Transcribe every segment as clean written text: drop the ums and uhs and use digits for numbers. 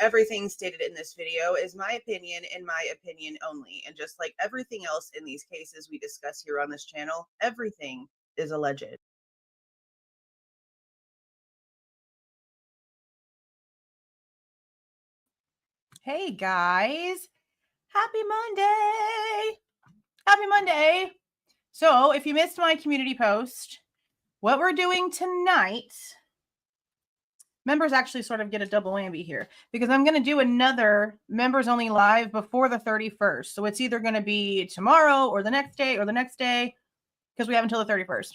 Everything stated in this video is my opinion and my opinion only. And just like everything else in these cases we discuss here on this channel, everything is alleged. Hey guys, happy Monday! Happy Monday! So if you missed my community post, what we're doing tonight, members actually sort of get a double whammy here because I'm going to do another members only live before the 31st. So it's either going to be tomorrow or the next day because we have until the 31st.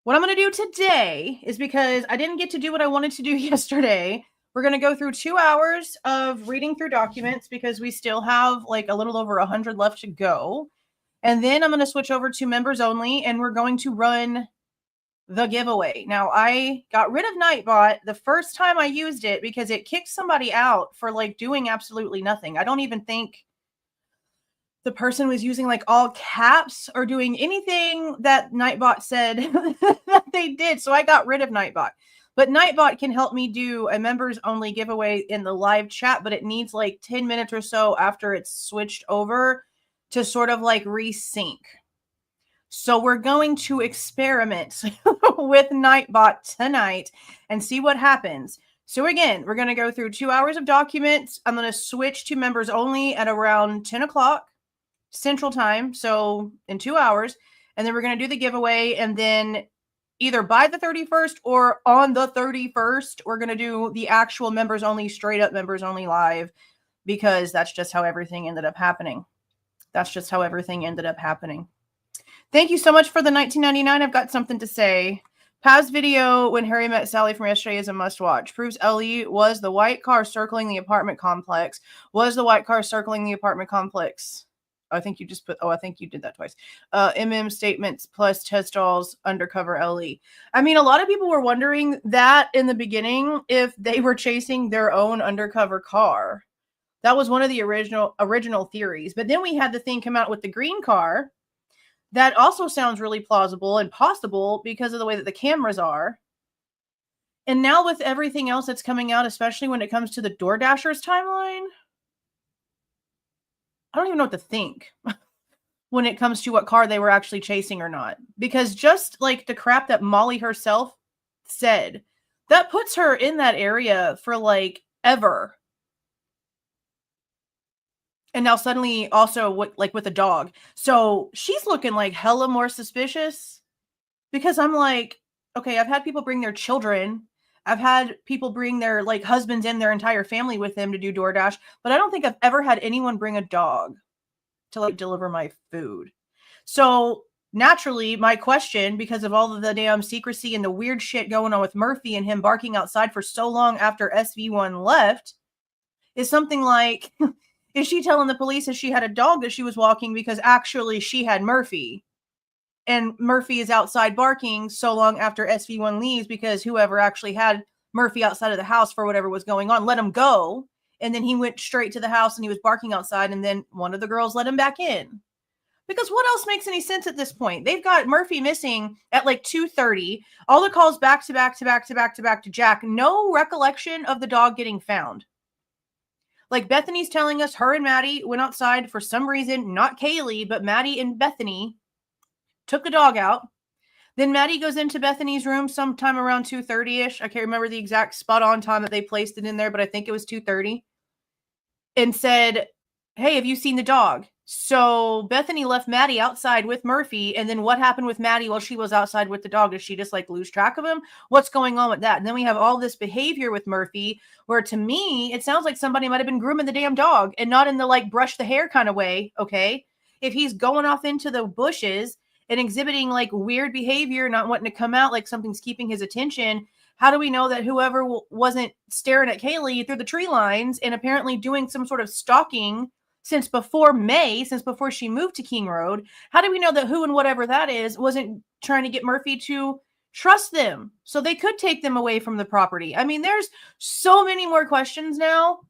What I'm going to do today is because I didn't get to do what I wanted to do yesterday. We're going to go through 2 hours of reading through documents because we still have like a little over 100 left to go. And then I'm going to switch over to members only and we're going to run the giveaway. Now, I got rid of Nightbot the first time I used it because it kicked somebody out for like doing absolutely nothing. I don't even think the person was using like all caps or doing anything that Nightbot said that they did. So I got rid of Nightbot. But Nightbot can help me do a members only giveaway in the live chat, but it needs like 10 minutes or so after it's switched over to sort of like resync. So we're going to experiment with Nightbot tonight and see what happens. So again, we're going to go through 2 hours of documents. I'm going to switch to members only at around 10 o'clock Central Time. So in 2 hours, and then we're going to do the giveaway. And then either by the 31st or on the 31st, we're going to do the actual members only, straight up members only live, because that's just how everything ended up happening. Thank you so much for the 1999. I've got something to say. Paz video when Harry met Sally from yesterday is a must watch. Proves Ellie was the white car circling the apartment complex. I think you just put, I think you did that twice. MM statements plus test dolls undercover Ellie. I mean, a lot of people were wondering that in the beginning if they were chasing their own undercover car. That was one of the original theories. But then we had the thing come out with the green car. That also sounds really plausible and possible because of the way that the cameras are. And now with everything else that's coming out, especially when it comes to the DoorDashers timeline, I don't even know what to think when it comes to what car they were actually chasing or not. Because just like the crap that Molly herself said, that puts her in that area for like ever. And now suddenly also with a dog. So she's looking like hella more suspicious because I'm like, okay, I've had people bring their children. I've had people bring their like husbands and their entire family with them to do DoorDash, but I don't think I've ever had anyone bring a dog to like deliver my food. So naturally my question, because of all of the damn secrecy and the weird shit going on with Murphy and him barking outside for so long after SV1 left, is something like, is she telling the police that she had a dog that she was walking because actually she had Murphy? And Murphy is outside barking so long after SV1 leaves because whoever actually had Murphy outside of the house for whatever was going on let him go. And then he went straight to the house and he was barking outside. And then one of the girls let him back in. Because what else makes any sense at this point? They've got Murphy missing at like 2:30. All the calls back to Jack. No recollection of the dog getting found. Like Bethany's telling us her and Maddie went outside for some reason, not Kaylee, but Maddie and Bethany took the dog out. Then Maddie goes into Bethany's room sometime around 2:30-ish. I can't remember the exact spot on time that they placed it in there, but I think it was 2:30. And said, hey, have you seen the dog? So Bethany left Maddie outside with Murphy. And then what happened with Maddie while she was outside with the dog? Did she just like lose track of him? What's going on with that? And then we have all this behavior with Murphy where to me, it sounds like somebody might've been grooming the damn dog and not in the like brush the hair kind of way. Okay. If he's going off into the bushes and exhibiting like weird behavior, not wanting to come out, like something's keeping his attention, how do we know that whoever wasn't staring at Kaylee through the tree lines and apparently doing some sort of stalking since before she moved to King Road? How do we know that who and whatever that is wasn't trying to get Murphy to trust them so they could take them away from the property? I mean, there's so many more questions now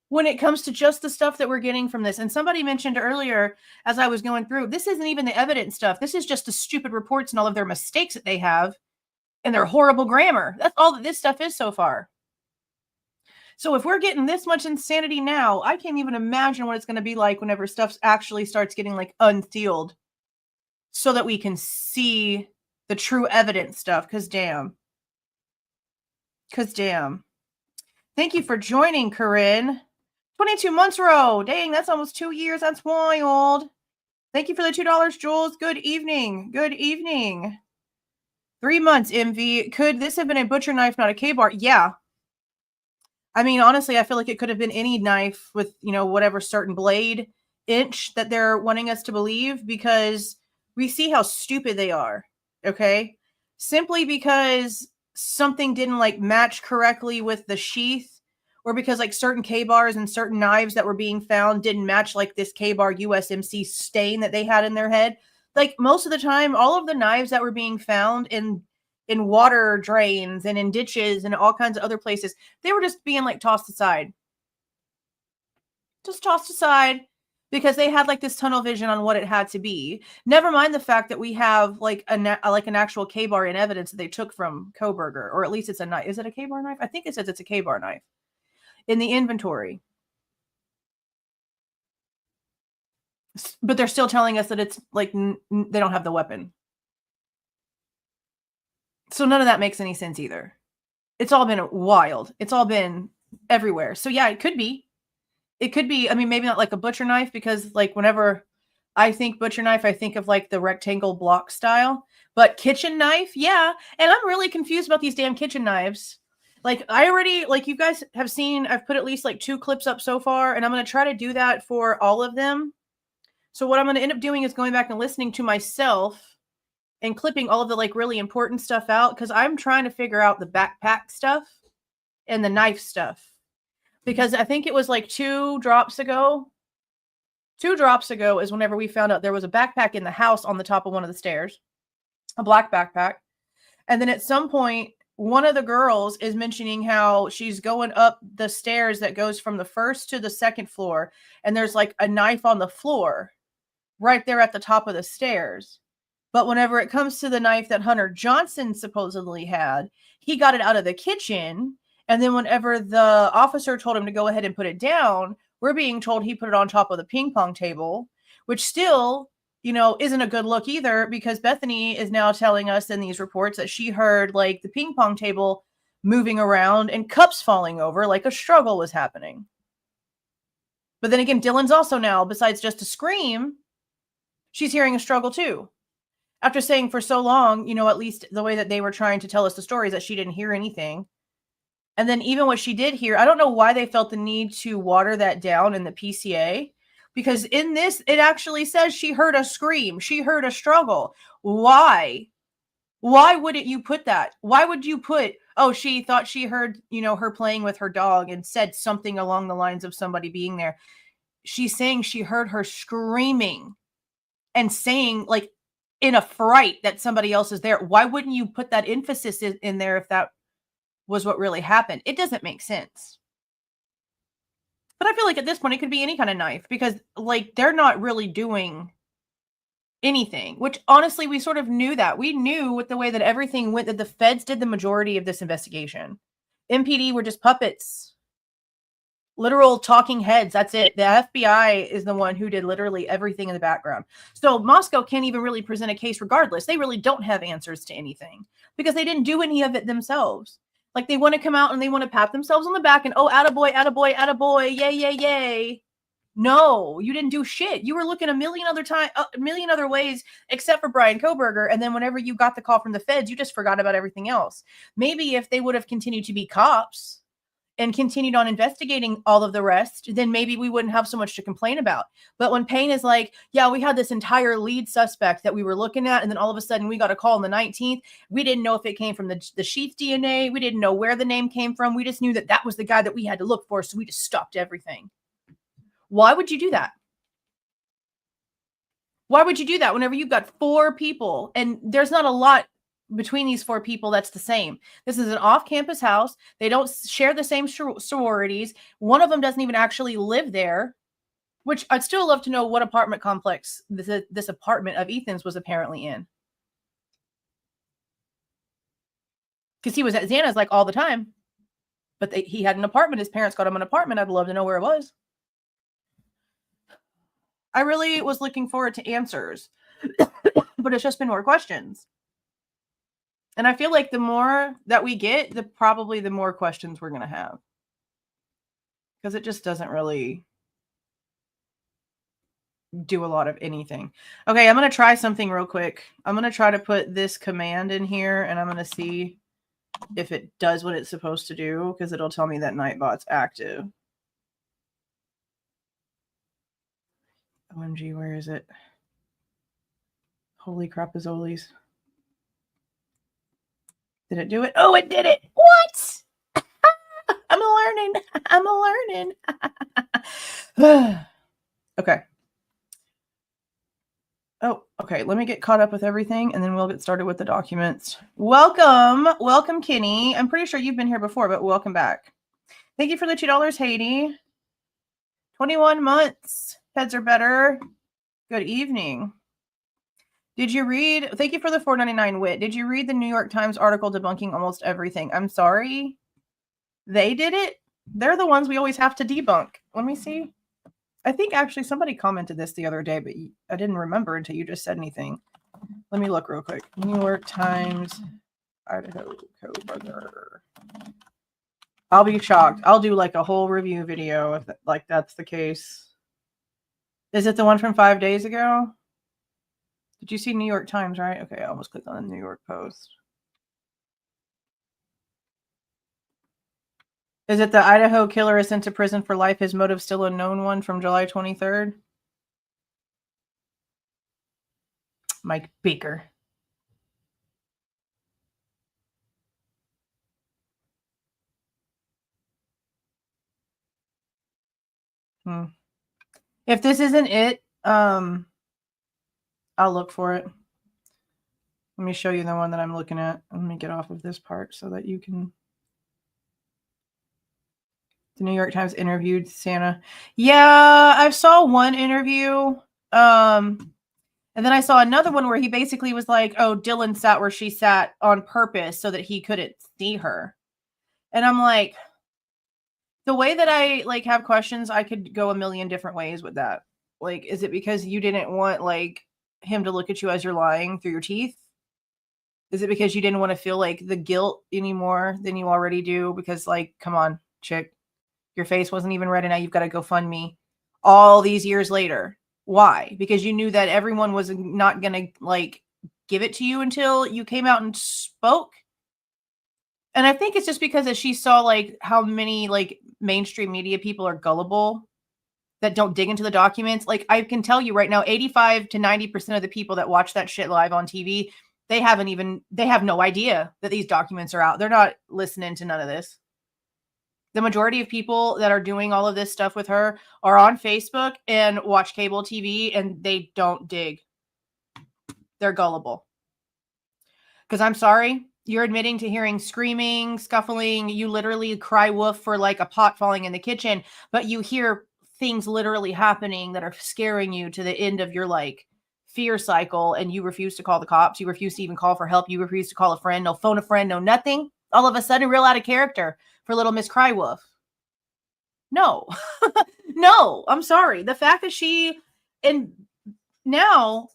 when it comes to just the stuff that we're getting from this. And somebody mentioned earlier, as I was going through, this isn't even the evidence stuff. This is just the stupid reports and all of their mistakes that they have and their horrible grammar. That's all that this stuff is so far. So if we're getting this much insanity now, I can't even imagine what it's going to be like whenever stuff actually starts getting like unsealed so that we can see the true evidence stuff. Cause damn. Thank you for joining, Corinne. 22 months row. Dang, that's almost 2 years. That's wild. Thank you for the $2, Jules. Good evening. 3 months, MV. Could this have been a butcher knife, not a K-bar? Yeah. I mean, honestly, I feel like it could have been any knife with, whatever certain blade inch that they're wanting us to believe, because we see how stupid they are. Okay. Simply because something didn't like match correctly with the sheath, or because like certain K-bars and certain knives that were being found didn't match like this K-bar USMC stain that they had in their head. Like most of the time, all of the knives that were being found in water drains and in ditches and all kinds of other places, they were just being like tossed aside. Just tossed aside because they had like this tunnel vision on what it had to be. Never mind the fact that we have like an actual K-bar in evidence that they took from Kohberger, or at least it's a knife. Is it a K-bar knife? I think it says it's a K-bar knife in the inventory. But they're still telling us that it's like they don't have the weapon. So none of that makes any sense either. It's all been wild. It's all been everywhere. So yeah, it could be. I mean, maybe not like a butcher knife, because like whenever I think butcher knife, I think of like the rectangle block style. But kitchen knife, yeah. And I'm really confused about these damn kitchen knives. Like I already, like you guys have seen, I've put at least like 2 clips up so far, and I'm going to try to do that for all of them. So what I'm going to end up doing is going back and listening to myself and clipping all of the like really important stuff out, because I'm trying to figure out the backpack stuff and the knife stuff. Because I think it was like 2 drops ago. 2 drops ago is whenever we found out there was a backpack in the house on the top of one of the stairs, a black backpack. And then at some point, one of the girls is mentioning how she's going up the stairs that goes from the first to the second floor, and there's like a knife on the floor right there at the top of the stairs. But whenever it comes to the knife that Hunter Johnson supposedly had, he got it out of the kitchen. And then whenever the officer told him to go ahead and put it down, we're being told he put it on top of the ping pong table, which still, isn't a good look either, because Bethany is now telling us in these reports that she heard like the ping pong table moving around and cups falling over, like a struggle was happening. But then again, Dylan's also now, besides just a scream, she's hearing a struggle too. After saying for so long, at least the way that they were trying to tell us the stories, that she didn't hear anything. And then even what she did hear, I don't know why they felt the need to water that down in the PCA, because in this, it actually says she heard a scream. She heard a struggle. Why? Why wouldn't you put that? Why would you put, oh, she thought she heard, her playing with her dog and said something along the lines of somebody being there. She's saying she heard her screaming and saying like in a fright that somebody else is there. Why wouldn't you put that emphasis in there if that was what really happened? It doesn't make sense. But I feel like at this point, it could be any kind of knife, because like they're not really doing anything, which honestly, we sort of knew that. We knew with the way that everything went that the feds did the majority of this investigation. MPD were just puppets, literal talking heads. That's it. The FBI is the one who did literally everything in the background. So Moscow can't even really present a case regardless. They really don't have answers to anything because they didn't do any of it themselves. Like they want to come out and they want to pat themselves on the back and, oh, attaboy, attaboy, attaboy, yay, yay, yay. No, you didn't do shit. You were looking a million other ways except for Bryan Kohberger. And then whenever you got the call from the feds, you just forgot about everything else. Maybe if they would have continued to be cops and continued on investigating all of the rest, then maybe we wouldn't have so much to complain about. But when Payne is like, yeah, we had this entire lead suspect that we were looking at, and then all of a sudden we got a call on the 19th. We didn't know if it came from the sheath DNA. We didn't know where the name came from. We just knew that that was the guy that we had to look for, so we just stopped everything. Why would you do that? Why would you do that whenever you've got 4 people and there's not a lot between these 4 people that's the same? This is an off-campus house. They don't share the same sororities. One of them doesn't even actually live there, which I'd still love to know what apartment complex this apartment of Ethan's was apparently in. Because he was at Xana's like all the time. But he had an apartment. His parents got him an apartment. I'd love to know where it was. I really was looking forward to answers, but it's just been more questions. And I feel like the more that we get, probably the more questions we're going to have. Because it just doesn't really do a lot of anything. Okay, I'm going to try something real quick. I'm going to try to put this command in here, and I'm going to see if it does what it's supposed to do, because it'll tell me that Nightbot's active. OMG, where is it? Holy crapazolies. Did it do it? Oh, it did it. What? I'm learning. Okay. Oh, okay. Let me get caught up with everything, and then we'll get started with the documents. Welcome, Kenny. I'm pretty sure you've been here before, but welcome back. Thank you for the $2, Haiti. 21 months. Heads are better. Good evening. Did you read? Thank you for the $4.99 wit. Did you read the New York Times article debunking almost everything? I'm sorry. They did it. They're the ones we always have to debunk. Let me see. I think actually somebody commented this the other day, but I didn't remember until you just said anything. Let me look real quick. New York Times, Idaho, Kohberger. I'll be shocked. I'll do like a whole review video if like that's the case. Is it the one from 5 days ago? Did you see New York Times, right? Okay, I almost clicked on the New York Post. Is it the Idaho killer is sent to prison for life, his motive still unknown one from July 23rd? Mike Baker. If this isn't it, I'll look for it. Let me show you the one that I'm looking at. Let me get off of this part so that you can. The New York Times interviewed Xana. Yeah, I saw one interview. And then I saw another one where he basically was like, oh, Dylan sat where she sat on purpose so that he couldn't see her. And I'm like, the way that I like have questions, I could go a million different ways with that. Like, is it because you didn't want like him to look at you as you're lying through your teeth? Is it because you didn't want to feel like the guilt anymore than you already do? Because like, come on, chick, your face wasn't even red, and now you've got to go fund me all these years later. Why? Because you knew that everyone was not going to like give it to you until you came out and spoke. And I think it's just because that she saw like how many like mainstream media people are gullible that don't dig into the documents. Like I can tell you right now, 85 to 90% of the people that watch that shit live on TV, they have no idea that these documents are out. They're not listening to none of this. The majority of people that are doing all of this stuff with her are on Facebook and watch cable TV, and they don't dig. They're gullible. Because I'm sorry, you're admitting to hearing screaming, scuffling. You literally cry wolf for like a pot falling in the kitchen, but you hear things literally happening that are scaring you to the end of your like fear cycle, and you refuse to call the cops. You refuse to even call for help. You refuse to call a friend. No phone a friend. No nothing. All of a sudden, real out of character for little Miss Crywolf. No, no, I'm sorry. The fact that she, and now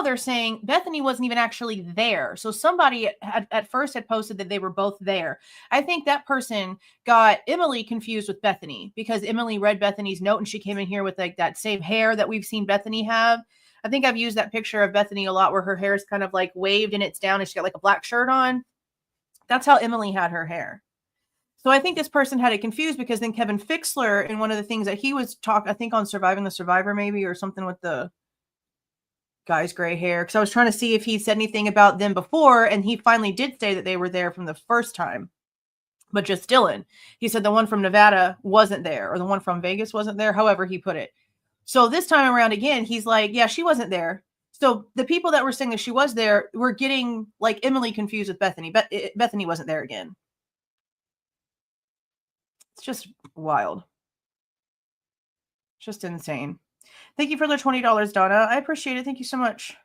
they're saying Bethany wasn't even actually there. So somebody at first had posted that they were both there. I think that person got Emily confused with Bethany because Emily read Bethany's note and she came in here with like that same hair that we've seen Bethany have. I think I've used that picture of Bethany a lot where her hair is kind of like waved and it's down and she got like a black shirt on. That's how Emily had her hair. So I think this person had it confused because then Kevin Fixler, in one of the things that he was I think on Surviving the Survivor maybe, or something with the guy's gray hair. Because I was trying to see if he said anything about them before, and he finally did say that they were there from the first time. But just Dylan. He said the one from Nevada wasn't there, or the one from Vegas wasn't there, however he put it. So this time around again, he's like, yeah, she wasn't there. So the people that were saying that she was there were getting like Emily confused with Bethany. But Bethany wasn't there again. It's just wild. Just insane. Thank you for the $20, Donna. I appreciate it. Thank you so much.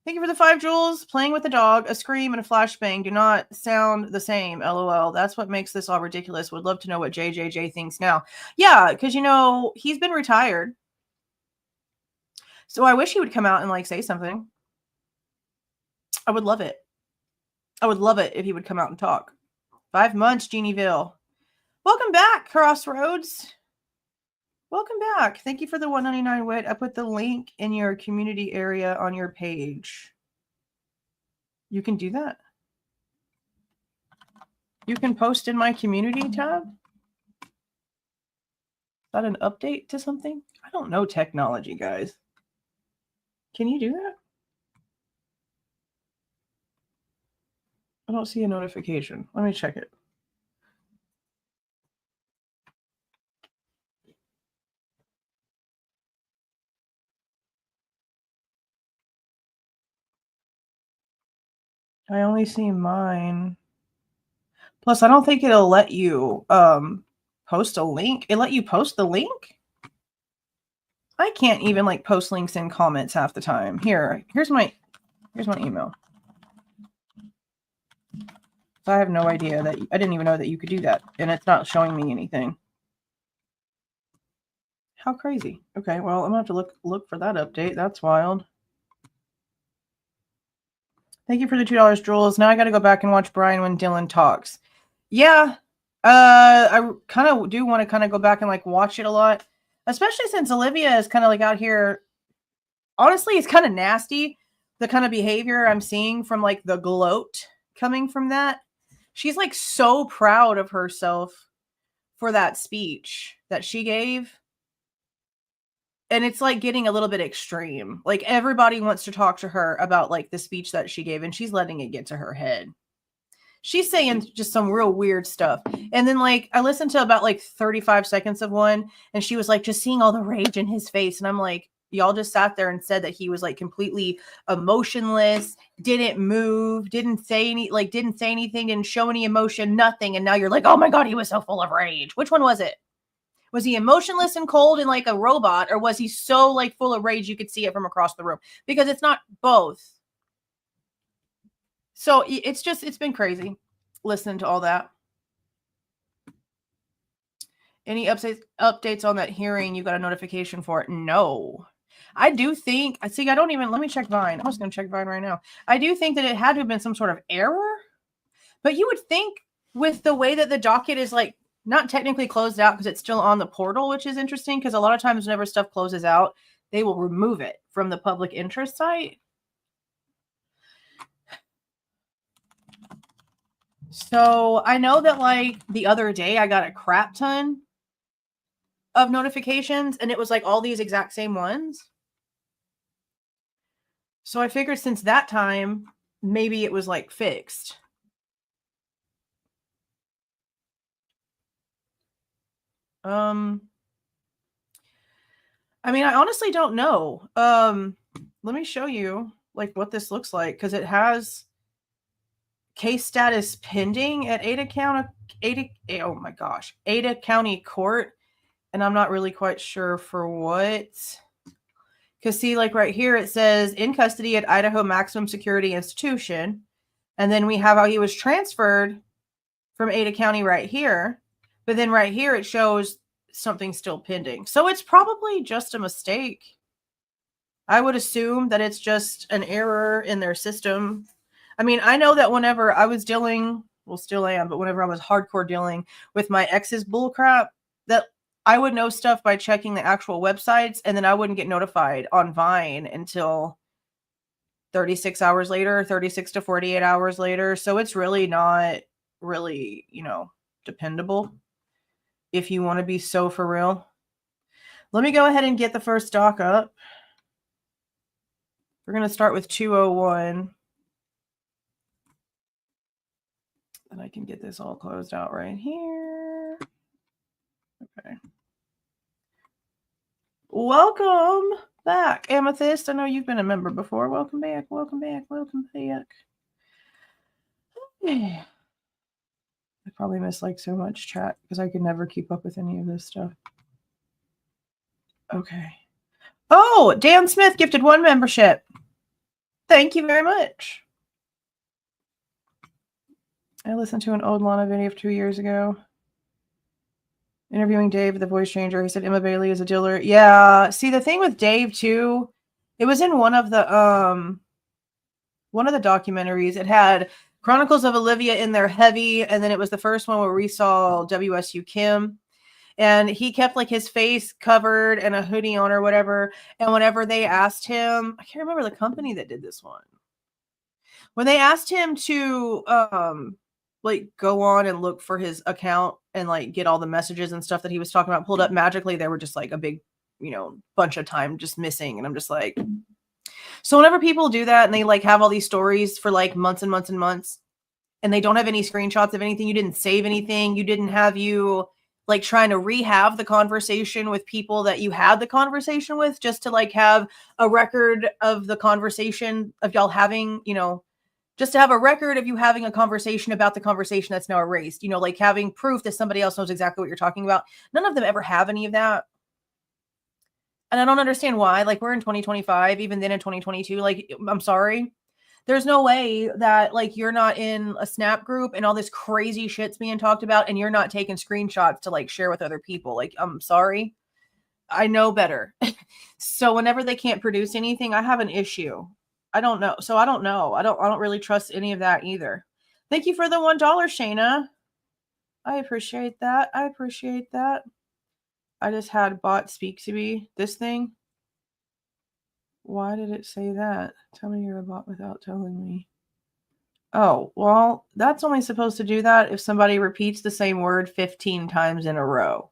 Thank you for the 5 jewels. Playing with a dog, a scream, and a flashbang do not sound the same. LOL. That's what makes this all ridiculous. Would love to know what JJJ thinks now. Yeah, because, you know, he's been retired. So I wish he would come out and, like, say something. I would love it. I would love it if he would come out and talk. 5 months, Genieville. Welcome back, Crossroads. Welcome back. Thank you for the 199 wit. I put the link in your community area on your page. You can do that. You can post in my community tab. Is that an update to something? I don't know technology, guys. Can you do that? I don't see a notification. Let me check it. I only see mine. Plus, I don't think it'll let you post a link. It let you post the link? I can't even like post links in comments half the time. Here's my email. So I have no idea that I didn't even know that you could do that, and it's not showing me anything. How crazy. Okay, well, I'm gonna have to look for that update. That's wild. Thank you for the $2, Jules. Now I got to go back and watch Bryan when Dylan talks. Yeah, I kind of do want to kind of go back and like watch it a lot, especially since Olivia is kind of like out here. Honestly, it's kind of nasty, the kind of behavior I'm seeing from like the gloat coming from that. She's like so proud of herself for that speech that she gave. And it's like getting a little bit extreme. Like everybody wants to talk to her about like the speech that she gave, and she's letting it get to her head. She's saying just some real weird stuff. And then like I listened to about like 35 seconds of one, and she was like just seeing all the rage in his face. And I'm like, y'all just sat there and said that he was like completely emotionless, didn't move, didn't say anything, didn't show any emotion, nothing. And now you're like, oh my God, he was so full of rage. Which one was it? Was he emotionless and cold and like a robot, or was he so like full of rage you could see it from across the room? Because it's not both. So it's been crazy listening to all that. Any updates on that hearing? You got a notification for it? No. I do think, let me check Vine. I was going to check Vine right now. I do think that it had to have been some sort of error, but you would think with the way that the docket is like not technically closed out because it's still on the portal, which is interesting because a lot of times whenever stuff closes out, they will remove it from the public interest site. So I know that like the other day I got a crap ton of notifications and it was like all these exact same ones. So I figured since that time, maybe it was like fixed. I mean, I honestly don't know. Let me show you like what this looks like because it has case status pending at Ada County Court, and I'm not really quite sure for what. Because see, like right here, it says in custody at Idaho Maximum Security Institution, and then we have how he was transferred from Ada County right here, but then right here it shows something still pending. So it's probably just a mistake. I would assume that it's just an error in their system. I mean, I know that whenever I was dealing, well, still am, but whenever I was hardcore dealing with my ex's bullcrap, that I would know stuff by checking the actual websites, and then I wouldn't get notified on Vine until 36 hours later, 36 to 48 hours later. So it's really not really, dependable if you want to be so for real. Let me go ahead and get the first doc up. We're going to start with 201. And I can get this all closed out right here. Okay. Welcome back, Amethyst. I know you've been a member before. Welcome back. Welcome back. Welcome back. I probably miss like so much chat because I could never keep up with any of this stuff. Okay. Oh, Dan Smith gifted 1 membership. Thank you very much. I listened to an old Lana video of 2 years ago. Interviewing Dave, the voice changer. He said Emma Bailey is a dealer. Yeah. See, the thing with Dave too, it was in one of the documentaries. It had Chronicles of Olivia in there heavy, and then it was the first one where we saw WSU Kim. And he kept like his face covered and a hoodie on or whatever. And whenever they asked him, I can't remember the company that did this one. When they asked him to like go on and look for his account and like get all the messages and stuff that he was talking about pulled up magically, they were just like a big, bunch of time just missing. And I'm just like, so whenever people do that and they like have all these stories for like months and months and months, and they don't have any screenshots of anything, you didn't save anything, you didn't have you like trying to rehab the conversation with people that you had the conversation with, just to like have a record of the conversation of y'all having, just to have a record of you having a conversation about the conversation that's now erased, like having proof that somebody else knows exactly what you're talking about. None of them ever have any of that. And I don't understand why. Like, we're in 2025, even then in 2022, like, I'm sorry. There's no way that like you're not in a Snap group and all this crazy shit's being talked about and you're not taking screenshots to like share with other people. Like, I'm sorry. I know better. So whenever they can't produce anything, I have an issue. I don't know. So I don't know. I don't really trust any of that either. Thank you for the $1, Shayna. I appreciate that. I appreciate that. I just had bot speak to me. This thing. Why did it say that? Tell me you're a bot without telling me. Oh, well, that's only supposed to do that if somebody repeats the same word 15 times in a row.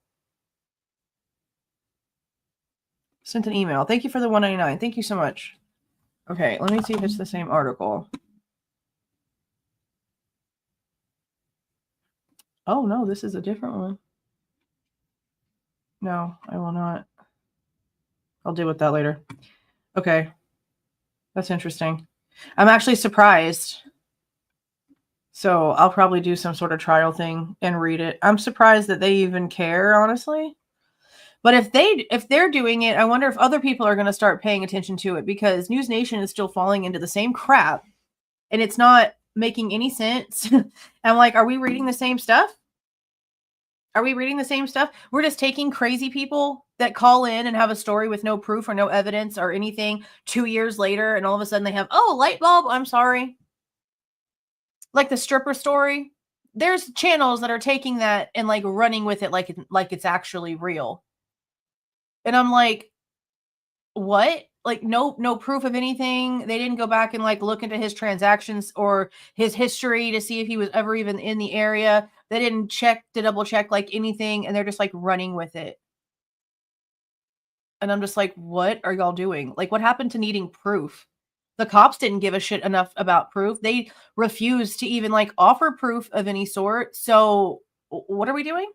Sent an email. Thank you for the $1.99. Thank you so much. Okay, let me see if it's the same article. Oh, no, this is a different one. No, I will not. I'll deal with that later. Okay. That's interesting. I'm actually surprised. So I'll probably do some sort of trial thing and read it. I'm surprised that they even care, honestly. But if they're doing it, I wonder if other people are going to start paying attention to it, because News Nation is still falling into the same crap and it's not making any sense. I'm like, are we reading the same stuff? Are we reading the same stuff? We're just taking crazy people that call in and have a story with no proof or no evidence or anything 2 years later, and all of a sudden they have, oh, light bulb, I'm sorry. Like the stripper story. There's channels that are taking that and like running with it like it's actually real. And I'm like, what? Like no proof of anything. They didn't go back and like look into his transactions or his history to see if he was ever even in the area. They didn't double check like anything, and they're just like running with it. And I'm just like, what are y'all doing? Like, what happened to needing proof? The cops didn't give a shit enough about proof. They refused to even like offer proof of any sort. So what are we doing?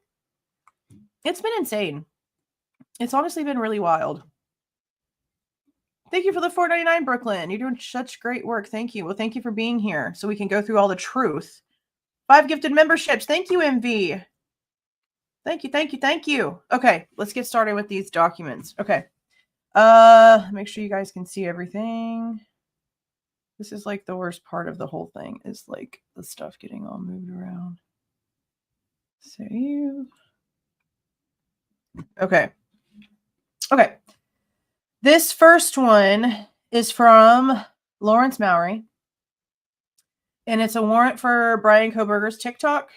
It's been insane. It's honestly been really wild. Thank you for the $4.99, Brooklyn. You're doing such great work. Thank you. Well, thank you for being here so we can go through all the truth. 5 gifted memberships. Thank you, MV. Thank you, thank you, thank you. Okay, let's get started with these documents. Okay. Make sure you guys can see everything. This is like the worst part of the whole thing, is like the stuff getting all moved around. Save. Okay. Okay. This first one is from Lawrence Mowry, and it's a warrant for Bryan Kohberger's TikTok.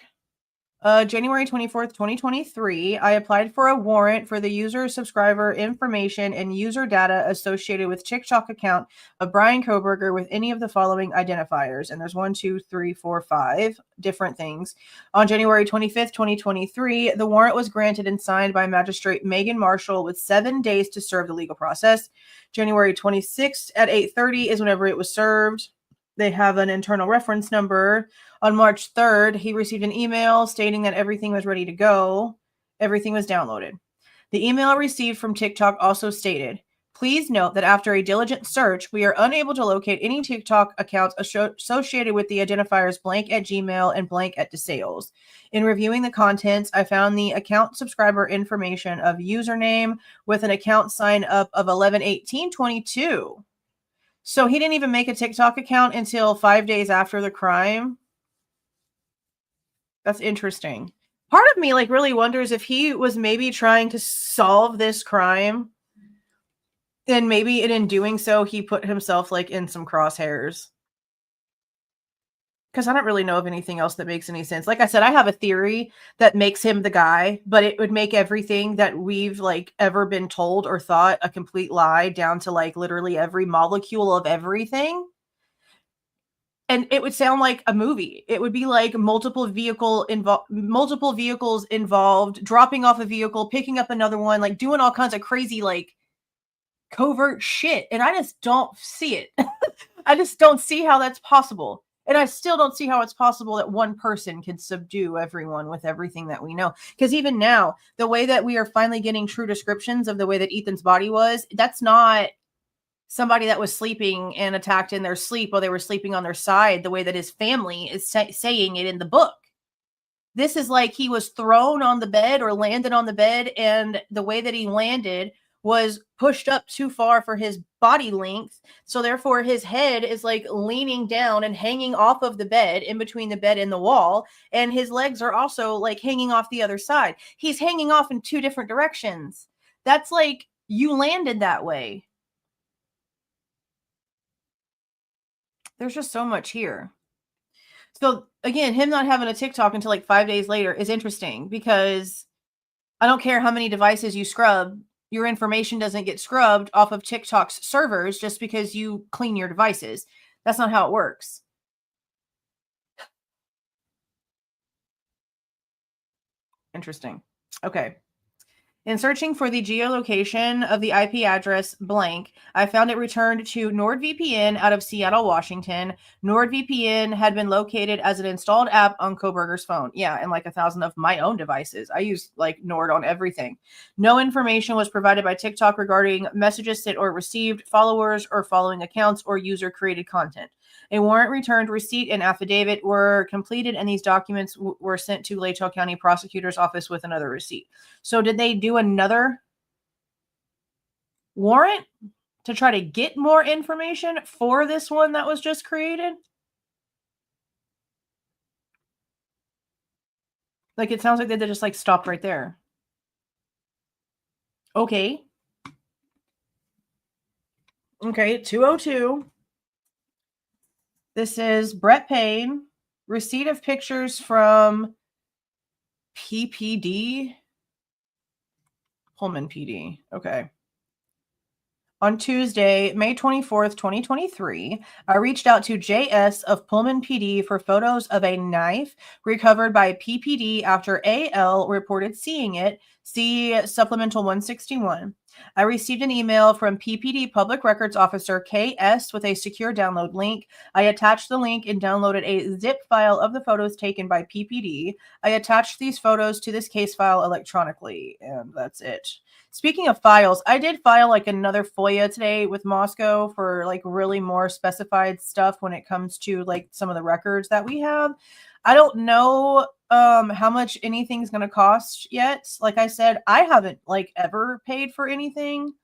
January 24th, 2023, I applied for a warrant for the user subscriber information and user data associated with TikTok account of Bryan Kohberger with any of the following identifiers. And there's 1, 2, 3, 4, 5 different things. On January 25th, 2023, the warrant was granted and signed by Magistrate Megan Marshall with 7 days to serve the legal process. January 26th at 8:30 is whenever it was served. They have an internal reference number. On March 3rd, he received an email stating that everything was ready to go. Everything was downloaded. The email I received from TikTok also stated, please note that after a diligent search, we are unable to locate any TikTok accounts associated with the identifiers blank at Gmail and blank at DeSales. In reviewing the contents, I found the account subscriber information of username with an account sign up of 11/18/22. So he didn't even make a TikTok account until 5 days after the crime. That's interesting. Part of me like really wonders if he was maybe trying to solve this crime, and maybe in doing so he put himself like in some crosshairs. Because I don't really know of anything else that makes any sense. Like I said, I have a theory that makes him the guy, but it would make everything that we've like ever been told or thought a complete lie, down to like literally every molecule of everything. And it would sound like a movie. It would be like multiple vehicles involved, dropping off a vehicle, picking up another one, like doing all kinds of crazy like covert shit. And I just don't see it. I just don't see how that's possible. And I still don't see how it's possible that one person can subdue everyone with everything that we know. Because even now, the way that we are finally getting true descriptions of the way that Ethan's body was, that's not somebody that was sleeping and attacked in their sleep while they were sleeping on their side, the way that his family is saying it in the book. This is like he was thrown on the bed or landed on the bed, and the way that he landed was pushed up too far for his body length. So therefore his head is like leaning down and hanging off of the bed, in between the bed and the wall. And his legs are also like hanging off the other side. He's hanging off in two different directions. That's like, you landed that way. There's just so much here. So again, him not having a TikTok until like 5 days later is interesting, because I don't care how many devices you scrub, your information doesn't get scrubbed off of TikTok's servers just because you clean your devices. That's not how it works. Interesting. Okay. In searching for the geolocation of the IP address blank, I found it returned to NordVPN out of Seattle, Washington. NordVPN had been located as an installed app on Kohberger's phone. Yeah, and like 1,000 of my own devices. I use like Nord on everything. No information was provided by TikTok regarding messages sent or received, followers or following accounts, or user-created content. A warrant returned receipt and affidavit were completed, and these documents were sent to Latell County Prosecutor's Office with another receipt. So did they do another warrant to try to get more information for this one that was just created? Like, it sounds like they just like stopped right there. Okay. Okay, 202. This is Brett Payne. Receipt of pictures from PPD. Pullman PD. Okay. On Tuesday, May 24th, 2023, I reached out to JS of Pullman PD for photos of a knife recovered by PPD after AL reported seeing it. See Supplemental 161. I received an email from PPD Public Records Officer KS with a secure download link. I attached the link and downloaded a zip file of the photos taken by PPD. I attached these photos to this case file electronically, and that's it. Speaking of files, I did file like another FOIA today with Moscow for like really more specified stuff when it comes to like some of the records that we have. I don't know how much anything's going to cost yet. Like I said, I haven't like ever paid for anything.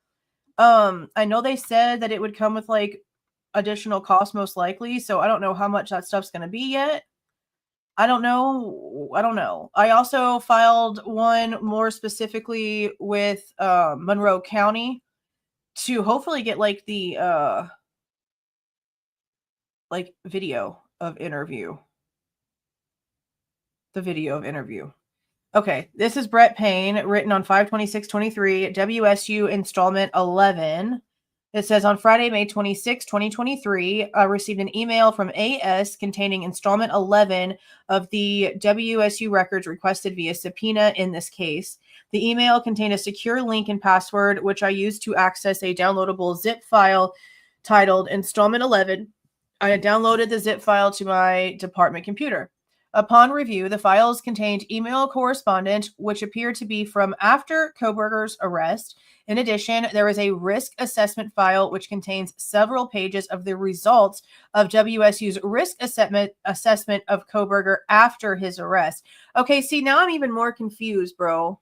I know they said that it would come with like additional cost most likely, so I don't know how much that stuff's going to be yet. I don't know. I also filed one more specifically with Monroe County to hopefully get like the like video of interview. The video of interview. Okay, this is Brett Payne, written on 5/26/23, WSU installment 11. It says, on Friday, May 26, 2023, I received an email from AS containing installment 11 of the WSU records requested via subpoena in this case. The email contained a secure link and password, which I used to access a downloadable zip file titled Installment 11. I had downloaded the zip file to my department computer. Upon review, the files contained email correspondence, which appeared to be from after Kohberger's arrest. In addition, there is a risk assessment file, which contains several pages of the results of WSU's risk assessment of Kohberger after his arrest. Okay, see, now I'm even more confused, bro.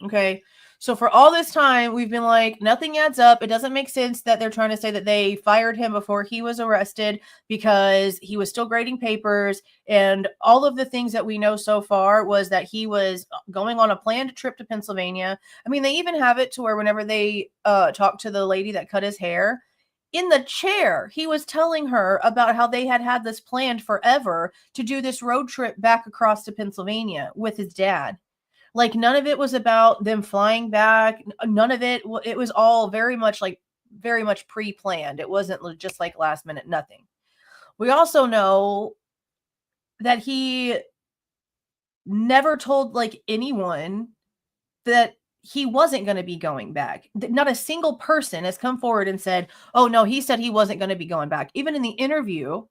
Okay, So for all this time, we've been like, nothing adds up. It doesn't make sense that they're trying to say that they fired him before he was arrested because he was still grading papers. And all of the things that we know so far was that he was going on a planned trip to Pennsylvania. I mean, they even have it to where whenever they talk to the lady that cut his hair, in the chair, he was telling her about how they had this planned forever to do this road trip back across to Pennsylvania with his dad. Like, none of it was about them flying back. None of it. It was all very much pre-planned. It wasn't just like last minute, nothing. We also know that he never told like anyone that he wasn't going to be going back. Not a single person has come forward and said, oh no, he said he wasn't going to be going back. Even in the interview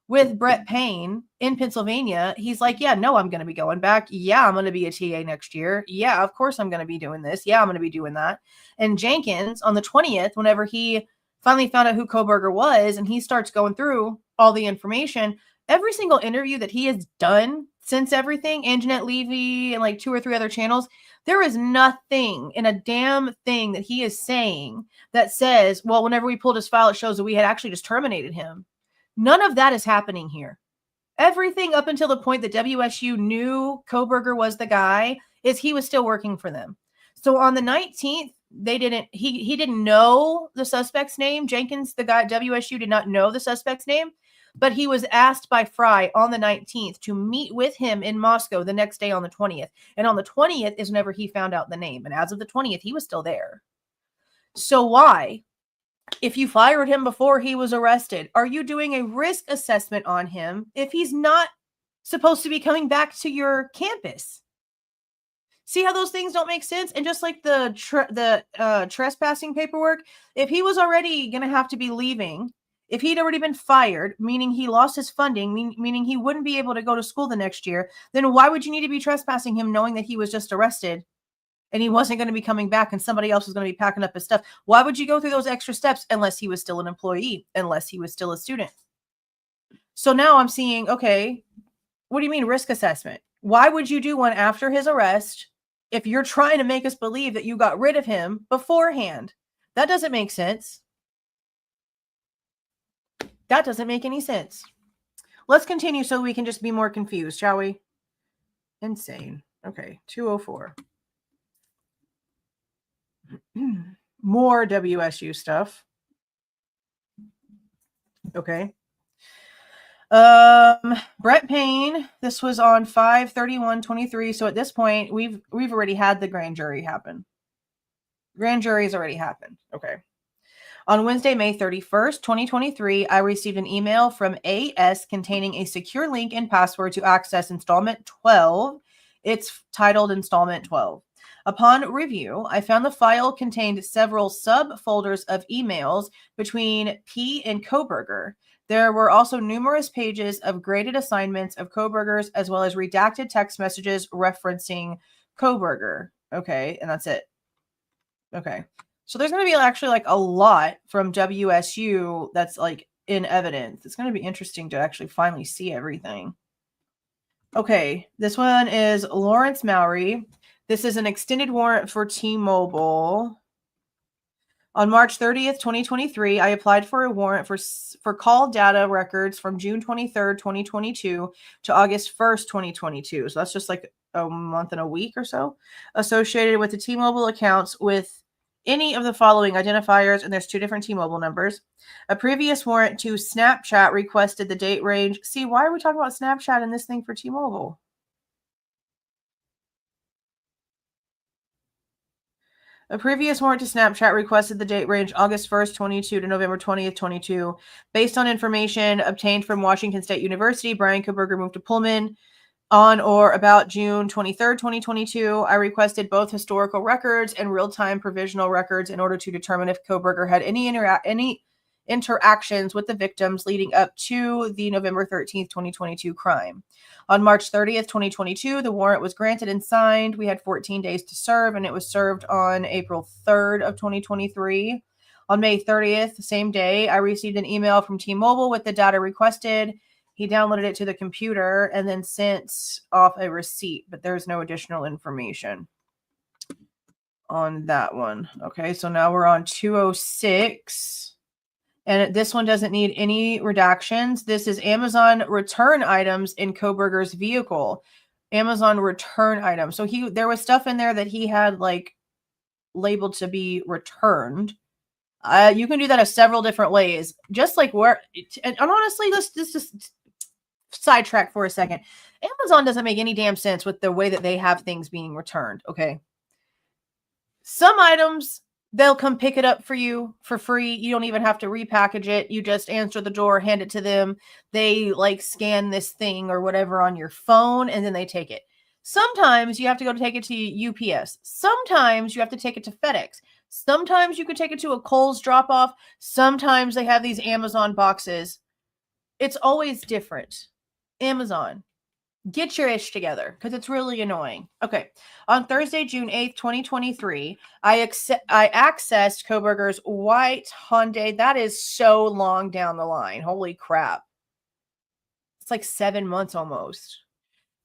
with Brett Payne in Pennsylvania, he's like, yeah, no, I'm going to be going back. Yeah, I'm going to be a TA next year. Yeah, of course I'm going to be doing this. Yeah, I'm going to be doing that. And Jenkins on the 20th, whenever he finally found out who Kohberger was and he starts going through all the information, every single interview that he has done since everything, Anjanette Levy and like 2 or 3 other channels, there is nothing in a damn thing that he is saying that says, well, whenever we pulled his file, it shows that we had actually just terminated him. None of that is happening here. Everything up until the point that WSU knew Kohberger was the guy is he was still working for them. So on the 19th, he didn't know the suspect's name. Jenkins, the guy at WSU, did not know the suspect's name, but he was asked by Fry on the 19th to meet with him in Moscow the next day on the 20th. And on the 20th is whenever he found out the name. And as of the 20th, he was still there. So why? If you fired him before he was arrested, are you doing a risk assessment on him if he's not supposed to be coming back to your campus? See how those things don't make sense? And just like the trespassing paperwork, if he was already going to have to be leaving, if he'd already been fired, meaning he lost his funding, meaning he wouldn't be able to go to school the next year, then why would you need to be trespassing him knowing that he was just arrested? And he wasn't going to be coming back and somebody else was going to be packing up his stuff? Why would you go through those extra steps unless he was still an employee, unless he was still a student? So now I'm seeing, okay, what do you mean risk assessment? Why would you do one after his arrest if you're trying to make us believe that you got rid of him beforehand? That doesn't make sense. That doesn't make any sense. Let's continue so we can just be more confused, shall we? Insane. Okay, 204. More WSU stuff. Okay. Brett Payne, this was on 5/31/23. So at this point, we've already had the grand jury happen. Grand jury's already happened. Okay. On Wednesday, May 31st, 2023, I received an email from AS containing a secure link and password to access installment 12. It's titled installment 12. Upon review, I found the file contained several subfolders of emails between P and Kohberger. There were also numerous pages of graded assignments of Kohberger's as well as redacted text messages referencing Kohberger. Okay, and that's it. Okay. So there's going to be actually like a lot from WSU that's like in evidence. It's going to be interesting to actually finally see everything. Okay, this one is Lawrence Mowry. This is an extended warrant for T-Mobile. On March 30th, 2023, I applied for a warrant for call data records from June 23rd, 2022 to August 1st, 2022. So that's just like a month and a week or so, associated with the T-Mobile accounts with any of the following identifiers, and there's 2 different T-Mobile numbers. A previous warrant to Snapchat requested the date range. See, why are we talking about Snapchat in this thing for T-Mobile? A previous warrant to Snapchat requested the date range August 1st, 22 to November 20th, 22. Based on information obtained from Washington State University, Bryan Kohberger moved to Pullman on or about June 23rd, 2022. I requested both historical records and real-time provisional records in order to determine if Kohberger had any interactions with the victims leading up to the November 13th, 2022 crime. On March 30th, 2022, the warrant was granted and signed. We had 14 days to serve, and it was served on April 3rd of 2023. On May 30th, the same day, I received an email from T-Mobile with the data requested. He downloaded it to the computer and then sent off a receipt, but there's no additional information. on that one. Okay, so now we're on 206. And this one doesn't need any redactions. This is Amazon return items in Kohberger's vehicle. Amazon return items. So there was stuff in there that he had like labeled to be returned. You can do that several different ways. Just like where, and honestly, let's just sidetrack for a second. Amazon doesn't make any damn sense with the way that they have things being returned. Okay. Some items, they'll come pick it up for you for free. You don't even have to repackage it. You just answer the door, hand it to them. They like scan this thing or whatever on your phone, and then they take it. Sometimes you have to go to take it to UPS. Sometimes you have to take it to FedEx. Sometimes you could take it to a Kohl's drop-off. Sometimes they have these Amazon boxes. It's always different. Amazon, get your ish together because it's really annoying. Okay. On Thursday, June 8th, 2023, I accessed Kohberger's white Hyundai. That is so long down the line. Holy crap. It's like 7 months almost.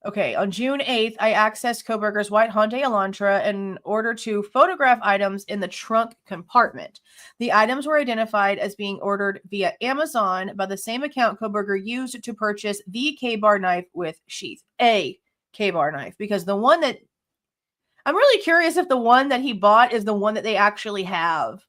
Okay. On June 8th, I accessed Kohberger's white Hyundai Elantra in order to photograph items in the trunk compartment. The items were identified as being ordered via Amazon by the same account Kohberger used to purchase the K-bar knife with sheath. A K-bar knife. Because the one that... I'm really curious if the one that he bought is the one that they actually have.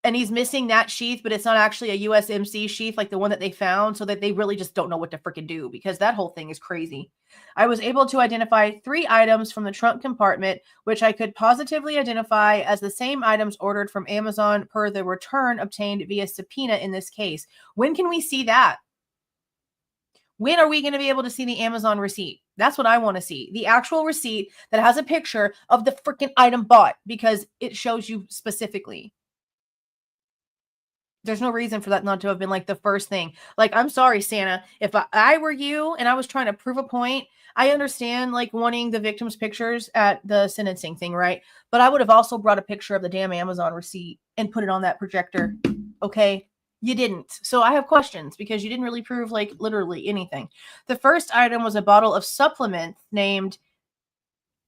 And he's missing that sheath, but it's not actually a USMC sheath like the one that they found, so that they really just don't know what to freaking do, because that whole thing is crazy. I was able to identify 3 items from the trunk compartment, which I could positively identify as the same items ordered from Amazon per the return obtained via subpoena in this case. When can we see that? When are we going to be able to see the Amazon receipt? That's what I want to see. The actual receipt that has a picture of the freaking item bought, because it shows you specifically. There's no reason for that not to have been like the first thing. Like, I'm sorry, Xana. If I were you and I was trying to prove a point, I understand like wanting the victim's pictures at the sentencing thing, right? But I would have also brought a picture of the damn Amazon receipt and put it on that projector. Okay. You didn't. So I have questions because you didn't really prove like literally anything. The first item was a bottle of supplement named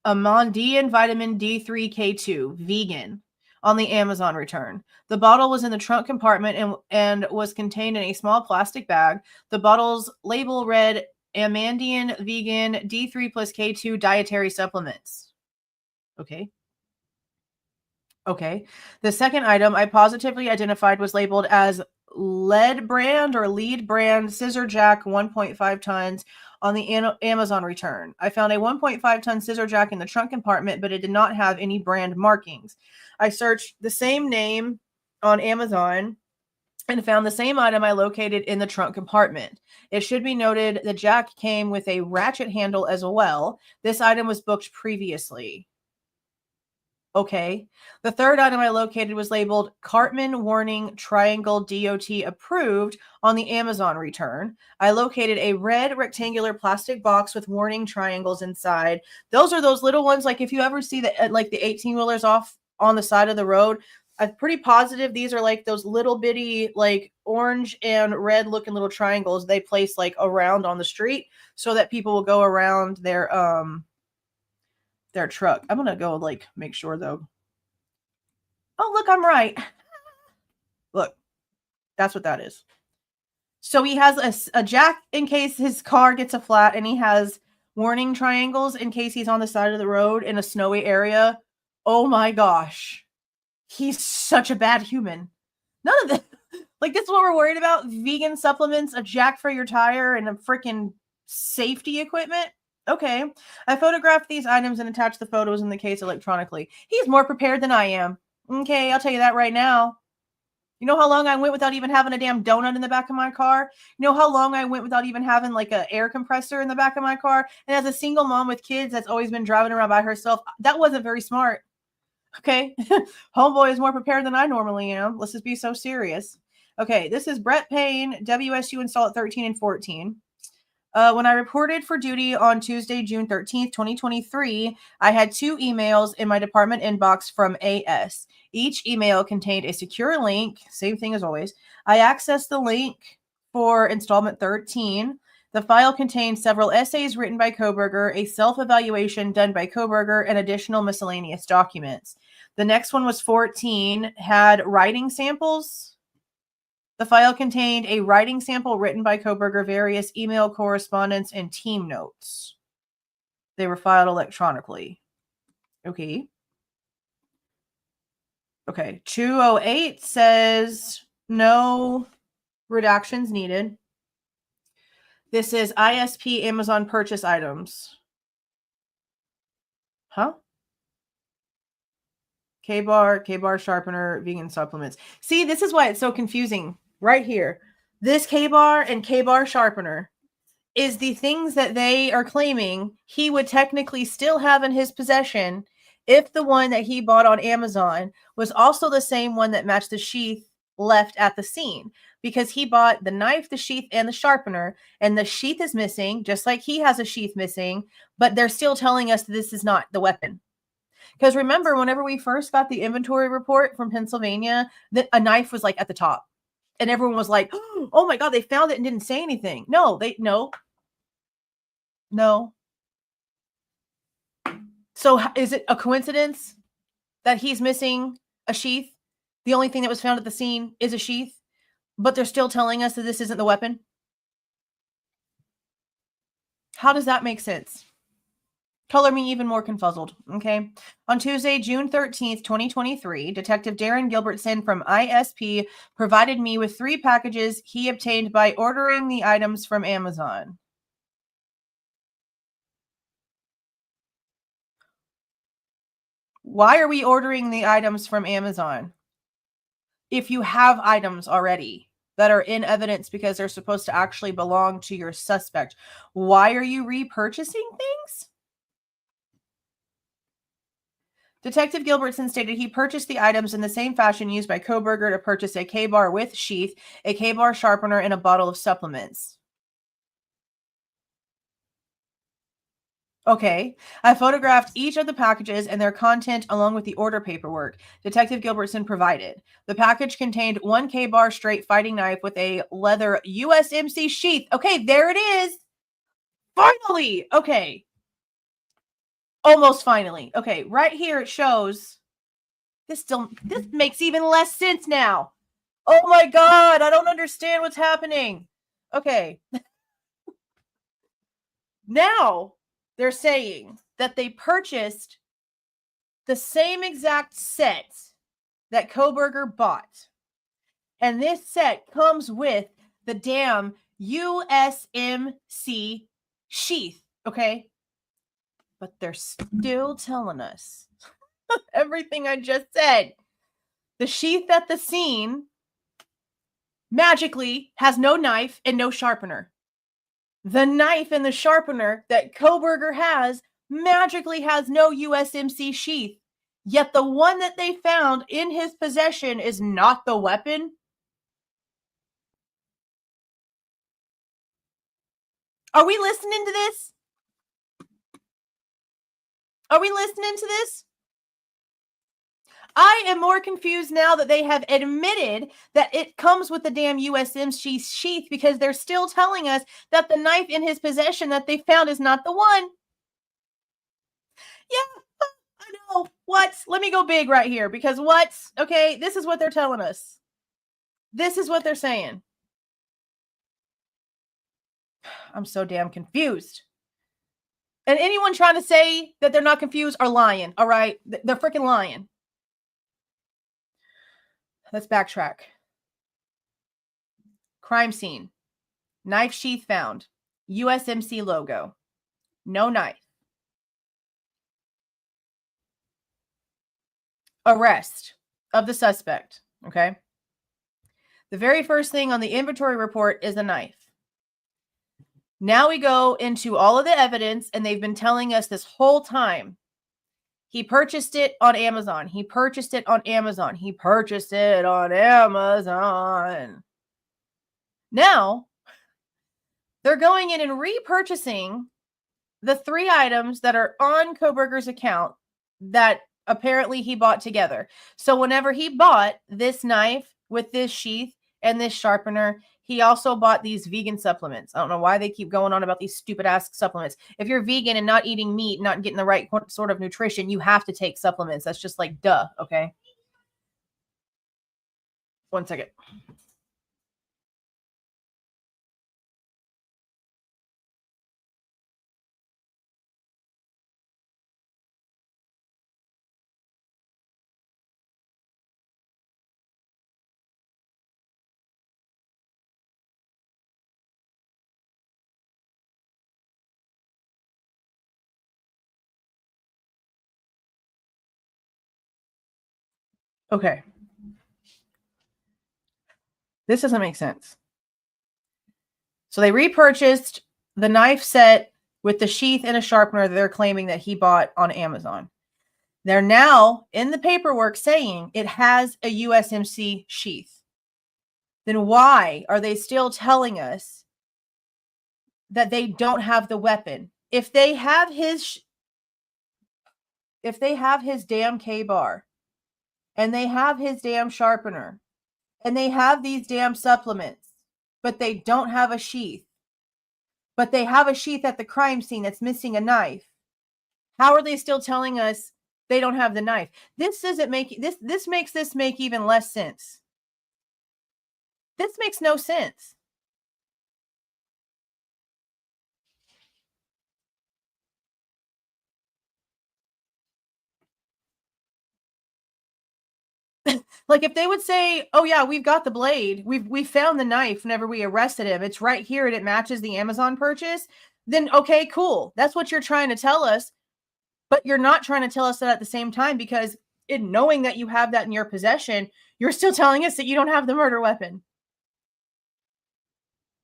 Amondian Vitamin D3K2 Vegan on the Amazon return. The bottle was in the trunk compartment and was contained in a small plastic bag. The bottle's label read Amondian Vegan D3 plus K2 dietary supplements. Okay. Okay. The second item I positively identified was labeled as lead brand scissor jack 1.5 tons on the Amazon return. I found a 1.5 ton scissor jack in the trunk compartment, but it did not have any brand markings. I searched the same name on Amazon and found the same item I located in the trunk compartment. It should be noted the jack came with a ratchet handle as well. This item was booked previously. Okay. The third item I located was labeled Cartman Warning Triangle DOT approved on the Amazon return. I located a red rectangular plastic box with warning triangles inside. Those are those little ones, like if you ever see the like the 18-wheelers off on the side of the road, I'm pretty positive these are like those little bitty like orange and red looking little triangles they place like around on the street so that people will go around their truck. I'm gonna go like make sure though. Oh, look, I'm right. Look, that's what that is. So he has a jack in case his car gets a flat, and he has warning triangles in case he's on the side of the road in a snowy area. Oh my gosh. He's such a bad human. None of this, like, this is what we're worried about. Vegan supplements, a jack for your tire, and a freaking safety equipment. Okay. I photographed these items and attached the photos in the case electronically. He's more prepared than I am. Okay, I'll tell you that right now. You know how long I went without even having a damn donut in the back of my car? You know how long I went without even having like an air compressor in the back of my car? And as a single mom with kids that's always been driving around by herself, that wasn't very smart. Okay. Homeboy is more prepared than I normally am. Let's just be so serious. Okay. This is Brett Payne, WSU install at 13 and 14. When I reported for duty on Tuesday, June 13th, 2023, I had 2 emails in my department inbox from AS. Each email contained a secure link, same thing as always. I accessed the link for installment 13. The file contained several essays written by Kohberger, a self-evaluation done by Kohberger, and additional miscellaneous documents. The next one was 14, had writing samples. The file contained a writing sample written by Kohberger, various email correspondence, and team notes. They were filed electronically. Okay. Okay. 208 says no redactions needed. This is ISP Amazon purchase items. Huh? K-bar sharpener, vegan supplements. See, this is why it's so confusing right here. This K-bar and K-bar sharpener is the things that they are claiming he would technically still have in his possession if the one that he bought on Amazon was also the same one that matched the sheath left at the scene, because he bought the knife, the sheath, and the sharpener, and the sheath is missing, just like he has a sheath missing, but they're still telling us this is not the weapon. Because remember, whenever we first got the inventory report from Pennsylvania, that a knife was like at the top, and everyone was like, "Oh my God, they found it and didn't say anything." No. So is it a coincidence that he's missing a sheath? The only thing that was found at the scene is a sheath, but they're still telling us that this isn't the weapon? How does that make sense? Color me even more confuzzled, okay? On Tuesday, June 13th, 2023, Detective Darren Gilbertson from ISP provided me with 3 packages he obtained by ordering the items from Amazon. Why are we ordering the items from Amazon if you have items already that are in evidence because they're supposed to actually belong to your suspect? Why are you repurchasing things? Detective Gilbertson stated he purchased the items in the same fashion used by Kohberger to purchase a K-bar with sheath, a K-bar sharpener, and a bottle of supplements. Okay. I photographed each of the packages and their content along with the order paperwork Detective Gilbertson provided. The package contained 1 K-bar straight fighting knife with a leather USMC sheath. Okay, there it is. Finally. Okay. Almost finally. Okay, right here it shows. This makes even less sense now. Oh my God, I don't understand what's happening. Okay. Now they're saying that they purchased the same exact set that Kohberger bought. And this set comes with the damn USMC sheath, okay? But they're still telling us everything I just said. The sheath at the scene magically has no knife and no sharpener. The knife and the sharpener that Kohberger has magically has no USMC sheath. Yet the one that they found in his possession is not the weapon. Are we listening to this? Are we listening to this? I am more confused now that they have admitted that it comes with the damn USMC sheath, because they're still telling us that the knife in his possession that they found is not the one. Yeah, I know. What? Let me go big right here, because what? Okay, this is what they're telling us. This is what they're saying. I'm so damn confused. And anyone trying to say that they're not confused are lying, all right? They're freaking lying. Let's backtrack. Crime scene. Knife sheath found. USMC logo. No knife. Arrest of the suspect, okay? The very first thing on the inventory report is a knife. Now we go into all of the evidence, and they've been telling us this whole time. He purchased it on Amazon. He purchased it on Amazon. He purchased it on Amazon. Now, they're going in and repurchasing the 3 items that are on Kohberger's account that apparently he bought together. So whenever he bought this knife with this sheath and this sharpener, he also bought these vegan supplements. I don't know why they keep going on about these stupid ass supplements. If you're vegan and not eating meat, not getting the right sort of nutrition, you have to take supplements. That's just like, duh, okay? 1 second. Okay. This doesn't make sense. So they repurchased the knife set with the sheath and a sharpener that they're claiming that he bought on Amazon. They're now in the paperwork saying it has a USMC sheath. Then why are they still telling us that they don't have the weapon? If they have his damn K-bar and they have his damn sharpener and they have these damn supplements, but they don't have a sheath, but they have a sheath at the crime scene that's missing a knife, how are they still telling us they don't have the knife? This doesn't make this makes this make even less sense. This makes no sense. Like if they would say, "Oh yeah, we've got the blade. We found the knife whenever we arrested him. It's right here and it matches the Amazon purchase." Then okay, cool. That's what you're trying to tell us. But you're not trying to tell us that at the same time, because in knowing that you have that in your possession, you're still telling us that you don't have the murder weapon.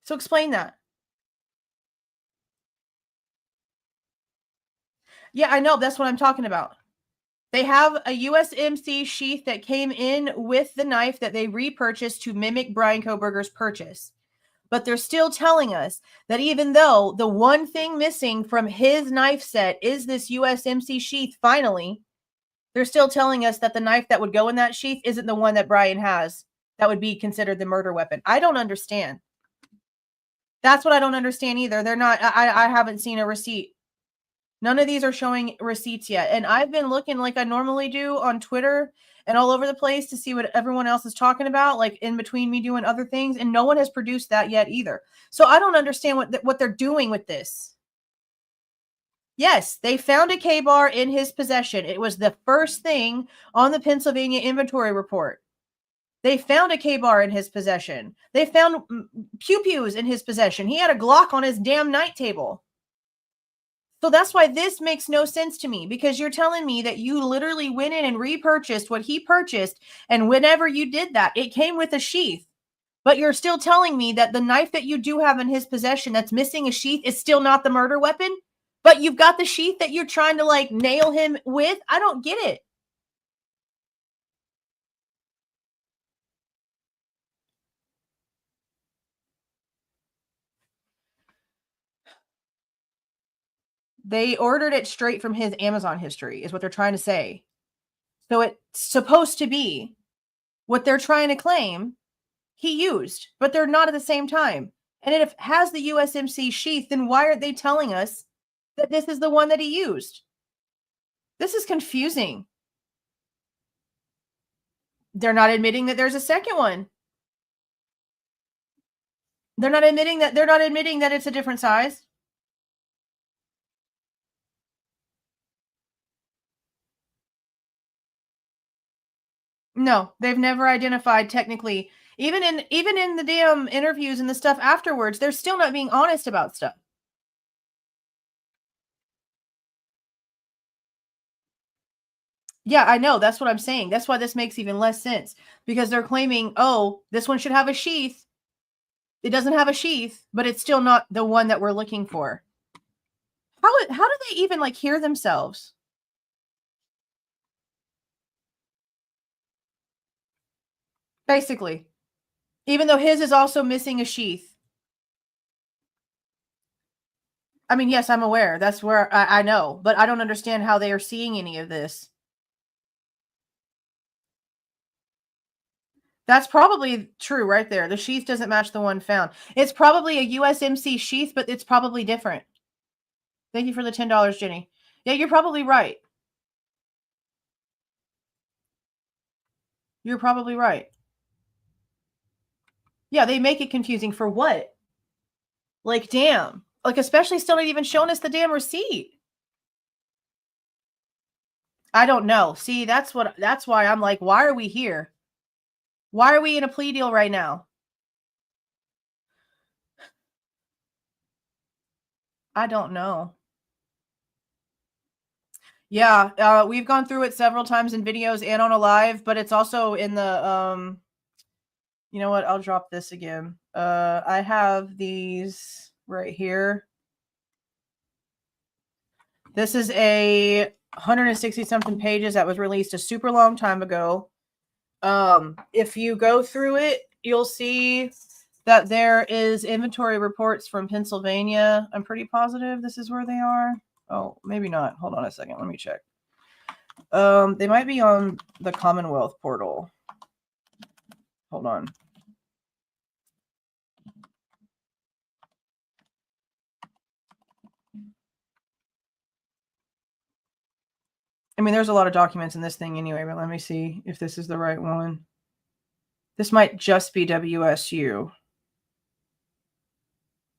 So explain that. Yeah, I know. That's what I'm talking about. They have a USMC sheath that came in with the knife that they repurchased to mimic Bryan Kohberger's purchase. But they're still telling us that even though the one thing missing from his knife set is this USMC sheath, finally, they're still telling us that the knife that would go in that sheath isn't the one that Bryan has that would be considered the murder weapon. I don't understand. That's what I don't understand either. They're not, I haven't seen a receipt. None of these are showing receipts yet. And I've been looking like I normally do on Twitter and all over the place to see what everyone else is talking about, like in between me doing other things. And no one has produced that yet either. So I don't understand what they're doing with this. Yes, they found a K-bar in his possession. It was the first thing on the Pennsylvania inventory report. They found a K-bar in his possession. They found pew-pews in his possession. He had a Glock on his damn night table. So that's why this makes no sense to me, because you're telling me that you literally went in and repurchased what he purchased, and whenever you did that, it came with a sheath. But you're still telling me that the knife that you do have in his possession that's missing a sheath is still not the murder weapon? But you've got the sheath that you're trying to like nail him with? I don't get it. They ordered it straight from his Amazon history, is what they're trying to say. So it's supposed to be what they're trying to claim he used, but they're not at the same time. And if it has the USMC sheath, then why aren't they telling us that this is the one that he used? This is confusing. They're not admitting that there's a second one. They're not admitting that it's a different size. No, they've never identified technically. Even in the damn interviews and the stuff afterwards, they're still not being honest about stuff. Yeah, I know. That's what I'm saying. That's why this makes even less sense, because they're claiming, oh, this one should have a sheath. It doesn't have a sheath, but it's still not the one that we're looking for. How do they even like hear themselves? Basically, even though his is also missing a sheath. I mean, yes, I'm aware. That's where I know, but I don't understand how they are seeing any of this. That's probably true right there. The sheath doesn't match the one found. It's probably a USMC sheath, but it's probably different. Thank you for the $10, Jenny. Yeah, you're probably right. You're probably right. Yeah, they make it confusing for what? Like, damn. Like, especially still not even showing us the damn receipt. I don't know. See, that's why I'm like, why are we here? Why are we in a plea deal right now? I don't know. Yeah, we've gone through it several times in videos and on a live, but it's also in the you know what? I'll drop this again. I have these right here. This is a 160 something pages that was released a super long time ago. If you go through it, you'll see that there is inventory reports from Pennsylvania. I'm pretty positive this is where they are. Oh, maybe not. Hold on a second. Let me check. They might be on the Commonwealth portal. Hold on. I mean, there's a lot of documents in this thing anyway, but let me see if this is the right one. This might just be WSU.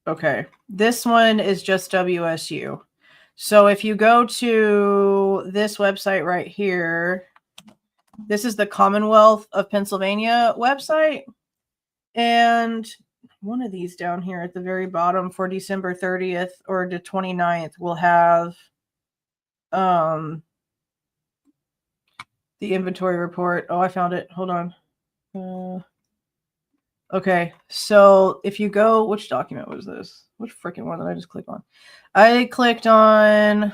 Okay. This one is just WSU. So if you go to this website right here, this is the Commonwealth of Pennsylvania website. And one of these down here at the very bottom for December 30th or the 29th will have the inventory report. Oh, I found it. Hold on. Okay, so if you go, which document was this? Which freaking one did I just click on? I clicked on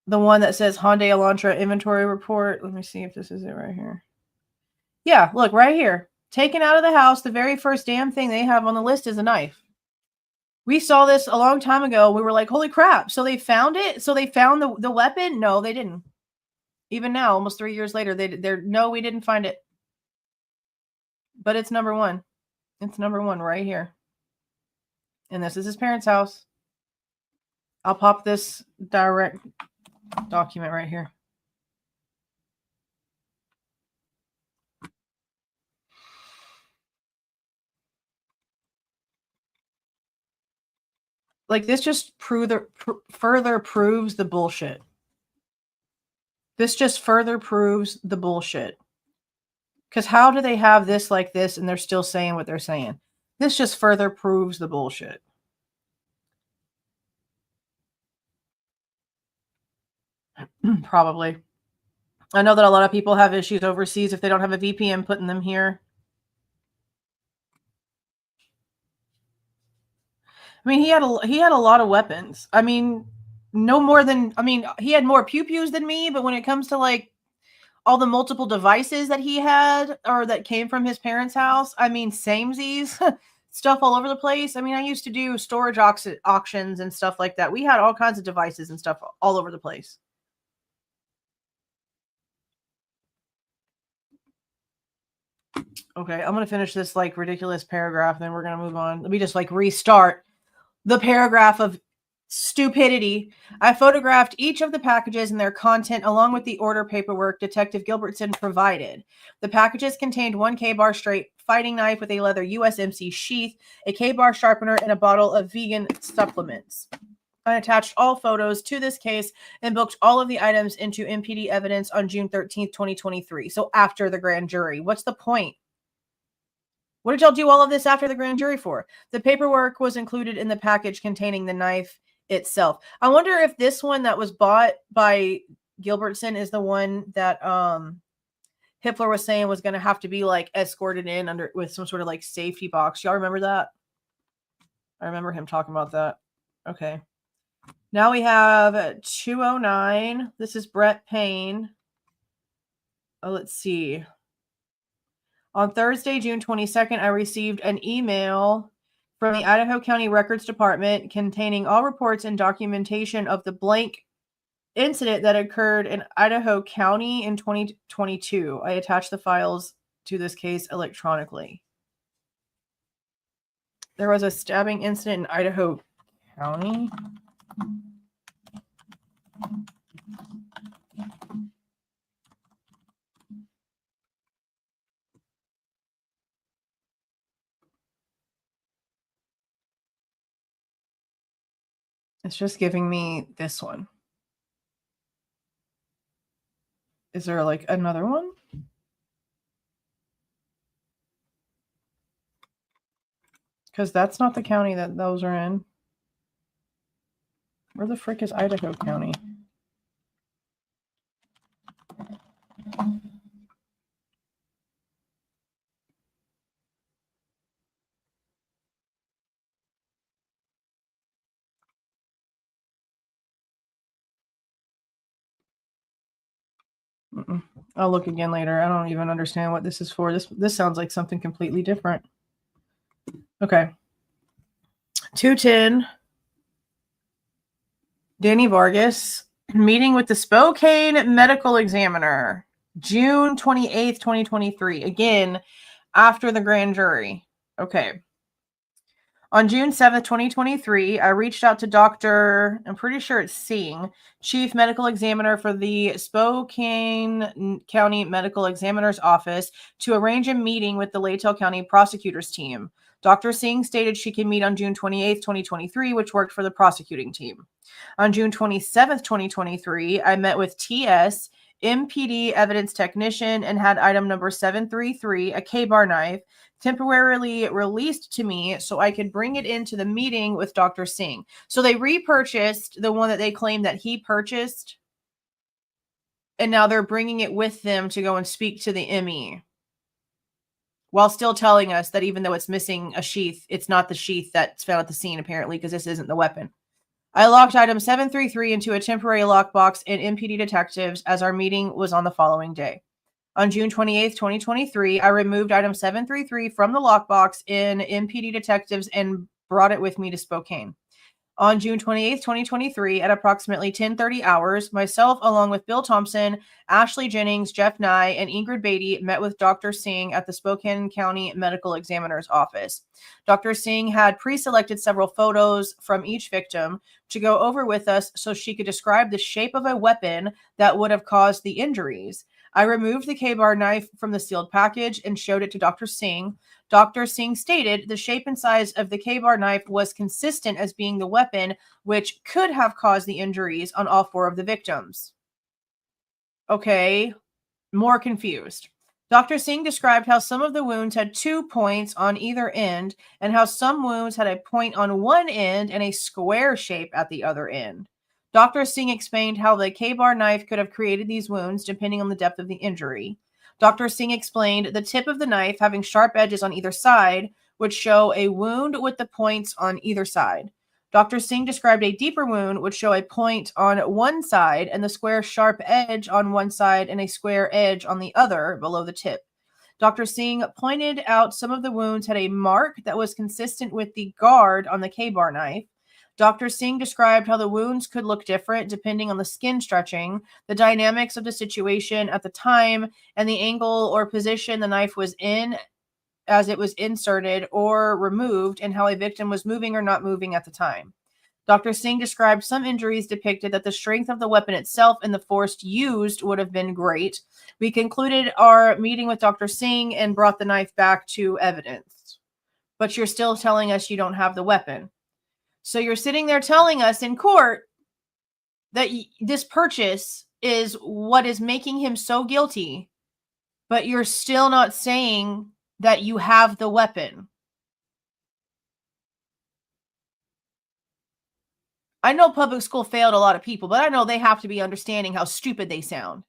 the one that says Hyundai Elantra inventory report. Let me see if this is it right here. Yeah, look, right here. Taken out of the house, the very first damn thing they have on the list is a knife. We saw this a long time ago. We were like, holy crap. So they found it? So they found the weapon? No, they didn't. Even now, almost 3 years later, no, we didn't find it. But it's number one. It's number one right here. And this is his parents' house. I'll pop this direct document right here. Like, this just further proves the bullshit. This just further proves the bullshit. Because how do they have this like this and they're still saying what they're saying? This just further proves the bullshit. Probably. I know that a lot of people have issues overseas if they don't have a VPN putting them here. I mean, he had a lot of weapons. I mean, no more than, I mean, he had more pew-pews than me, but when it comes to like all the multiple devices that he had or that came from his parents' house, I mean, samesies, stuff all over the place. I mean, I used to do storage auctions and stuff like that. We had all kinds of devices and stuff all over the place. Okay, I'm going to finish this like ridiculous paragraph, then we're going to move on. Let me just like restart the paragraph of stupidity. I photographed each of the packages and their content along with the order paperwork Detective Gilbertson provided. The packages contained one K-bar straight fighting knife with a leather USMC sheath, a K-bar sharpener, and a bottle of vegan supplements. I attached all photos to this case and booked all of the items into MPD evidence on June 13th, 2023. So after the grand jury. What's the point? What did y'all do all of this after the grand jury for? The paperwork was included in the package containing the knife itself. I wonder if this one that was bought by Gilbertson is the one that Hitler was saying was going to have to be like escorted in under with some sort of like safety box. Y'all remember that? I remember him talking about that. Okay. Now we have 209. This is Brett Payne. Oh, let's see. On Thursday, June 22nd, I received an email from the Idaho County Records Department containing all reports and documentation of the blank incident that occurred in Idaho County in 2022. I attached the files to this case electronically. There was a stabbing incident in Idaho County. It's just giving me this one. Is there like another one? Because that's not the county that those are in. Where the frick is Idaho County? I'll look again later. I don't even understand what this is for. This sounds like something completely different. Okay. 210. Danny Vargas, meeting with the Spokane medical examiner, June 28th, 2023. Again, after the grand jury. Okay. On June 7th, 2023, I reached out to Dr. I'm pretty sure it's Singh, Chief Medical Examiner for the Spokane County Medical Examiner's Office, to arrange a meeting with the Latell County Prosecutor's team. Dr. Singh stated she can meet on June 28th, 2023, which worked for the prosecuting team. On June 27th, 2023, I met with TS, MPD evidence technician, and had item number 733, a K-bar knife, temporarily released to me so I could bring it into the meeting with Dr. Singh. So they repurchased the one that they claimed that he purchased, and now they're bringing it with them to go and speak to the ME, while still telling us that even though it's missing a sheath, it's not the sheath that's found at the scene, apparently, because this isn't the weapon. I locked item 733 into a temporary lockbox in MPD detectives as our meeting was on the following day. On June 28th, 2023, I removed item 733 from the lockbox in MPD detectives and brought it with me to Spokane. On June 28th, 2023, at approximately 10:30 hours, myself, along with Bill Thompson, Ashley Jennings, Jeff Nye, and Ingrid Beatty, met with Dr. Singh at the Spokane County Medical Examiner's Office. Dr. Singh had pre-selected several photos from each victim to go over with us so she could describe the shape of a weapon that would have caused the injuries. I removed the K-bar knife from the sealed package and showed it to Dr. Singh. Dr. Singh stated the shape and size of the K-bar knife was consistent as being the weapon which could have caused the injuries on all four of the victims. Okay, more confused. Dr. Singh described how some of the wounds had 2 points on either end and how some wounds had a point on one end and a square shape at the other end. Dr. Singh explained how the K-bar knife could have created these wounds depending on the depth of the injury. Dr. Singh explained the tip of the knife having sharp edges on either side would show a wound with the points on either side. Dr. Singh described a deeper wound would show a point on one side and the square sharp edge on one side and a square edge on the other below the tip. Dr. Singh pointed out some of the wounds had a mark that was consistent with the guard on the K-bar knife. Dr. Singh described how the wounds could look different depending on the skin stretching, the dynamics of the situation at the time, and the angle or position the knife was in as it was inserted or removed, and how a victim was moving or not moving at the time. Dr. Singh described some injuries depicted that the strength of the weapon itself and the force used would have been great. We concluded our meeting with Dr. Singh and brought the knife back to evidence. But you're still telling us you don't have the weapon. So you're sitting there telling us in court that this purchase is what is making him so guilty, but you're still not saying that you have the weapon. I know public school failed a lot of people, but I know they have to be understanding how stupid they sound.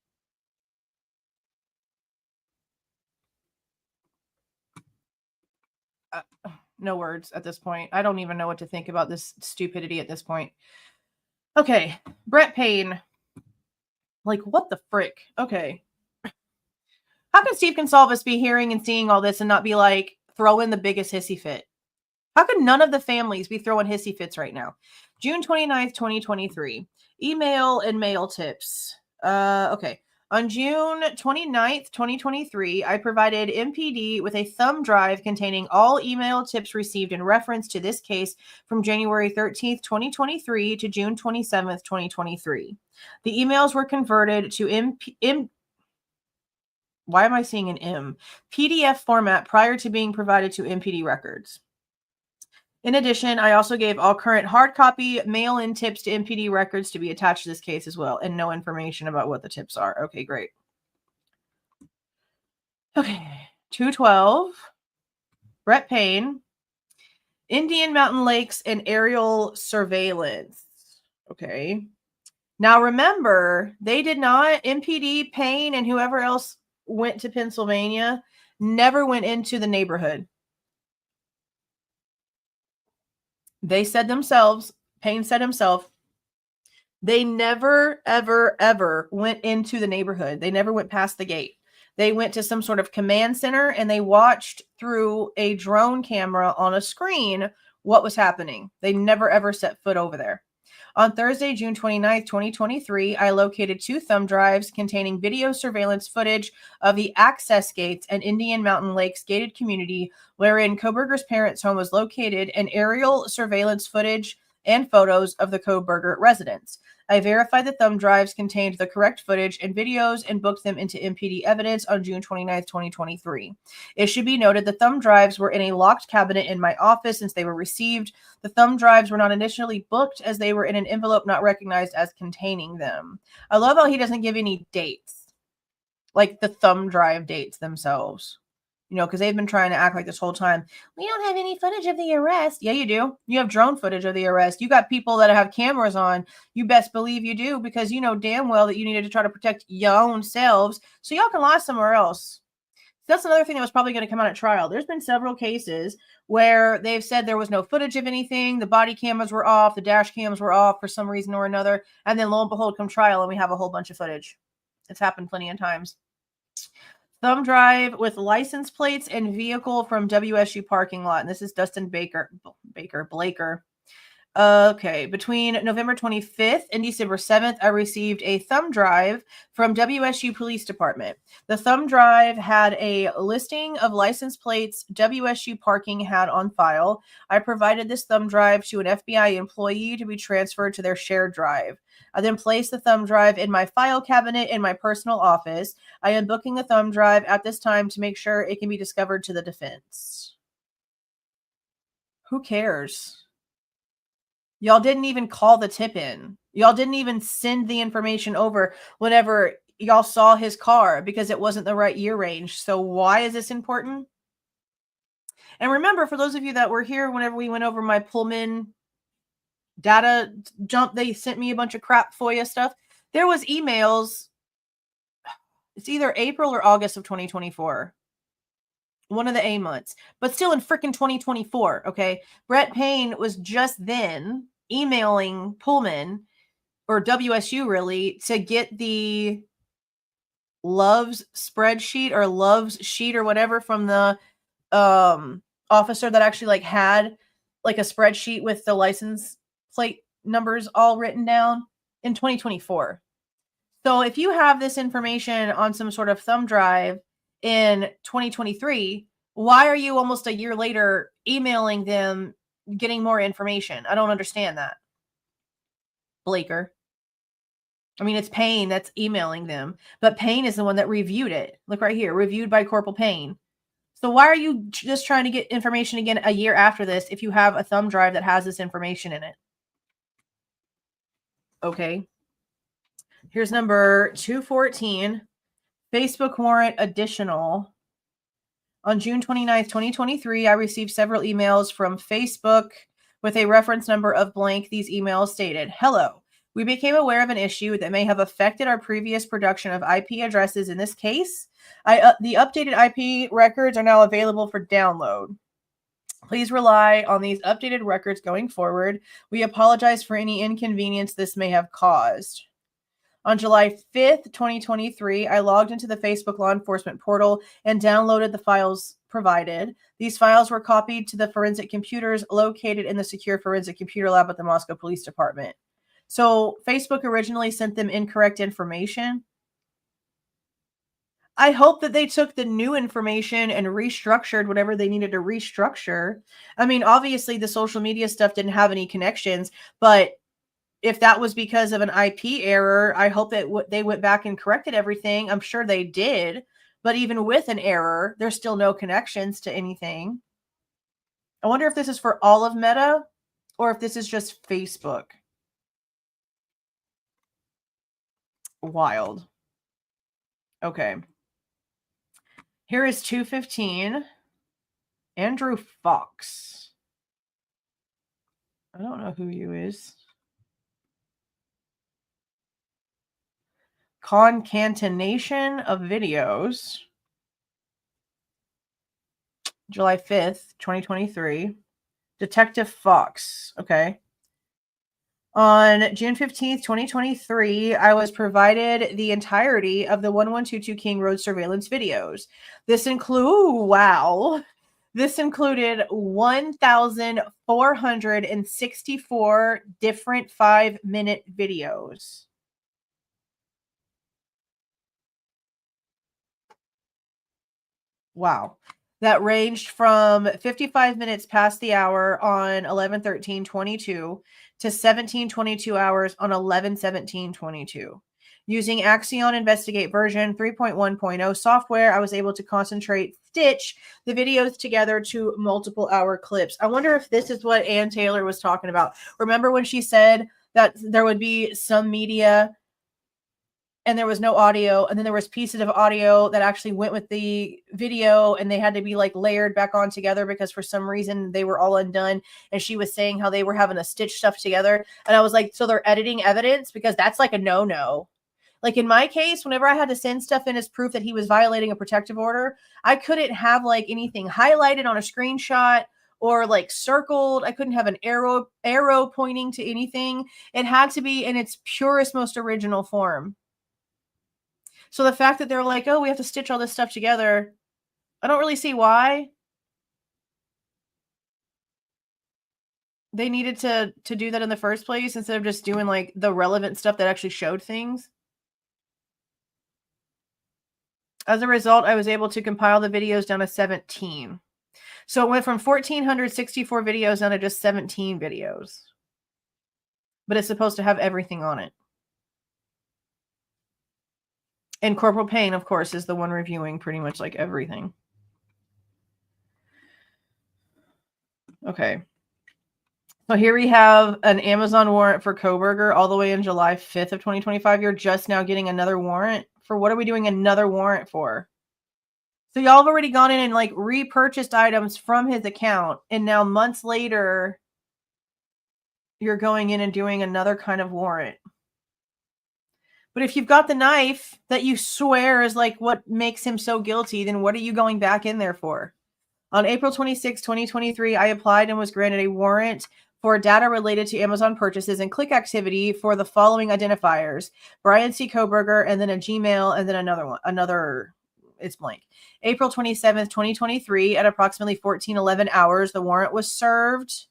No words at this point. I don't even know what to think about this stupidity at this point. Okay, Brett Payne. Like, what the frick? Okay. How can Steve Goncalves be hearing and seeing all this and not be like, throw in the biggest hissy fit? How could none of the families be throwing hissy fits right now? June 29th, 2023. Email and mail tips. Okay. On June 29th, 2023, I provided MPD with a thumb drive containing all email tips received in reference to this case from January 13th, 2023 to June 27th, 2023. The emails were converted to why am I seeing an M? PDF format prior to being provided to MPD records. In addition, I also gave all current hard copy mail-in tips to MPD records to be attached to this case as well, and no information about what the tips are. Okay, great. Okay, 212, Brett Payne, Indian Mountain Lakes and aerial surveillance. Okay. Now remember, they did not, MPD, Payne, and whoever else went to Pennsylvania, never went into the neighborhood. They said themselves, Payne said himself, they never, ever, ever went into the neighborhood. They never went past the gate. They went to some sort of command center and they watched through a drone camera on a screen what was happening. They never, ever set foot over there. On Thursday, June 29th, 2023, I located 2 thumb drives containing video surveillance footage of the access gates and Indian Mountain Lakes gated community wherein Kohberger's parents' home was located, and aerial surveillance footage and photos of the Kohberger residence. I verified the thumb drives contained the correct footage and videos and booked them into MPD evidence on June 29th, 2023. It should be noted the thumb drives were in a locked cabinet in my office since they were received. The thumb drives were not initially booked as they were in an envelope not recognized as containing them. I love how he doesn't give any dates, like the thumb drive dates themselves. You know, because they've been trying to act like this whole time, we don't have any footage of the arrest. Yeah, you do. You have drone footage of the arrest. You got people that have cameras on. You best believe you do, because you know damn well that you needed to try to protect your own selves so y'all can lie somewhere else. That's another thing that was probably going to come out at trial. There's been several cases where they've said there was no footage of anything. The body cameras were off. The dash cams were off for some reason or another. And then lo and behold, come trial and we have a whole bunch of footage. It's happened plenty of times. Thumb drive with license plates and vehicle from WSU parking lot. And this is Dustin Blaker. Okay. Between November 25th and December 7th, I received a thumb drive from WSU Police Department. The thumb drive had a listing of license plates WSU parking had on file. I provided this thumb drive to an FBI employee to be transferred to their shared drive. I then placed the thumb drive in my file cabinet in my personal office. I am booking the thumb drive at this time to make sure it can be discovered to the defense. Who cares? Y'all didn't even call the tip in. Y'all didn't even send the information over whenever y'all saw his car because it wasn't the right year range. So why is this important? And remember, for those of you that were here whenever we went over my Pullman data jump, they sent me a bunch of crap FOIA stuff. There was emails. It's either April or August of 2024. One of the A months, but still in freaking 2024. Okay. Brett Payne was just then emailing Pullman or WSU really to get the Love's spreadsheet or Love's sheet or whatever from the officer that actually like had like a spreadsheet with the license plate numbers all written down in 2024. So if you have this information on some sort of thumb drive in 2023, why are you almost a year later emailing them getting more information? I don't understand that. Blaker. I mean, it's Payne that's emailing them, but Payne is the one that reviewed it. Look right here, reviewed by Corporal Payne. So why are you just trying to get information again a year after this if you have a thumb drive that has this information in it? Okay. Here's number 214. Facebook warrant additional. On June 29th, 2023, I received several emails from Facebook with a reference number of blank. These emails stated, hello. We became aware of an issue that may have affected our previous production of IP addresses in this case. The updated IP records are now available for download. Please rely on these updated records going forward. We apologize for any inconvenience this may have caused. On July 5th, 2023, I logged into the Facebook law enforcement portal and downloaded the files provided. These files were copied to the forensic computers located in the secure forensic computer lab at the Moscow Police Department. So Facebook originally sent them incorrect information. I hope that they took the new information and restructured whatever they needed to restructure. I mean, obviously the social media stuff didn't have any connections, but if that was because of an IP error, I hope that they went back and corrected everything. I'm sure they did, but even with an error, there's still no connections to anything. I wonder if this is for all of Meta or if this is just Facebook. Wild. Okay. Here is 215. Andrew Fox. I don't know who you is. Concatenation of videos. July 5th, 2023. Detective Fox. Okay. On June 15th, 2023, I was provided the entirety of the 1122 King Road surveillance videos. This included 1,464 different 5-minute videos. Wow. That ranged from 55 minutes past the hour on 11/13/22 to 17:22 hours on 11/17/22. Using Axion Investigate version 3.1.0 software, I was able to stitch the videos together to multiple hour clips. I wonder if this is what Ann Taylor was talking about. Remember when she said that there would be some media and there was no audio, and then there was pieces of audio that actually went with the video, and they had to be like layered back on together because for some reason they were all undone. And she was saying how they were having to stitch stuff together. And I was like, so they're editing evidence? Because that's like a no-no. Like in my case, whenever I had to send stuff in as proof that he was violating a protective order, I couldn't have like anything highlighted on a screenshot or like circled. I couldn't have an arrow pointing to anything. It had to be in its purest, most original form. So the fact that they're like, oh, we have to stitch all this stuff together, I don't really see why. They needed to do that in the first place instead of just doing like the relevant stuff that actually showed things. As a result, I was able to compile the videos down to 17. So it went from 1,464 videos down to just 17 videos. But it's supposed to have everything on it. And Corporal Payne, of course, is the one reviewing pretty much like everything. Okay. So here we have an Amazon warrant for Kohberger all the way in July 5th of 2025. You're just now getting another warrant. For what are we doing another warrant for? So y'all have already gone in and like repurchased items from his account. And now months later, you're going in and doing another kind of warrant. But if you've got the knife that you swear is like what makes him so guilty, then what are you going back in there for? On April 26, 2023, I applied and was granted a warrant for data related to Amazon purchases and click activity for the following identifiers: Bryan C. Kohberger, and then a Gmail, and then it's blank. April 27th, 2023, at approximately 14:11 hours, the warrant was served.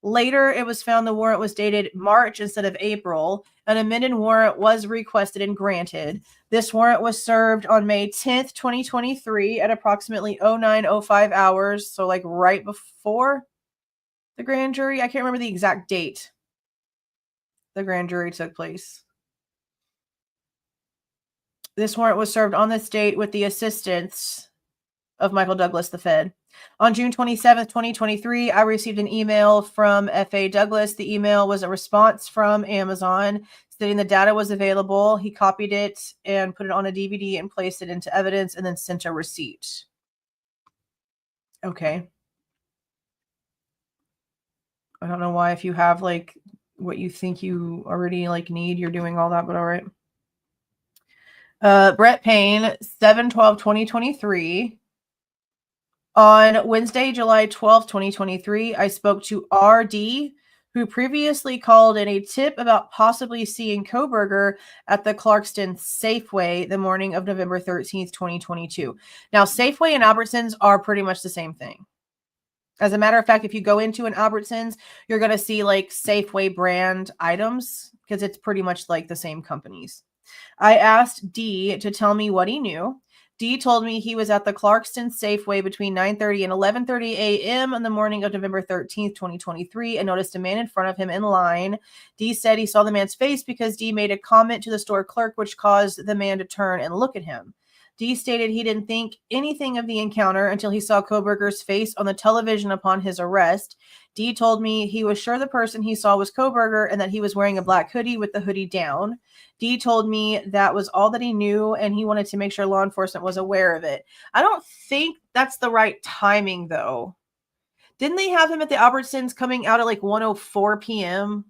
Later, it was found the warrant was dated March instead of April. An amended warrant was requested and granted. This warrant was served on May 10th, 2023 at approximately 09:05 hours. So like right before the grand jury. I can't remember the exact date the grand jury took place. This warrant was served on this date with the assistance of Michael Douglas, the Fed. On June 27th, 2023, I received an email from F.A. Douglas. The email was a response from Amazon stating the data was available. He copied it and put it on a DVD and placed it into evidence and then sent a receipt. Okay. I don't know why, if you have like what you think you already like need, you're doing all that, but all right. Brett Payne, 7/12/2023. On Wednesday, July 12th, 2023, I spoke to RD, who previously called in a tip about possibly seeing Kohberger at the Clarkston Safeway the morning of November 13th, 2022. Now, Safeway and Albertsons are pretty much the same thing. As a matter of fact, if you go into an Albertsons, you're going to see like Safeway brand items because it's pretty much like the same companies. I asked D to tell me what he knew. D told me he was at the Clarkston Safeway between 9:30 and 11:30 a.m. on the morning of November 13th, 2023, and noticed a man in front of him in line. D said he saw the man's face because D made a comment to the store clerk, which caused the man to turn and look at him. D stated he didn't think anything of the encounter until he saw Kohberger's face on the television upon his arrest. D told me he was sure the person he saw was Kohberger and that he was wearing a black hoodie with the hoodie down. D told me that was all that he knew, and he wanted to make sure law enforcement was aware of it. I don't think that's the right timing, though. Didn't they have him at the Albertsons coming out at like 1:04 p.m.?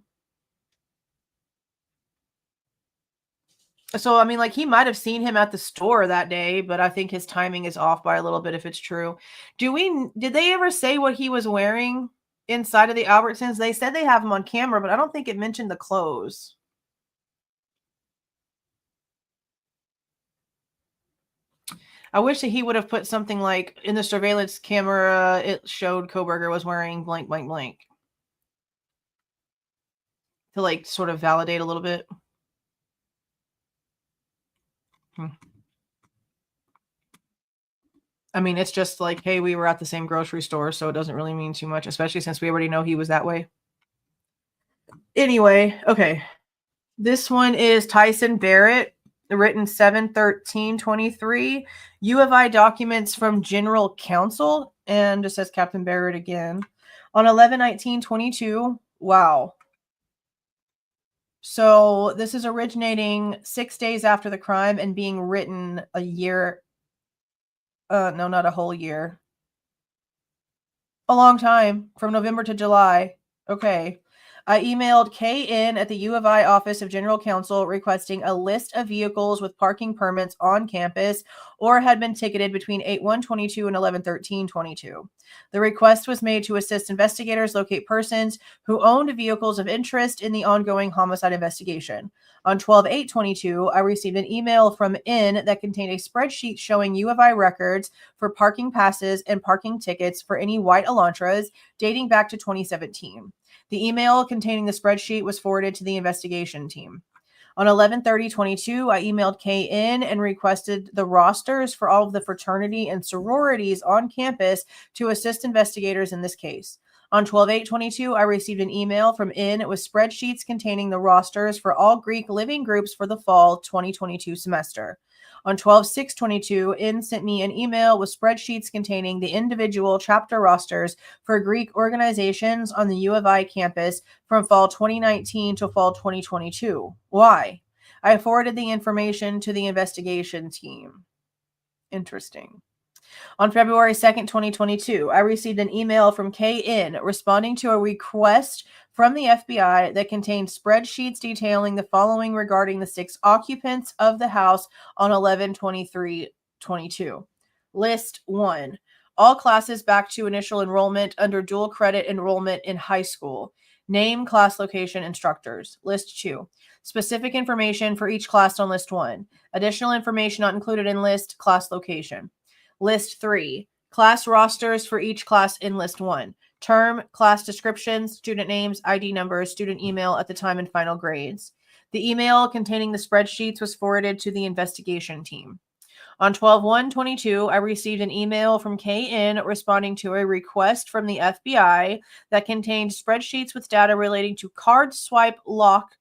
So, I mean, like, he might have seen him at the store that day, but I think his timing is off by a little bit if it's true. Did they ever say what he was wearing inside of the Albertsons? They said they have him on camera, but I don't think it mentioned the clothes. I wish that he would have put something like in the surveillance camera, it showed Kohberger was wearing blank, blank, blank. To like sort of validate a little bit. I mean, it's just like, hey, we were at the same grocery store, so it doesn't really mean too much, especially since we already know he was that way. Anyway, okay. This one is Tyson Barrett, written 7/13/23. U of I documents from General Counsel, and just says Captain Barrett again. On 11/19/22. Wow. So this is originating 6 days after the crime and being written a year. No, not a whole year. A long time, from November to July. Okay. I emailed KN at the U of I Office of General Counsel requesting a list of vehicles with parking permits on campus or had been ticketed between 8/1/22 and 11/13/22. The request was made to assist investigators locate persons who owned vehicles of interest in the ongoing homicide investigation. On 12/8/22, I received an email from N that contained a spreadsheet showing U of I records for parking passes and parking tickets for any white Elantras dating back to 2017. The email containing the spreadsheet was forwarded to the investigation team. On 11/30/22, I emailed KN and requested the rosters for all of the fraternity and sororities on campus to assist investigators in this case. On 12/8/22, I received an email from N with spreadsheets containing the rosters for all Greek living groups for the fall 2022 semester. On 12/6/22, N sent me an email with spreadsheets containing the individual chapter rosters for Greek organizations on the U of I campus from fall 2019 to fall 2022. Why? I forwarded the information to the investigation team. Interesting. On February 2nd, 2022, I received an email from KN responding to a request from the FBI that contained spreadsheets detailing the following regarding the 6 occupants of the house on 11/23/22. List 1. All classes back to initial enrollment under dual credit enrollment in high school. Name, class location, instructors. List 2. Specific information for each class on list 1. Additional information not included in list, class location. List 3. Class rosters for each class in list 1. Term, class descriptions, student names, ID numbers, student email at the time and final grades. The email containing the spreadsheets was forwarded to the investigation team. On 12/1/22, I received an email from KN responding to a request from the FBI that contained spreadsheets with data relating to card swipe lock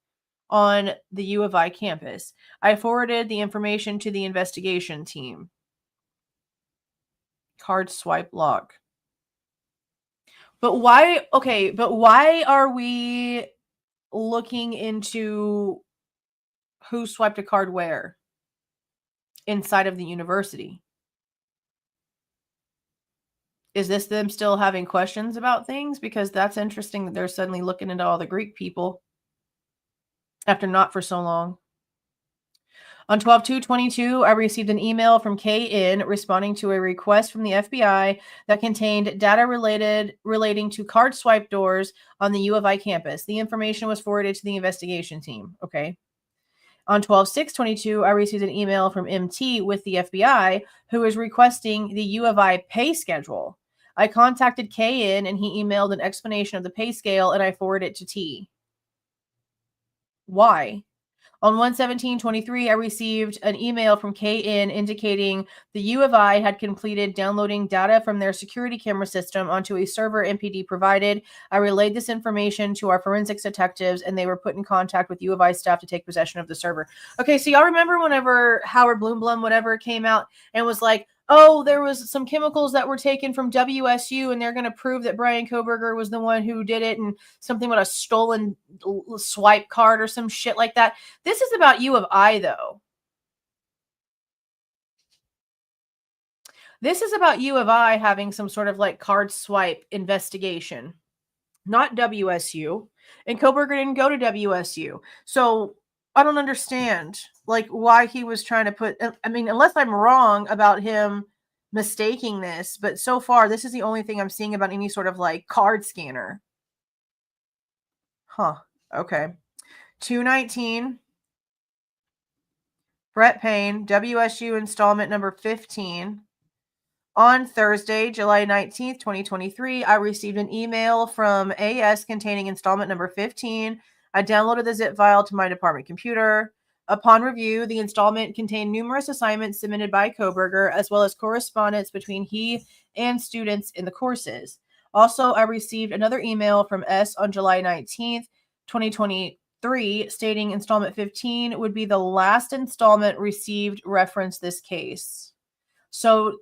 on the U of I campus. I forwarded the information to the investigation team. Card swipe lock. But why are we looking into who swiped a card where inside of the university? Is this them still having questions about things? Because that's interesting that they're suddenly looking into all the Greek people after not for so long. On 12/2/22, I received an email from KN responding to a request from the FBI that contained data relating to card swipe doors on the U of I campus. The information was forwarded to the investigation team. Okay. On 12/6/22, I received an email from MT with the FBI who was requesting the U of I pay schedule. I contacted KN and he emailed an explanation of the pay scale and I forwarded it to T. Why? On 1/17/23, I received an email from KN indicating the U of I had completed downloading data from their security camera system onto a server MPD provided. I relayed this information to our forensics detectives, and they were put in contact with U of I staff to take possession of the server. Okay, so y'all remember whenever Howard Bloomblum, whatever, came out and was like, oh, there was some chemicals that were taken from WSU, and they're going to prove that Bryan Kohberger was the one who did it, and something with a stolen swipe card or some shit like that. This is about U of I, though. This is about U of I having some sort of like card swipe investigation, not WSU. And Kohberger didn't go to WSU. So I don't understand like why he was trying to put, I mean, unless I'm wrong about him mistaking this, but so far this is the only thing I'm seeing about any sort of like card scanner. Huh. Okay. 2/19. Brett Payne, WSU installment number 15. On Thursday, July 19th, 2023, I received an email from AS containing installment number 15. I downloaded the zip file to my department computer. Upon review, the installment contained numerous assignments submitted by Kohberger, as well as correspondence between he and students in the courses. Also, I received another email from S on July 19th, 2023, stating installment 15 would be the last installment received reference this case. So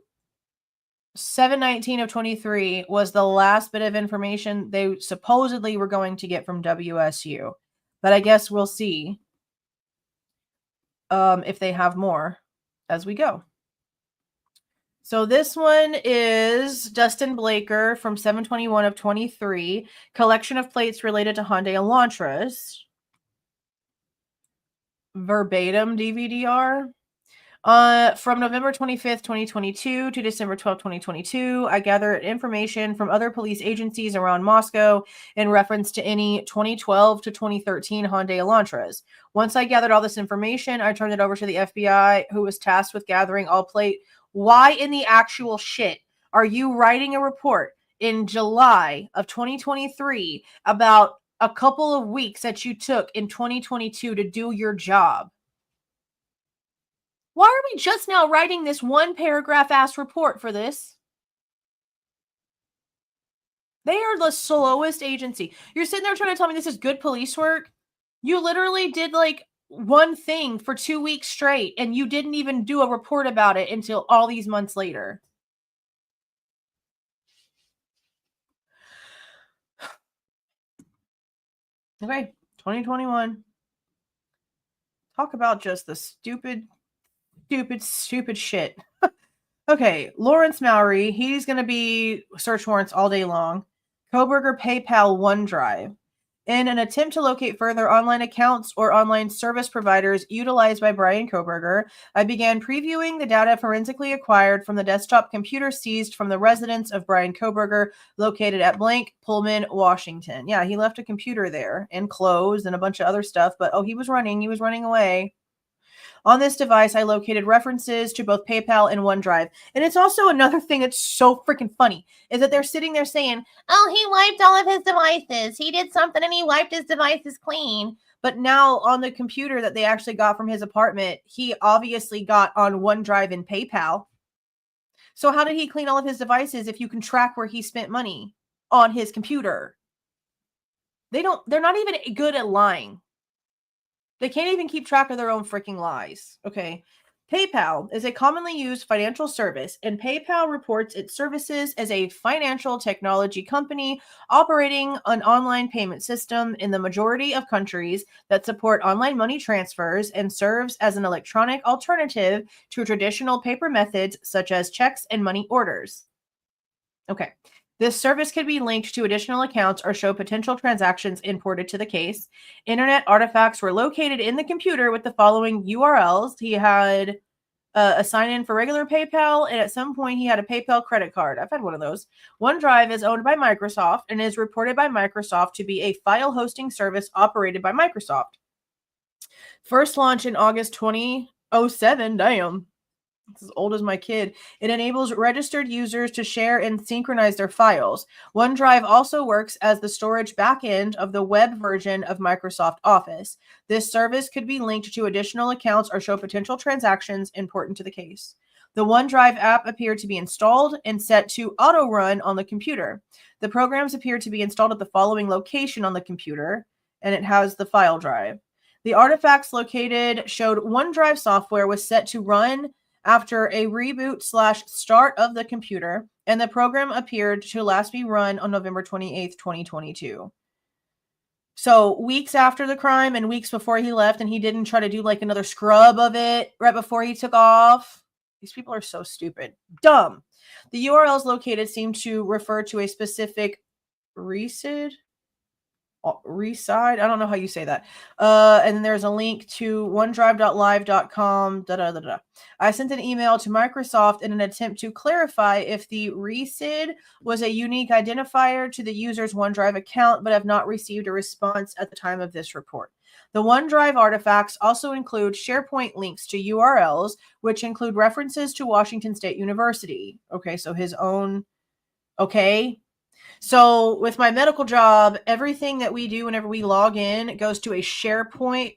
7/19/23 was the last bit of information they supposedly were going to get from WSU. But I guess we'll see if they have more as we go. So this one is Dustin Blaker from 7/21/23, collection of plates related to Hyundai Elantras. Verbatim DVDR. From November 25th, 2022 to December 12th, 2022, I gathered information from other police agencies around Moscow in reference to any 2012 to 2013 Hyundai Elantras. Once I gathered all this information, I turned it over to the FBI, who was tasked with gathering all plate. Why in the actual shit are you writing a report in July of 2023 about a couple of weeks that you took in 2022 to do your job? Why are we just now writing this one paragraph ass report for this? They are the slowest agency. You're sitting there trying to tell me this is good police work? You literally did like one thing for 2 weeks straight, and you didn't even do a report about it until all these months later. Okay, 2021. Talk about just the stupid shit. Okay, Lawrence Mowry, he's going to be search warrants all day long. Kohberger PayPal OneDrive. In an attempt to locate further online accounts or online service providers utilized by Bryan Kohberger, I began previewing the data forensically acquired from the desktop computer seized from the residence of Bryan Kohberger, located at blank, Pullman, Washington. Yeah, he left a computer there and clothes and a bunch of other stuff, but he was running away. On this device, I located references to both PayPal and OneDrive. And it's also another thing that's so freaking funny is that they're sitting there saying, oh, he wiped all of his devices. He did something and he wiped his devices clean. But now on the computer that they actually got from his apartment, he obviously got on OneDrive and PayPal. So how did he clean all of his devices if you can track where he spent money on his computer? They're not even good at lying. They can't even keep track of their own freaking lies. Okay. PayPal is a commonly used financial service, and PayPal reports its services as a financial technology company operating an online payment system in the majority of countries that support online money transfers and serves as an electronic alternative to traditional paper methods such as checks and money orders. Okay. This service can be linked to additional accounts or show potential transactions imported to the case. Internet artifacts were located in the computer with the following URLs. He had a sign-in for regular PayPal, and at some point he had a PayPal credit card. I've had one of those. OneDrive is owned by Microsoft and is reported by Microsoft to be a file hosting service operated by Microsoft. First launched in August 2007. Damn. It's as old as my kid. It enables registered users to share and synchronize their files. OneDrive also works as the storage backend of the web version of Microsoft Office. This service could be linked to additional accounts or show potential transactions important to the case. The OneDrive app appeared to be installed and set to auto-run on the computer. The programs appear to be installed at the following location on the computer, and it has the file drive. The artifacts located showed OneDrive software was set to run after a reboot/start of the computer, and the program appeared to last be run on November 28th, 2022. So weeks after the crime and weeks before he left, and he didn't try to do like another scrub of it right before he took off. These people are so stupid. Dumb. The URLs located seem to refer to a specific reside. I don't know how you say that. And then there's a link to onedrive.live.com. I sent an email to Microsoft in an attempt to clarify if the reside was a unique identifier to the user's OneDrive account, but have not received a response at the time of this report. The OneDrive artifacts also include SharePoint links to URLs, which include references to Washington State University. Okay, so his own. Okay. So with my medical job, everything that we do whenever we log in goes to a SharePoint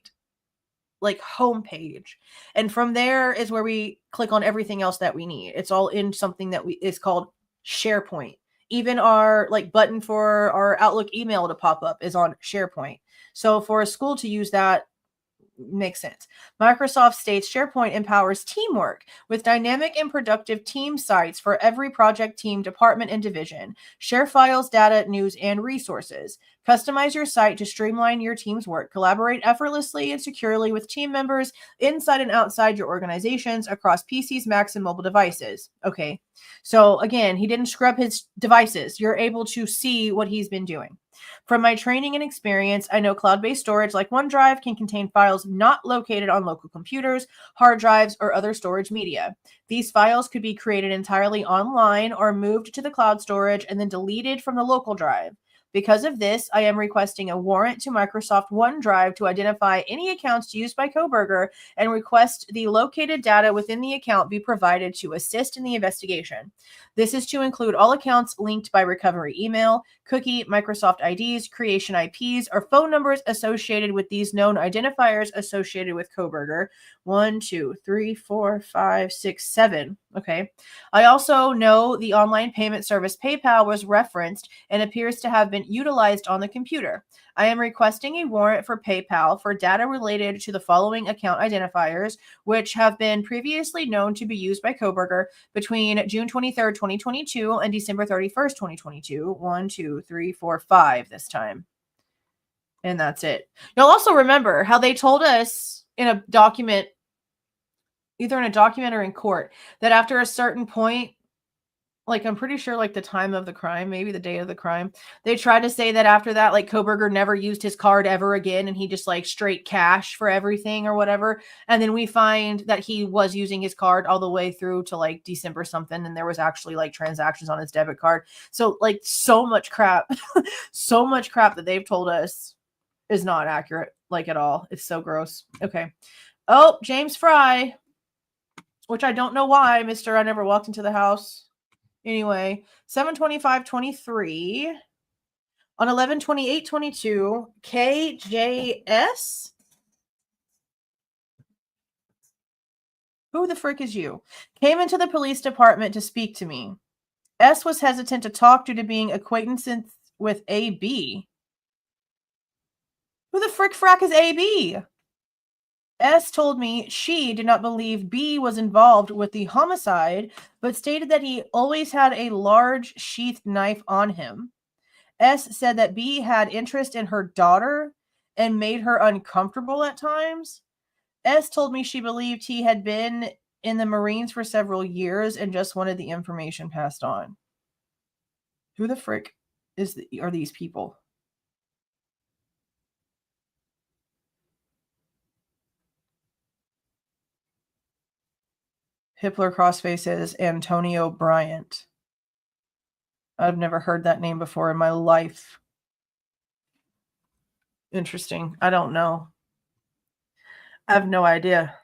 like homepage. And from there is where we click on everything else that we need. It's all in something that is called SharePoint. Even our like button for our Outlook email to pop up is on SharePoint. So for a school to use that makes sense. Microsoft states SharePoint empowers teamwork with dynamic and productive team sites for every project, team, department, and division. Share files, data, news, and resources. Customize your site to streamline your team's work. Collaborate effortlessly and securely with team members inside and outside your organizations across PCs, Macs, and mobile devices. Okay. So again, he didn't scrub his devices. You're able to see what he's been doing. From my training and experience, I know cloud-based storage like OneDrive can contain files not located on local computers, hard drives, or other storage media. These files could be created entirely online or moved to the cloud storage and then deleted from the local drive. Because of this, I am requesting a warrant to Microsoft OneDrive to identify any accounts used by Kohberger and request the located data within the account be provided to assist in the investigation. This is to include all accounts linked by recovery email, cookie, Microsoft IDs, creation IPs, or phone numbers associated with these known identifiers associated with Kohberger. 1, 2, 3, 4, 5, 6, 7. Okay. I also know the online payment service PayPal was referenced and appears to have been utilized on the computer. I am requesting a warrant for PayPal for data related to the following account identifiers, which have been previously known to be used by Kohberger between June 23rd, 2022 and December 31st, 2022. 1, 2, 3, 4, 5 this time. And that's it. You'll also remember how they told us in a document, either in a document or in court, that after a certain point, like I'm pretty sure like the time of the crime, maybe the day of the crime, they tried to say that after that, like Kohberger never used his card ever again and he just like straight cash for everything or whatever. And then we find that he was using his card all the way through to like December something, and there was actually like transactions on his debit card. So like so much crap, so much crap that they've told us is not accurate like at all. It's so gross. Okay. Oh, James Fry, which I don't know why, Mr. I never walked into the house. Anyway, 7/25/23 on 11/28/22, KJS. Who the frick is you? Came into the police department to speak to me. S was hesitant to talk due to being acquaintances with AB. Who the frick frack is AB? S told me she did not believe B was involved with the homicide, but stated that he always had a large sheathed knife on him. S said that B had interest in her daughter and made her uncomfortable at times. S told me she believed he had been in the Marines for several years and just wanted the information passed on. Who the frick are these people? Hippler Crossface says Antonio Bryant. I've never heard that name before in my life. Interesting. I don't know. I have no idea.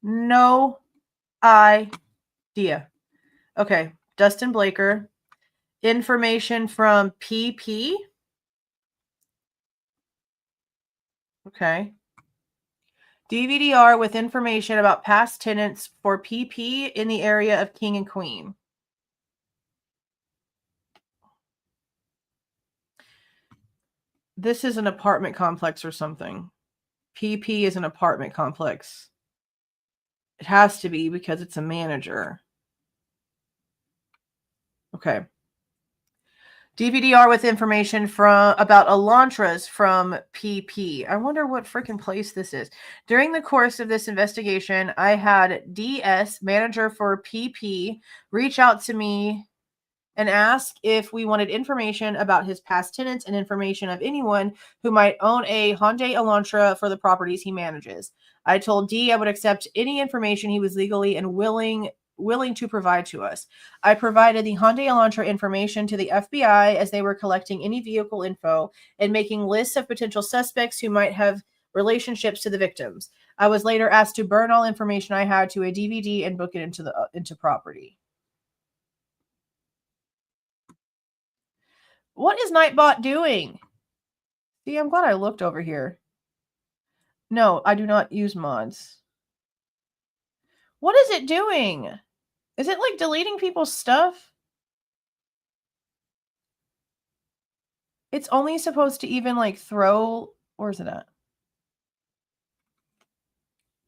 No idea. Okay. Dustin Blaker. Information from PP. Okay. DVD-R with information about past tenants for PP in the area of King and Queen. This is an apartment complex or something. PP is an apartment complex. It has to be because it's a manager. Okay. DVD-R with information about Elantras from PP. I wonder what freaking place this is. During the course of this investigation, I had DS, manager for PP, reach out to me and ask if we wanted information about his past tenants and information of anyone who might own a Hyundai Elantra for the properties he manages. I told D I would accept any information he was legally and willing to provide to us. I provided the Hyundai Elantra information to the FBI as they were collecting any vehicle info and making lists of potential suspects who might have relationships to the victims. I was later asked to burn all information I had to a DVD and book it into property. What is Nightbot doing? See, I'm glad I looked over here. No, I do not use mods. What is it doing? Is it like deleting people's stuff? It's only supposed to even like throw. Where's it at?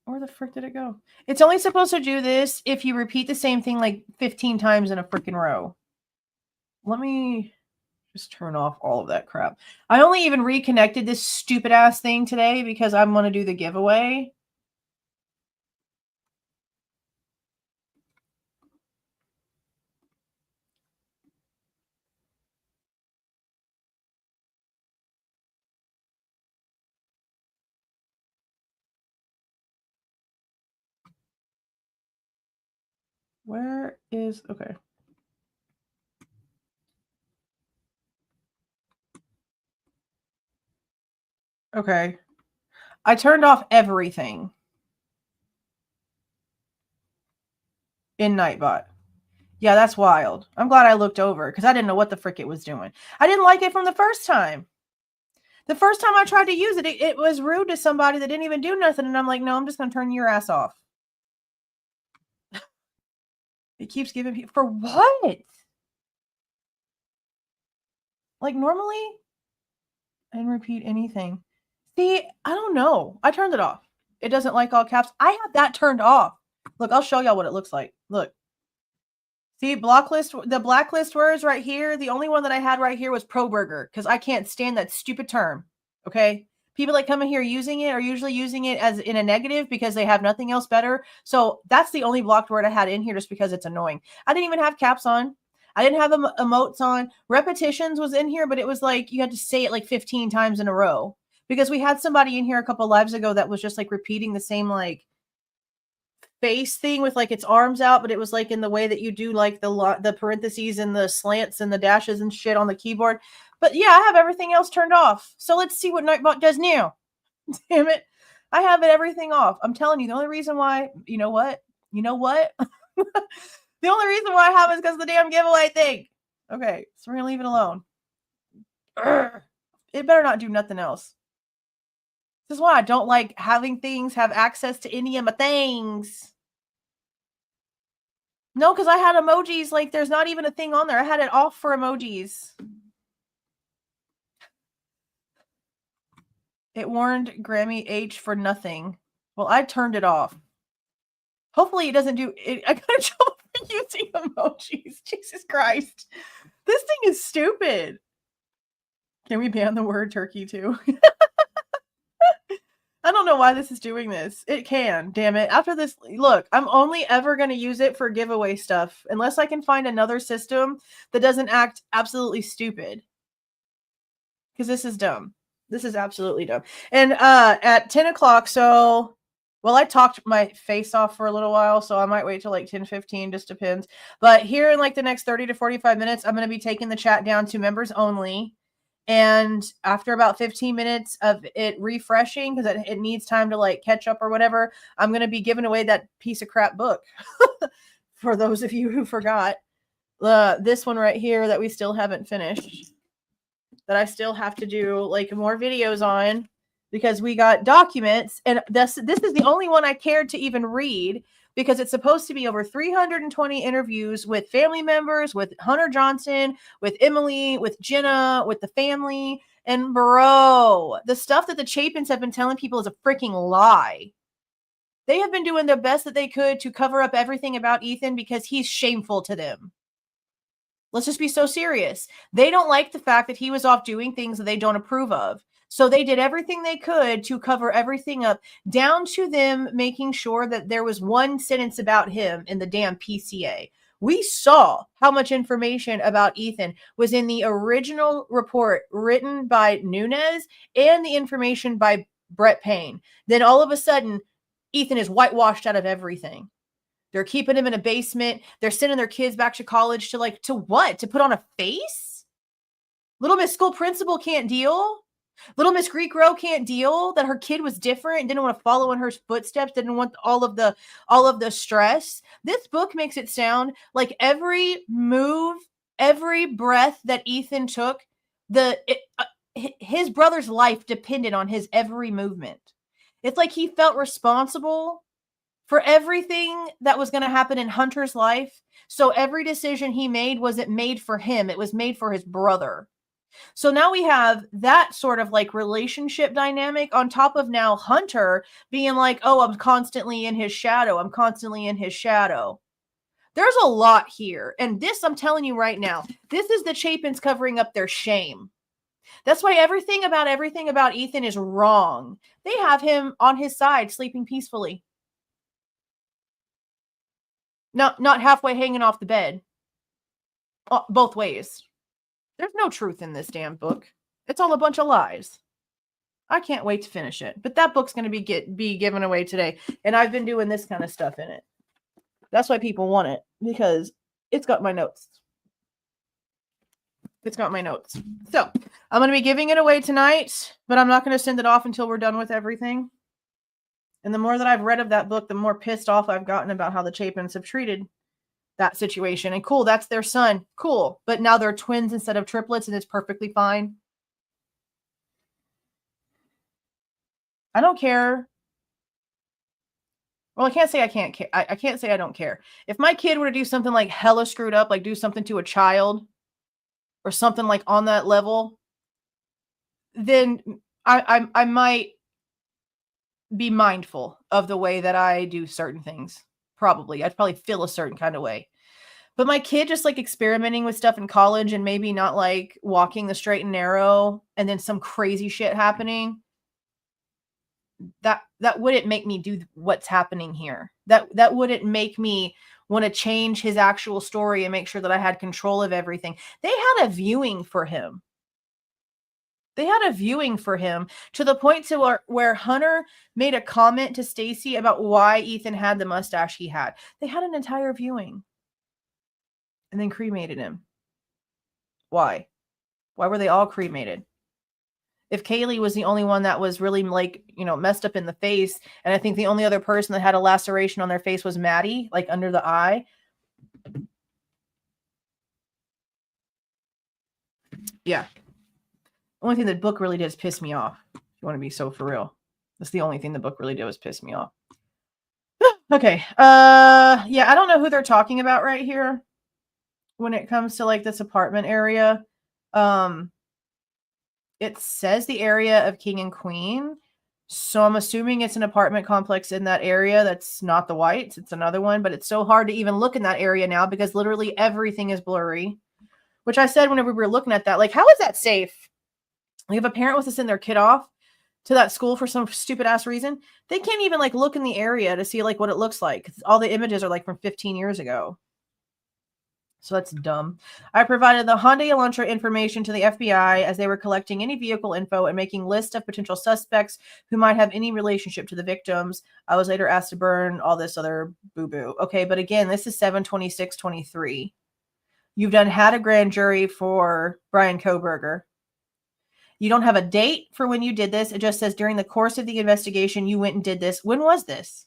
Where the frick did it go? It's only supposed to do this if you repeat the same thing like 15 times in a freaking row. Let me just turn off all of that crap. I only even reconnected this stupid ass thing today because I'm going to do the giveaway. Where is, okay. Okay. I turned off everything in Nightbot. Yeah, that's wild. I'm glad I looked over because I didn't know what the frick it was doing. I didn't like it from the first time. The first time I tried to use it, it was rude to somebody that didn't even do nothing. And I'm like, no, I'm just going to turn your ass off. It keeps giving people, for what? Like normally, I didn't repeat anything. See, I don't know. I turned it off. It doesn't like all caps. I have that turned off. Look, I'll show y'all what it looks like. Look. See, the blacklist words right here. The only one that I had right here was Kohberger because I can't stand that stupid term. Okay. People that come in here using it are usually using it as in a negative because they have nothing else better. So that's the only blocked word I had in here just because it's annoying. I didn't even have caps on. I didn't have emotes on. Repetitions was in here, but it was like you had to say it like 15 times in a row because we had somebody in here a couple lives ago that was just like repeating the same like face thing with like its arms out, but it was like in the way that you do like the parentheses and the slants and the dashes and shit on the keyboard. But yeah, I have everything else turned off. So let's see what Nightbot does now. Damn it. I have everything off. I'm telling you, the only reason why, you know what? The only reason why I have it is because of the damn giveaway thing. Okay, so we're gonna leave it alone. Urgh. It better not do nothing else. This is why I don't like having things have access to any of my things. No, because I had emojis. Like, there's not even a thing on there. I had it off for emojis. It warned Grammy H for nothing. Well, I turned it off. Hopefully it doesn't do it. I got in trouble for using emojis. Jesus Christ. This thing is stupid. Can we ban the word turkey too? I don't know why this is doing this. It can, damn it. After this, look, I'm only ever going to use it for giveaway stuff unless I can find another system that doesn't act absolutely stupid. Because this is dumb. This is absolutely dumb. And at 10 o'clock, so, well, I talked my face off for a little while, so I might wait till like 10:15, just depends. But here in like the next 30 to 45 minutes, I'm going to be taking the chat down to members only. And after about 15 minutes of it refreshing, because it needs time to like catch up or whatever, I'm going to be giving away that piece of crap book. For those of you who forgot, this one right here that we still haven't finished, that I still have to do like more videos on, because we got documents, and this is the only one I cared to even read, because it's supposed to be over 320 interviews with family members, with Hunter Johnson, with Emily, with Jenna, with the family. And bro, the stuff that the Chapins have been telling people is a freaking lie. They have been doing the best that they could to cover up everything about Ethan because he's shameful to them. Let's just be so serious. They don't like the fact that he was off doing things that they don't approve of. So they did everything they could to cover everything up, down to them making sure that there was one sentence about him in the damn PCA. We saw how much information about Ethan was in the original report written by Nunez and the information by Brett Payne. Then all of a sudden, Ethan is whitewashed out of everything. They're keeping him in a basement. They're sending their kids back to college to what? To put on a face? Little Miss School Principal can't deal. Little Miss Greek Row can't deal that her kid was different and didn't want to follow in her footsteps, didn't want all of the stress. This book makes it sound like every move, every breath that Ethan took, his brother's life depended on his every movement. It's like he felt responsible for everything that was going to happen in Hunter's life. So every decision he made wasn't made for him. It was made for his brother. So now we have that sort of like relationship dynamic on top of now Hunter being like, oh, I'm constantly in his shadow. I'm constantly in his shadow. There's a lot here. And this, I'm telling you right now, this is the Chapins covering up their shame. That's why everything about Ethan is wrong. They have him on his side, sleeping peacefully. Not halfway hanging off the bed. Both ways. There's no truth in this damn book. It's all a bunch of lies. I can't wait to finish it. But that book's going to be given away today. And I've been doing this kind of stuff in it. That's why people want it. Because it's got my notes. It's got my notes. So, I'm going to be giving it away tonight. But I'm not going to send it off until we're done with everything. And the more that I've read of that book, the more pissed off I've gotten about how the Chapins have treated that situation. And cool, that's their son. Cool. But now they're twins instead of triplets, and it's perfectly fine. I don't care. Well, I can't say I can't care. I can't say I don't care. If my kid were to do something like hella screwed up, like do something to a child or something like on that level, then I might be mindful of the way that I do certain things. Probably. I'd probably feel a certain kind of way. But my kid just like experimenting with stuff in college and maybe not like walking the straight and narrow and then some crazy shit happening. That wouldn't make me do what's happening here. That wouldn't make me want to change his actual story and make sure that I had control of everything. They had a viewing for him. They had a viewing for him to the point to where Hunter made a comment to Stacy about why Ethan had the mustache he had. They had an entire viewing and then cremated him. Why? Why were they all cremated? If Kaylee was the only one that was really like, messed up in the face, and I think the only other person that had a laceration on their face was Maddie, like under the eye. Yeah. Only thing the book really did is piss me off. If you want to be so for real. That's the only thing the book really did was piss me off. Okay. Yeah, I don't know who they're talking about right here when it comes to like this apartment area. It says the area of King and Queen. So I'm assuming it's an apartment complex in that area. That's not the Whites. It's another one, but it's so hard to even look in that area now because literally everything is blurry, which I said whenever we were looking at that, like, how is that safe? We have a parent wants to send their kid off to that school for some stupid ass reason. They can't even like look in the area to see like what it looks like. All the images are like from 15 years ago. So that's dumb. I provided the Hyundai Elantra information to the FBI as they were collecting any vehicle info and making lists of potential suspects who might have any relationship to the victims. I was later asked to burn all this other boo-boo. Okay, but again, this is 7/26/23. You've had a grand jury for Bryan Kohberger. You don't have a date for when you did this. It just says during the course of the investigation, you went and did this. When was this?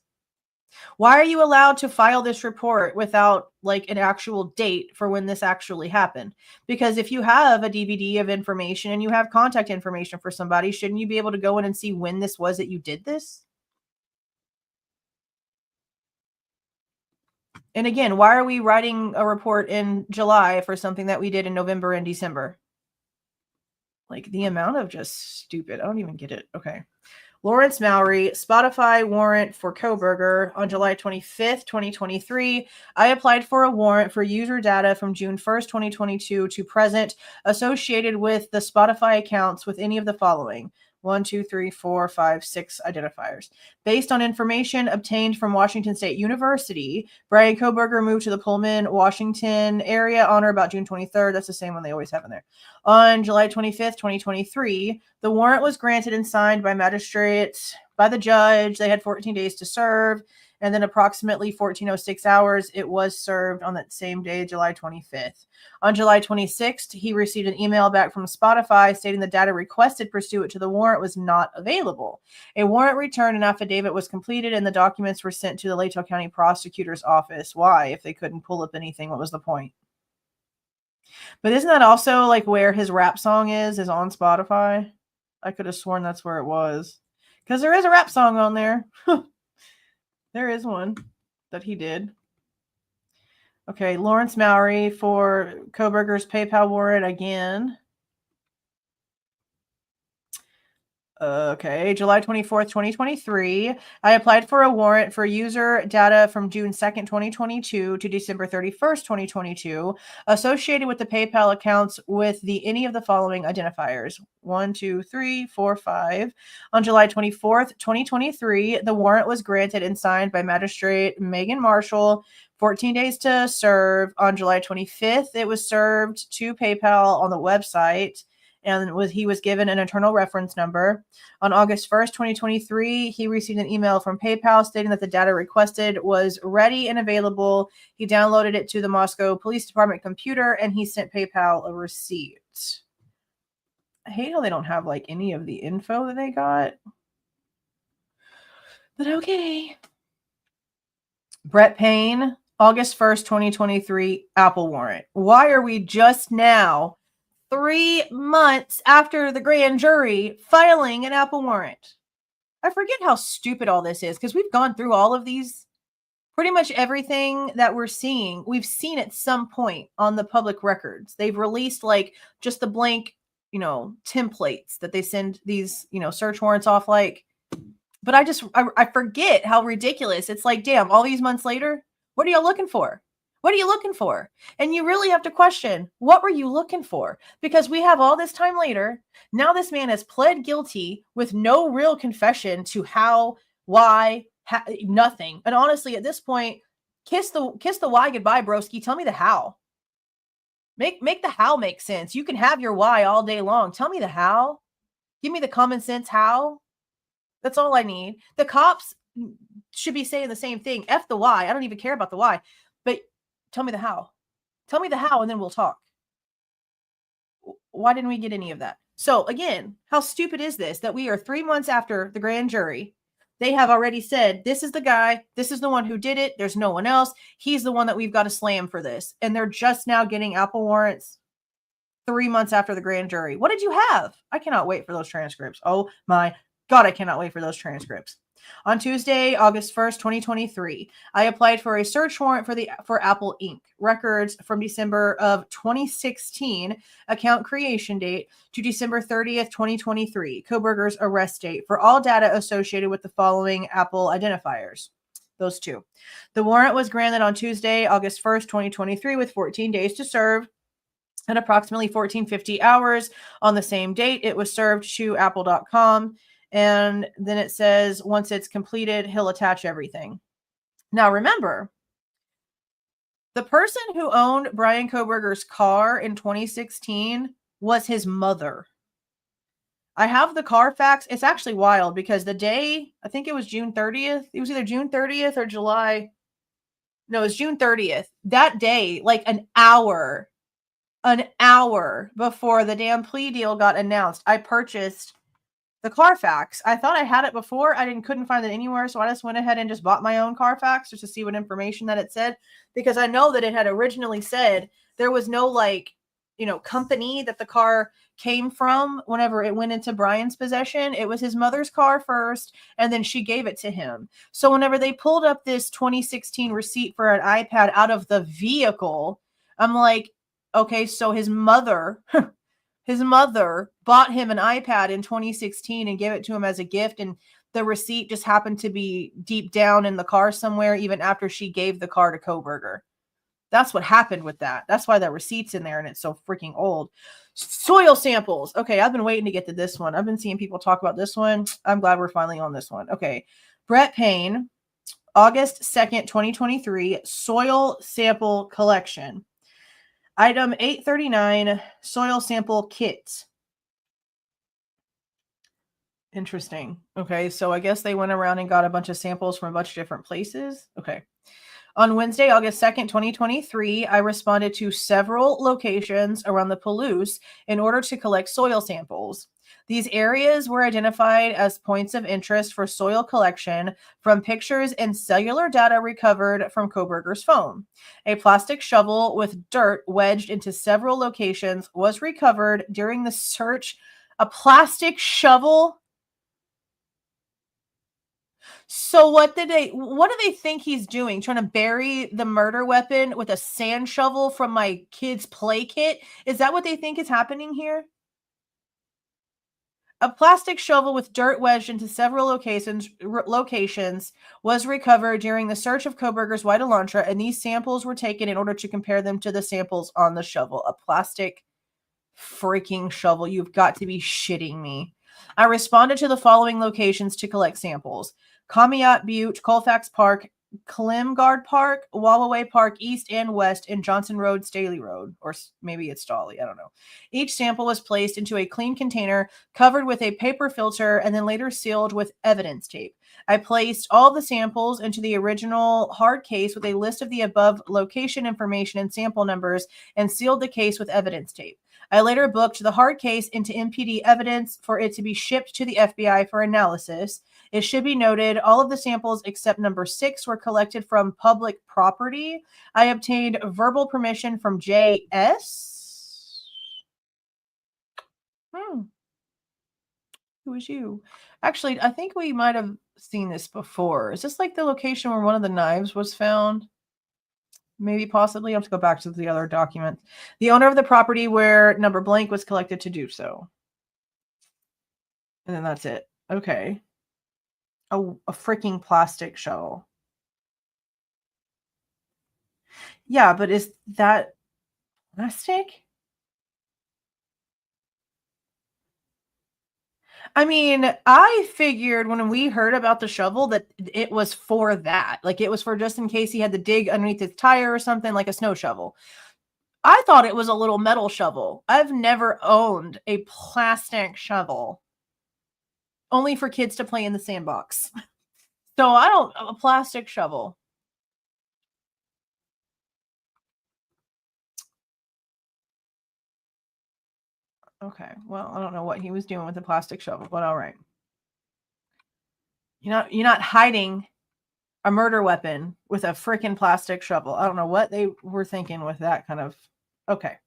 Why are you allowed to file this report without like an actual date for when this actually happened? Because if you have a DVD of information and you have contact information for somebody, shouldn't you be able to go in and see when this was that you did this? And again, why are we writing a report in July for something that we did in November and December? Like the amount of just stupid. I don't even get it. Okay. Lawrence Mowry, Spotify warrant for Kohberger on July 25th, 2023. I applied for a warrant for user data from June 1st, 2022 to present associated with the Spotify accounts with any of the following. 1, 2, 3, 4, 5, 6 identifiers. Based on information obtained from Washington State University, Bryan Kohberger moved to the Pullman, Washington area on or about June 23rd. That's the same one they always have in there. On July 25th, 2023, the warrant was granted and signed by magistrates, by the judge. They had 14 days to serve. And then approximately 1406 hours, it was served on that same day, July 25th. On July 26th, he received an email back from Spotify stating the data requested pursuant to the warrant was not available. A warrant return and affidavit was completed, and the documents were sent to the Latah County Prosecutor's Office. Why? If they couldn't pull up anything, what was the point? But isn't that also like where his rap song is on Spotify? I could have sworn that's where it was. Because there is a rap song on there. There is one that he did. Okay, Lawrence Mowry for Kohberger's PayPal warrant again. Okay, July 24th, 2023. I applied for a warrant for user data from June 2nd, 2022 to December 31st, 2022, associated with the PayPal accounts with any of the following identifiers. 1, 2, 3, 4, 5. On July 24th, 2023, the warrant was granted and signed by Magistrate Megan Marshall. 14 days to serve. On July 25th, it was served to PayPal on the website, and he was given an internal reference number. On August 1st, 2023, he received an email from PayPal stating that the data requested was ready and available. He downloaded it to the Moscow Police Department computer, and he sent PayPal a receipt. I hate how they don't have like any of the info that they got. But okay. Brett Payne, August 1st, 2023, Apple warrant. Why are we just now, 3 months after the grand jury, filing an Apple warrant? I forget how stupid all this is because we've gone through all of these. Pretty much everything that we're seeing, we've seen at some point on the public records. They've released like just the blank, templates that they send these, search warrants off like. But I forget how ridiculous. It's like, damn, all these months later, what are y'all looking for? What are you looking for? And you really have to question, what were you looking for? Because we have all this time later. Now this man has pled guilty with no real confession to how, why, nothing. And honestly, at this point, kiss the why goodbye, broski. Tell me the how. Make the how make sense. You can have your why all day long. Tell me the how. Give me the common sense how. That's all I need. The cops should be saying the same thing. F the why. I don't even care about the why. But tell me the how. Tell me the how, and then we'll talk. Why didn't we get any of that? So again, how stupid is this that we are 3 months after the grand jury? They have already said, this is the guy. This is the one who did it. There's no one else. He's the one that we've got to slam for this. And they're just now getting Apple warrants 3 months after the grand jury. What did you have? I cannot wait for those transcripts. Oh my God, I cannot wait for those transcripts. On Tuesday, August 1st, 2023, I applied for a search warrant for Apple Inc. records from December of 2016, account creation date, to December 30th, 2023, Kohberger's arrest date, for all data associated with the following Apple identifiers. Those two. The warrant was granted on Tuesday, August 1st, 2023, with 14 days to serve. At approximately 1450 hours on the same date, it was served to apple.com. And then it says, once it's completed, he'll attach everything. Now, remember, the person who owned Bryan Kohberger's car in 2016 was his mother. I have the Carfax. It's actually wild because the day, I think it was June 30th. It was either June 30th or July. No, it was June 30th. That day, like an hour before the damn plea deal got announced, I purchased the Carfax. I thought I had it before. I couldn't find it anywhere. So I just went ahead and just bought my own Carfax just to see what information that it said. Because I know that it had originally said there was no company that the car came from whenever it went into Bryan's possession. It was his mother's car first, and then she gave it to him. So whenever they pulled up this 2016 receipt for an iPad out of the vehicle, I'm like, okay, so his mother bought him an iPad in 2016 and gave it to him as a gift, and the receipt just happened to be deep down in the car somewhere even after she gave the car to Kohberger. That's what happened with that. That's why that receipt's in there and it's so freaking old. Soil samples. Okay, I've been waiting to get to this one. I've been seeing people talk about this one. I'm glad we're finally on this one. Okay. Brett Payne, August 2nd, 2023, soil sample collection. Item 839, soil sample kit. Interesting. Okay, so I guess they went around and got a bunch of samples from a bunch of different places. Okay. On Wednesday, August 2nd, 2023, I responded to several locations around the Palouse in order to collect soil samples. These areas were identified as points of interest for soil collection from pictures and cellular data recovered from Kohberger's phone. A plastic shovel with dirt wedged into several locations was recovered during the search. A plastic shovel? So what do they think he's doing? Trying to bury the murder weapon with a sand shovel from my kid's play kit? Is that what they think is happening here? A plastic shovel with dirt wedged into several locations was recovered during the search of Kohberger's white Elantra, and these samples were taken in order to compare them to the samples on the shovel. A plastic freaking shovel. You've got to be shitting me. I responded to the following locations to collect samples: Comiat Butte, Colfax Park, Klimgard Park, Wallaway Park East and West, and Johnson Road, Staley Road, or maybe it's Staley, I don't know. Each sample was placed into a clean container covered with a paper filter and then later sealed with evidence tape. I placed all the samples into the original hard case with a list of the above location information and sample numbers and sealed the case with evidence tape. I later booked the hard case into MPD evidence for it to be shipped to the FBI for analysis. It should be noted, all of the samples except number 6 were collected from public property. I obtained verbal permission from JS. Who is you? Actually, I think we might have seen this before. Is this like the location where one of the knives was found? Maybe, possibly. I have to go back to the other document. The owner of the property where number blank was collected to do so. And then that's it. Okay. A freaking plastic shovel. Yeah, but is that plastic? I mean, I figured when we heard about the shovel that it was for that. Like it was for just in case he had to dig underneath his tire or something, like a snow shovel. I thought it was a little metal shovel. I've never owned a plastic shovel. Only for kids to play in the sandbox. So a plastic shovel. Okay, well, I don't know what he was doing with the plastic shovel, but all right. You're not hiding a murder weapon with a freaking plastic shovel. I don't know what they were thinking with that kind of. Okay.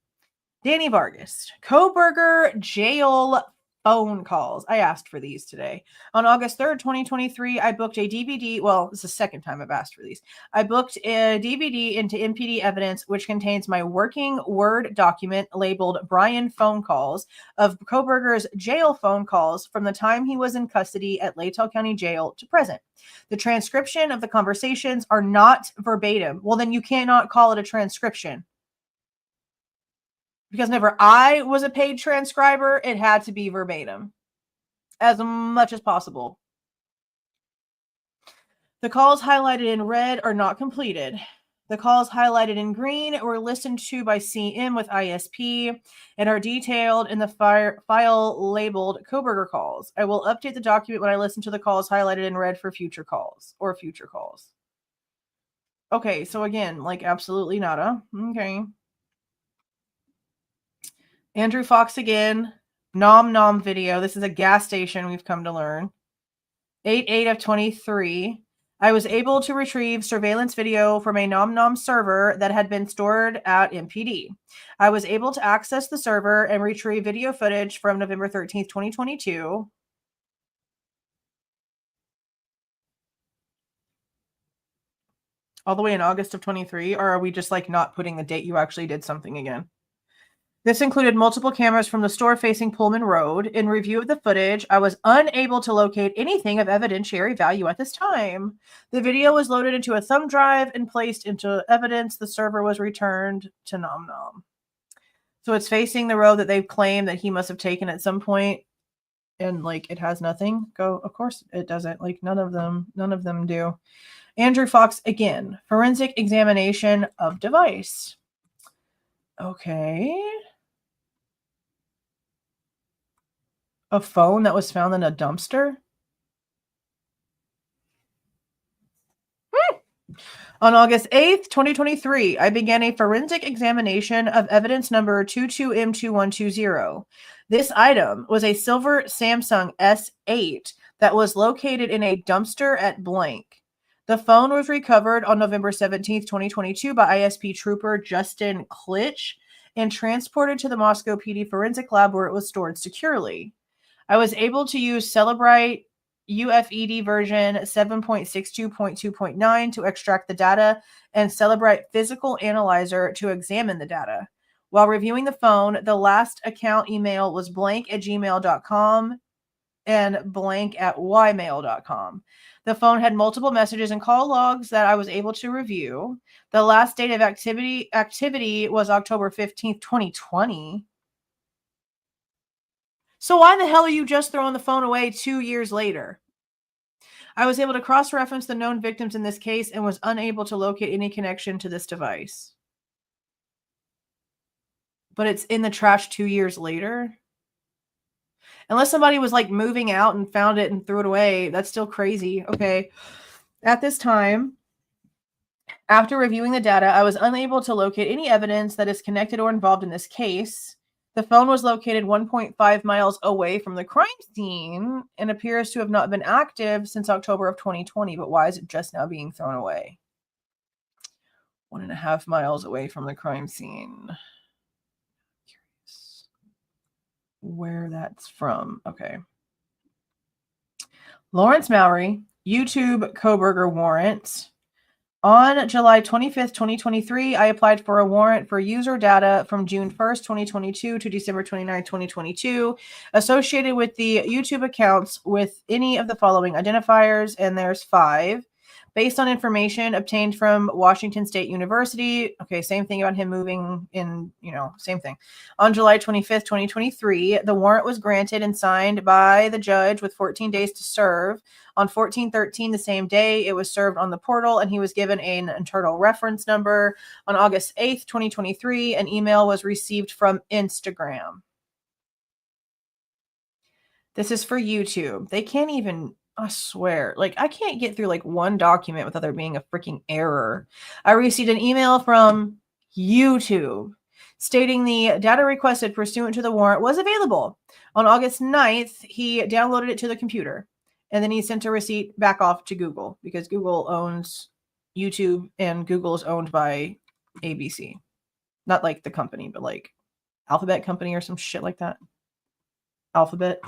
Danny Vargas, Kohberger jail phone calls. I asked for these today. On August 3rd, 2023, I booked a DVD. Well, it's the second time I've asked for these. I booked a DVD into MPD evidence, which contains my working Word document labeled Bryan phone calls of Kohberger's jail phone calls from the time he was in custody at Latell County Jail to present. The transcription of the conversations are not verbatim. Well, then you cannot call it a transcription. Because whenever I was a paid transcriber, it had to be verbatim. as much as possible. The calls highlighted in red are not completed. The calls highlighted in green were listened to by CM with ISP and are detailed in the file labeled Kohberger calls. I will update the document when I listen to the calls highlighted in red for future calls or future calls. Okay, so again, like absolutely nada. Okay. Andrew Fox again. Nom nom video. This is a gas station, we've come to learn. 8/8 of 23. I was able to retrieve surveillance video from a nom nom server that had been stored at MPD. I was able to access the server and retrieve video footage from November 13th, 2022. All the way in August of 23, or are we just like not putting the date you actually did something again? This included multiple cameras from the store facing Pullman Road. In review of the footage, I was unable to locate anything of evidentiary value at this time. The video was loaded into a thumb drive and placed into evidence. The server was returned to Nom Nom. So it's facing the road that they've claimed that he must have taken at some point, and like it has nothing. Of course it doesn't. Like none of them do. Andrew Fox again. Forensic examination of device. Okay. A phone that was found in a dumpster? On August 8th, 2023, I began a forensic examination of evidence number 22M2120. This item was a silver Samsung S8 that was located in a dumpster at blank. The phone was recovered on November 17th, 2022 by ISP trooper Justin Klitsch and transported to the Moscow PD forensic lab where it was stored securely. I was able to use Celebrite UFED version 7.62.2.9 to extract the data and Celebrite Physical Analyzer to examine the data. While reviewing the phone, the last account email was blank@gmail.com and blank@ymail.com. The phone had multiple messages and call logs that I was able to review. The last date of activity was October 15th, 2020. So why the hell are you just throwing the phone away 2 years later? I was able to cross-reference the known victims in this case and was unable to locate any connection to this device. But it's in the trash 2 years later? Unless somebody was like moving out and found it and threw it away, that's still crazy. Okay. At this time, after reviewing the data, I was unable to locate any evidence that is connected or involved in this case. The phone was located 1.5 miles away from the crime scene and appears to have not been active since October of 2020. But why is it just now being thrown away? 1.5 miles away from the crime scene. Curious where that's from. Okay. Lawrence Mallory, YouTube Kohberger warrant. On July 25th, 2023, I applied for a warrant for user data from June 1st, 2022 to December 29th, 2022, associated with the YouTube accounts with any of the following identifiers, and there's 5. Based on information obtained from Washington State University. Okay, same thing about him moving in, same thing. On July 25th, 2023, the warrant was granted and signed by the judge with 14 days to serve. On 14/13, the same day, it was served on the portal, and he was given an internal reference number. On August 8th, 2023, an email was received from Instagram. This is for YouTube. They can't even... I swear, I can't get through one document without there being a freaking error. I received an email from YouTube stating the data requested pursuant to the warrant was available. On August 9th, he downloaded it to the computer, and then he sent a receipt back off to Google because Google owns YouTube and Google is owned by ABC. Not like the company, but like Alphabet Company or some shit like that. Alphabet.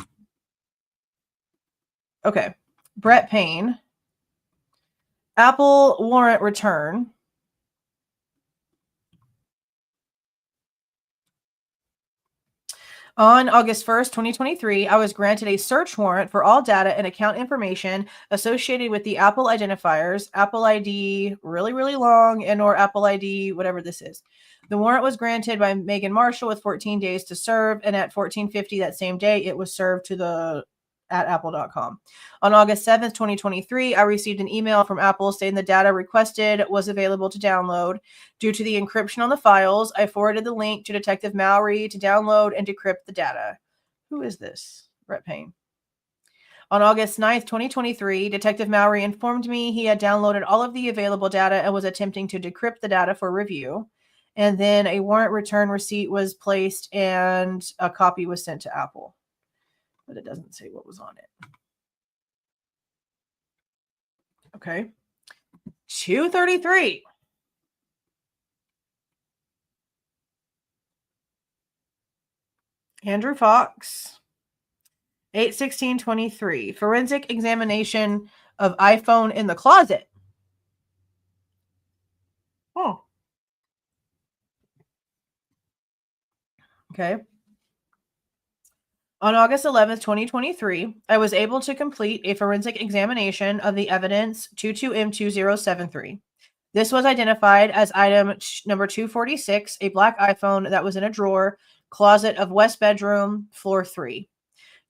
Okay. Brett Payne. Apple warrant return. On August 1st, 2023, I was granted a search warrant for all data and account information associated with the Apple identifiers, Apple ID really, really long, and or Apple ID, whatever this is. The warrant was granted by Megan Marshall with 14 days to serve, and at 14:50 that same day, it was served to the at apple.com. On August 7th, 2023, I received an email from Apple stating the data requested was available to download. Due to the encryption on the files, I forwarded the link to Detective Mallory to download and decrypt the data. Who is this? Brett Payne. On August 9th, 2023, Detective Mallory informed me he had downloaded all of the available data and was attempting to decrypt the data for review. And then a warrant return receipt was placed and a copy was sent to Apple. But it doesn't say what was on it. Okay. 233. Andrew Fox. 8/16/23. Forensic examination of iPhone in the closet. Oh. Okay. On August 11th, 2023, I was able to complete a forensic examination of the evidence 22M2073. This was identified as item number 246, a black iPhone that was in a drawer, closet of west bedroom, floor 3.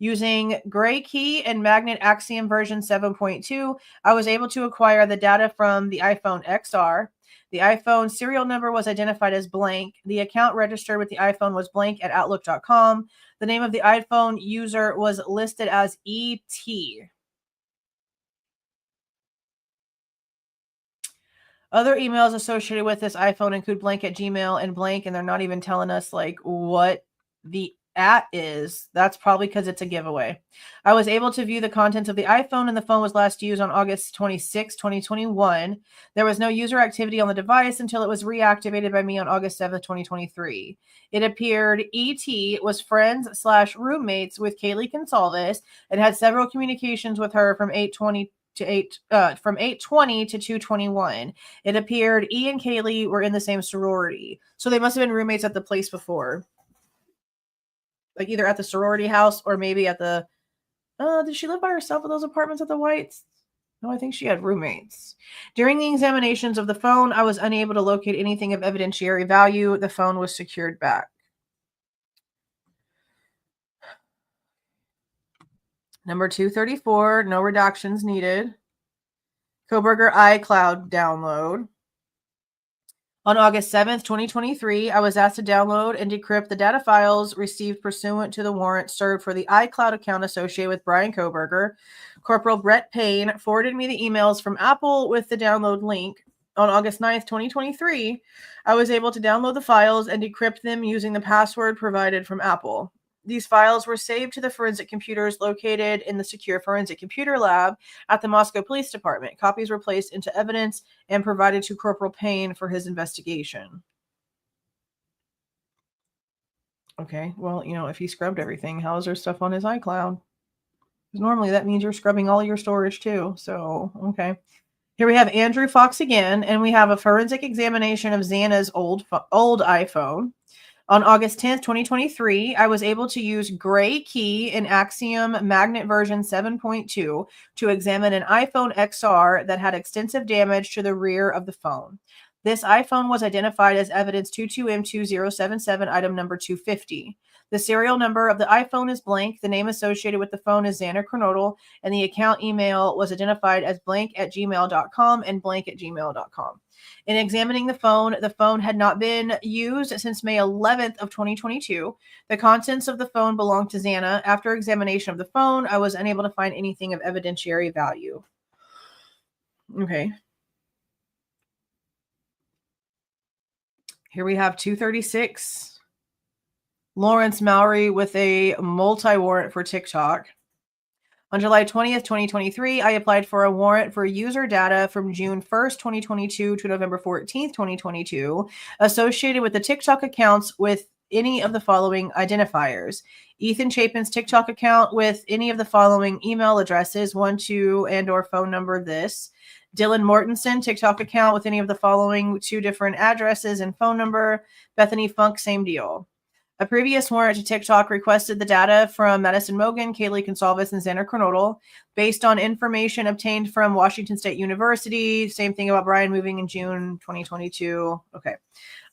Using Gray Key and Magnet Axiom version 7.2, I was able to acquire the data from the iPhone XR. The iPhone serial number was identified as blank. The account registered with the iPhone was blank at outlook.com. The name of the iPhone user was listed as ET. Other emails associated with this iPhone include blank at Gmail and blank, and they're not even telling us like what the at is. That's probably because it's a giveaway. I was able to view the contents of the iPhone, and the phone was last used on August 26, 2021. There was no user activity on the device until it was reactivated by me on August 7th, 2023. It appeared ET was friends/roommates with Kaylee Goncalves and had several communications with her from 8/20 from 8/20 to 2/21. It appeared E and Kaylee were in the same sorority, so they must have been roommates at the place before. Like either at the sorority house or maybe at the, did she live by herself in those apartments at the Whites? No, I think she had roommates. During the examinations of the phone, I was unable to locate anything of evidentiary value. The phone was secured back. Number 234, no redactions needed. Kohberger iCloud download. On August 7th, 2023, I was asked to download and decrypt the data files received pursuant to the warrant served for the iCloud account associated with Bryan Kohberger. Corporal Brett Payne forwarded me the emails from Apple with the download link. On August 9th, 2023, I was able to download the files and decrypt them using the password provided from Apple. These files were saved to the forensic computers located in the secure forensic computer lab at the Moscow Police Department. Copies were placed into evidence and provided to Corporal Payne for his investigation. Okay, well, if he scrubbed everything, how is there stuff on his iCloud? Because normally that means you're scrubbing all your storage too. So, okay. Here we have Andrew Fox again, and we have a forensic examination of Xana's old iPhone. On August 10th, 2023, I was able to use Gray Key in Axiom Magnet version 7.2 to examine an iPhone XR that had extensive damage to the rear of the phone. This iPhone was identified as evidence 22M2077, item number 250. The serial number of the iPhone is blank. The name associated with the phone is Xana Kernodle, and the account email was identified as blank at gmail.com and blank at gmail.com. In examining the phone had not been used since May 11th of 2022. The contents of the phone belonged to Xana. After examination of the phone, I was unable to find anything of evidentiary value. Okay. Here we have 236. Lawrence Mallory with a multi-warrant for TikTok. On July 20th, 2023, I applied for a warrant for user data from June 1st, 2022 to November 14th, 2022, associated with the TikTok accounts with any of the following identifiers. Ethan Chapin's TikTok account with any of the following email addresses, 1, 2, and or phone number this. Dylan Mortensen TikTok account with any of the following 2 different addresses and phone number. Bethany Funk, same deal. A previous warrant to TikTok requested the data from Maddie Mogen, Kaylee Goncalves, and Xana Kernodle. based on information obtained from Washington State University. Same thing about Bryan moving in June 2022. Okay.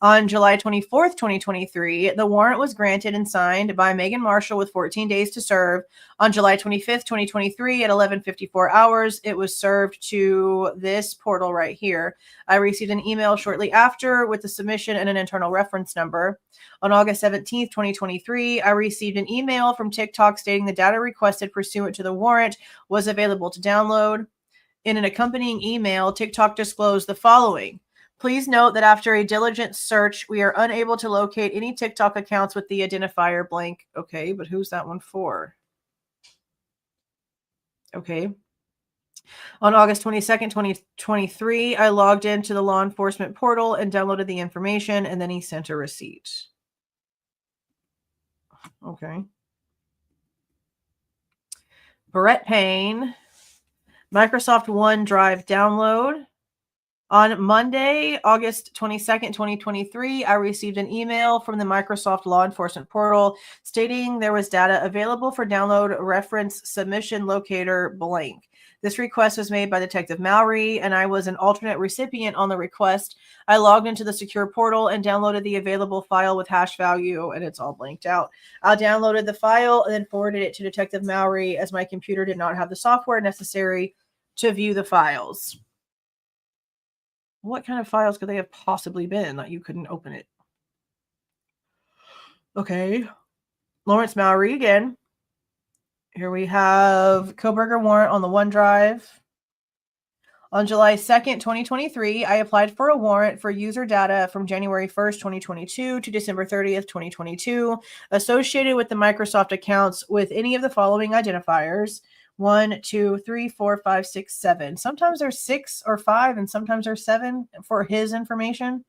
On July 24th, 2023, the warrant was granted and signed by Megan Marshall with 14 days to serve. On July 25th, 2023, at 11:54 hours, it was served to this portal right here. I received an email shortly after with the submission and an internal reference number. On August 17th, 2023, I received an email from TikTok stating the data requested pursuant to the warrant was available to download. In an accompanying email, TikTok disclosed the following. Please note that after a diligent search, we are unable to locate any TikTok accounts with the identifier blank. Okay, but who's that one for? Okay. On August 22nd, 2023, I logged into the law enforcement portal and downloaded the information, and then he sent a receipt. Okay. Brett Payne, Microsoft OneDrive download. On Monday, August 22nd, 2023, I received an email from the Microsoft Law Enforcement Portal stating there was data available for download, reference submission locator blank. This request was made by Detective Mowry, and I was an alternate recipient on the request. I logged into the secure portal and downloaded the available file with hash value, and it's all blanked out. I downloaded the file and then forwarded it to Detective Mowry as my computer did not have the software necessary to view the files. What kind of files could they have possibly been that you couldn't open it? Okay. Lawrence Mowry again. Here we have Kohberger warrant on the OneDrive. On July 2nd, 2023, I applied for a warrant for user data from January 1st, 2022 to December 30th, 2022, associated with the Microsoft accounts with any of the following identifiers. 1, 2, 3, 4, 5, 6, 7. Sometimes there's 6 or 5, and sometimes there's 7 for his information.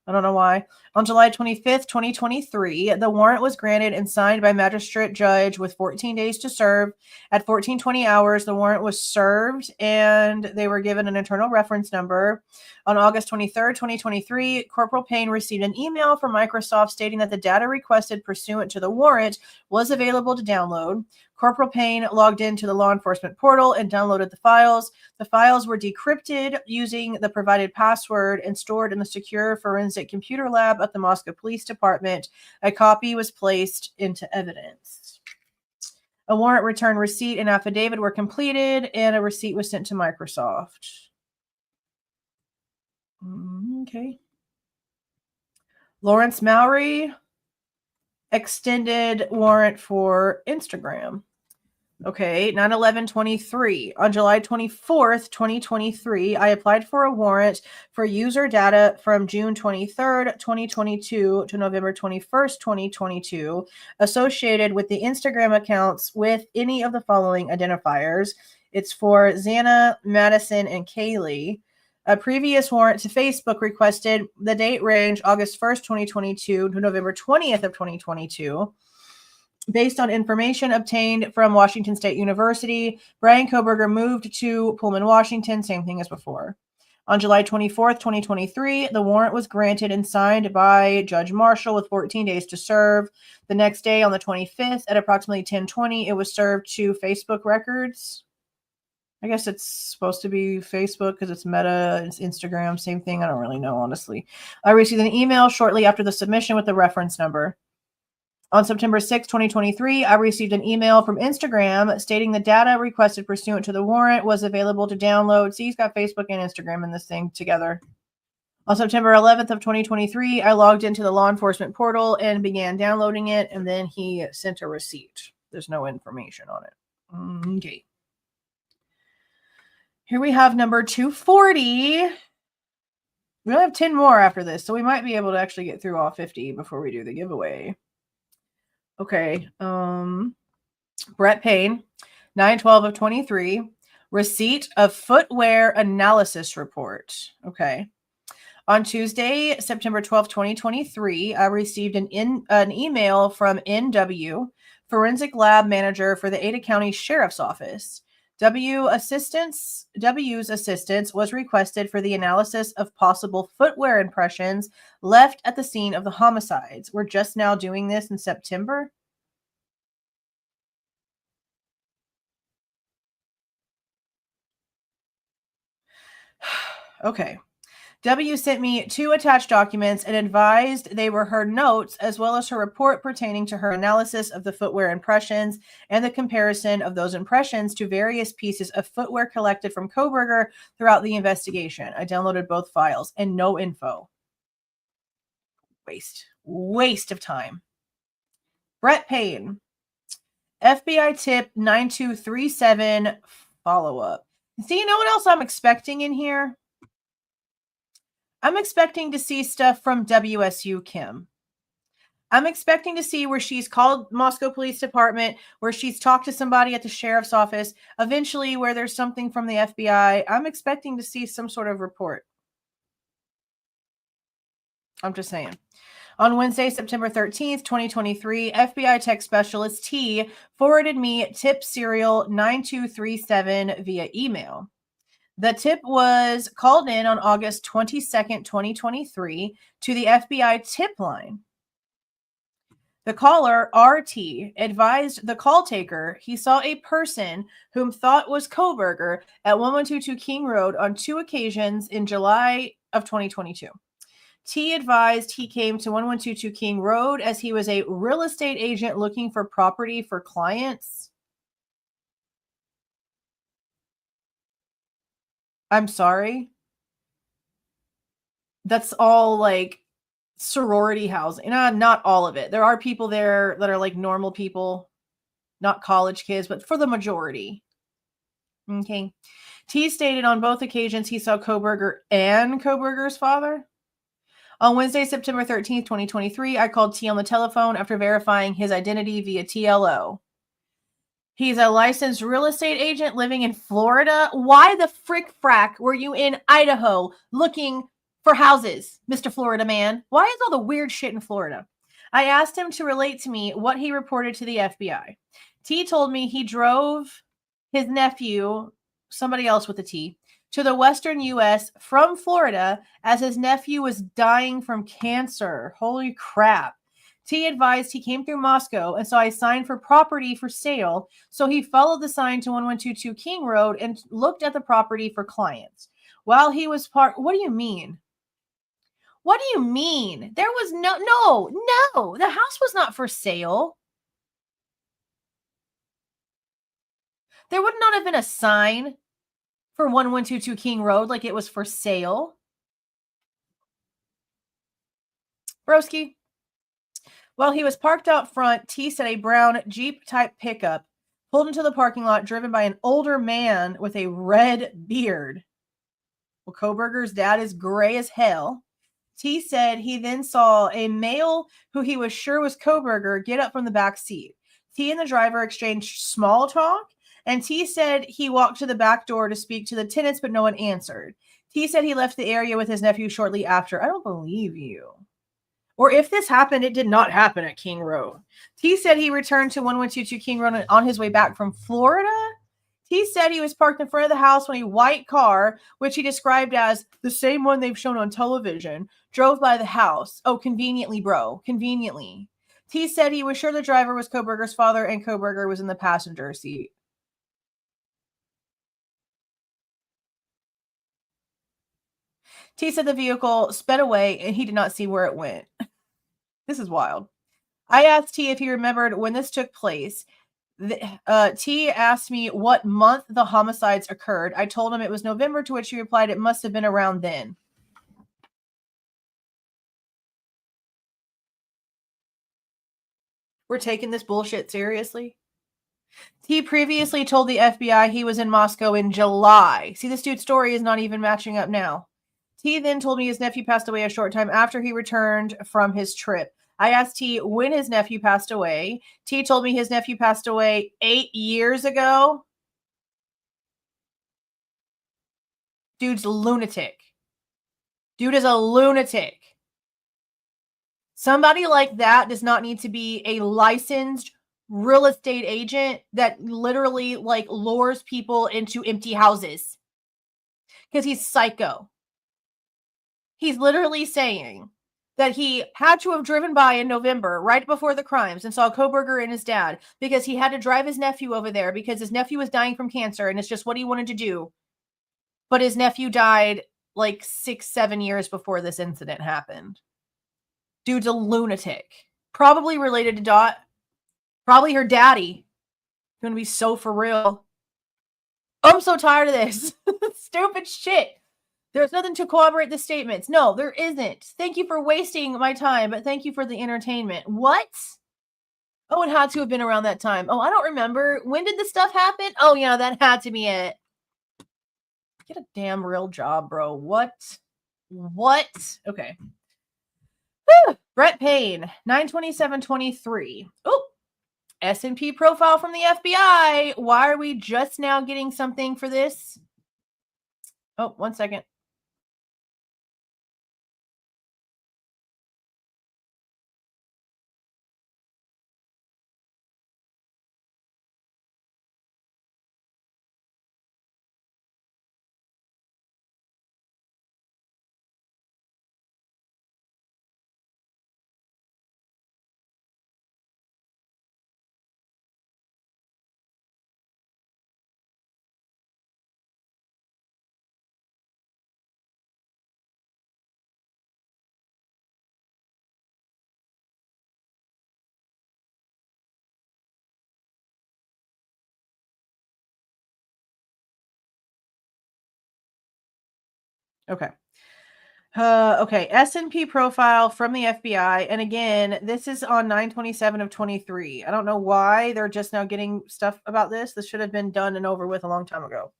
I don't know why. On July 25th, 2023, the warrant was granted and signed by magistrate judge with 14 days to serve. At 14:20 hours, the warrant was served and they were given an internal reference number. On August 23rd, 2023, Corporal Payne received an email from Microsoft stating that the data requested pursuant to the warrant was available to download. Corporal Payne logged into the law enforcement portal and downloaded the files. The files were decrypted using the provided password and stored in the secure forensic computer lab at the Moscow Police Department. A copy was placed into evidence. A warrant return receipt and affidavit were completed, and a receipt was sent to Microsoft. Okay. Lawrence Mowry, extended warrant for Instagram. Okay, 9/11/23. On July 24th, 2023, I applied for a warrant for user data from June 23rd, 2022 to November 21st, 2022, associated with the Instagram accounts with any of the following identifiers. It's for Xana, Madison, and Kaylee. A previous warrant to Facebook requested the date range August 1st, 2022 to November 20th of 2022. Based on information obtained from Washington State University, Bryan Kohberger moved to Pullman, Washington, same thing as before. On July 24th, 2023, the warrant was granted and signed by Judge Marshall with 14 days to serve. The next day, on the 25th, at approximately 10:20, it was served to Facebook records. I guess it's supposed to be Facebook because it's Meta, it's Instagram, same thing. I don't really know, honestly. I received an email shortly after the submission with the reference number. On September 6, 2023, I received an email from Instagram stating the data requested pursuant to the warrant was available to download. See, he's got Facebook and Instagram in this thing together. On September 11th of 2023, I logged into the law enforcement portal and began downloading it, and then he sent a receipt. There's no information on it. Okay. Here we have number 240. We only have 10 more after this, so we might be able to actually get through all 50 before we do the giveaway. Okay. Brett Payne, 9/12 of 23. Receipt of footwear analysis report. Okay. On Tuesday, September 12th, 2023, I received an email from NW, Forensic Lab Manager for the Ada County Sheriff's Office. W's assistance was requested for the analysis of possible footwear impressions left at the scene of the homicides. We're just now doing this in September. Okay. W sent me 2 attached documents and advised they were her notes as well as her report pertaining to her analysis of the footwear impressions and the comparison of those impressions to various pieces of footwear collected from Kohberger throughout the investigation. I downloaded both files and no info. Waste of time. Brett Payne. FBI tip 9237 follow-up. See, you know what else I'm expecting in here? I'm expecting to see stuff from WSU Kim. I'm expecting to see where she's called Moscow Police Department, where she's talked to somebody at the sheriff's office, eventually where there's something from the FBI. I'm expecting to see some sort of report. I'm just saying. On Wednesday, September 13th, 2023, FBI Tech Specialist T forwarded me tip serial 9237 via email. The tip was called in on August 22nd, 2023 to the FBI tip line. The caller, RT, advised the call taker he saw a person whom thought was Kohberger at 1122 King Road on 2 occasions in July of 2022. T advised he came to 1122 King Road as he was a real estate agent looking for property for clients. I'm sorry. That's all like sorority housing. Not all of it. There are people there that are like normal people, not college kids, but for the majority. Okay. T stated on both occasions he saw Kohberger and Kohberger's father. On Wednesday, September 13th, 2023, I called T on the telephone after verifying his identity via TLO. He's a licensed real estate agent living in Florida. Why the frick frack were you in Idaho looking for houses, Mr. Florida man? Why is all the weird shit in Florida? I asked him to relate to me what he reported to the FBI. T told me he drove his nephew, somebody else with a T, to the western U.S. from Florida as his nephew was dying from cancer. Holy crap. T advised he came through Moscow and saw a sign for property for sale, so he followed the sign to 1122 King Road and looked at the property for clients. While he was what do you mean? What do you mean? There was no, the house was not for sale. There would not have been a sign for 1122 King Road like it was for sale. Broski. While he was parked out front, T said a brown Jeep-type pickup pulled into the parking lot driven by an older man with a red beard. Well, Kohberger's dad is gray as hell. T said he then saw a male who he was sure was Kohberger get up from the back seat. T and the driver exchanged small talk, and T said he walked to the back door to speak to the tenants, but no one answered. T said he left the area with his nephew shortly after. I don't believe you. Or if this happened, it did not happen at King Road. T said he returned to 1122 King Road on his way back from Florida. He said he was parked in front of the house when a white car, which he described as the same one they've shown on television, drove by the house. Oh, conveniently, bro. Conveniently. T said he was sure the driver was Kohberger's father and Kohberger was in the passenger seat. T said the vehicle sped away and he did not see where it went. This is wild. I asked T if he remembered when this took place. T asked me what month the homicides occurred. I told him it was November, to which he replied it must have been around then. We're taking this bullshit seriously? T previously told the FBI he was in Moscow in July. See, this dude's story is not even matching up now. T then told me his nephew passed away a short time after he returned from his trip. I asked T when his nephew passed away. T told me his nephew passed away 8 years ago. Dude's a lunatic. Dude is a lunatic. Somebody like that does not need to be a licensed real estate agent that literally like lures people into empty houses. Because he's psycho. He's literally saying that he had to have driven by in November, right before the crimes, and saw Kohberger and his dad because he had to drive his nephew over there because his nephew was dying from cancer and it's just what he wanted to do. But his nephew died like 6-7 years before this incident happened. Dude's a lunatic. Probably related to Dot. Probably her daddy. Gonna be so for real. I'm so tired of this. Stupid shit. There's nothing to corroborate the statements. No, there isn't. Thank you for wasting my time, but thank you for the entertainment. What? Oh, it had to have been around that time. Oh, I don't remember. When did this stuff happen? Oh, yeah, that had to be it. Get a damn real job, bro. What? Okay. Brett Payne, 9/27/23. Oh, S&P profile from the FBI. Why are we just now getting something for this? Oh, 1 second. Okay. Okay, S&P profile from the FBI. And again, this is on 9/27/23. I don't know why they're just now getting stuff about this. This should have been done and over with a long time ago.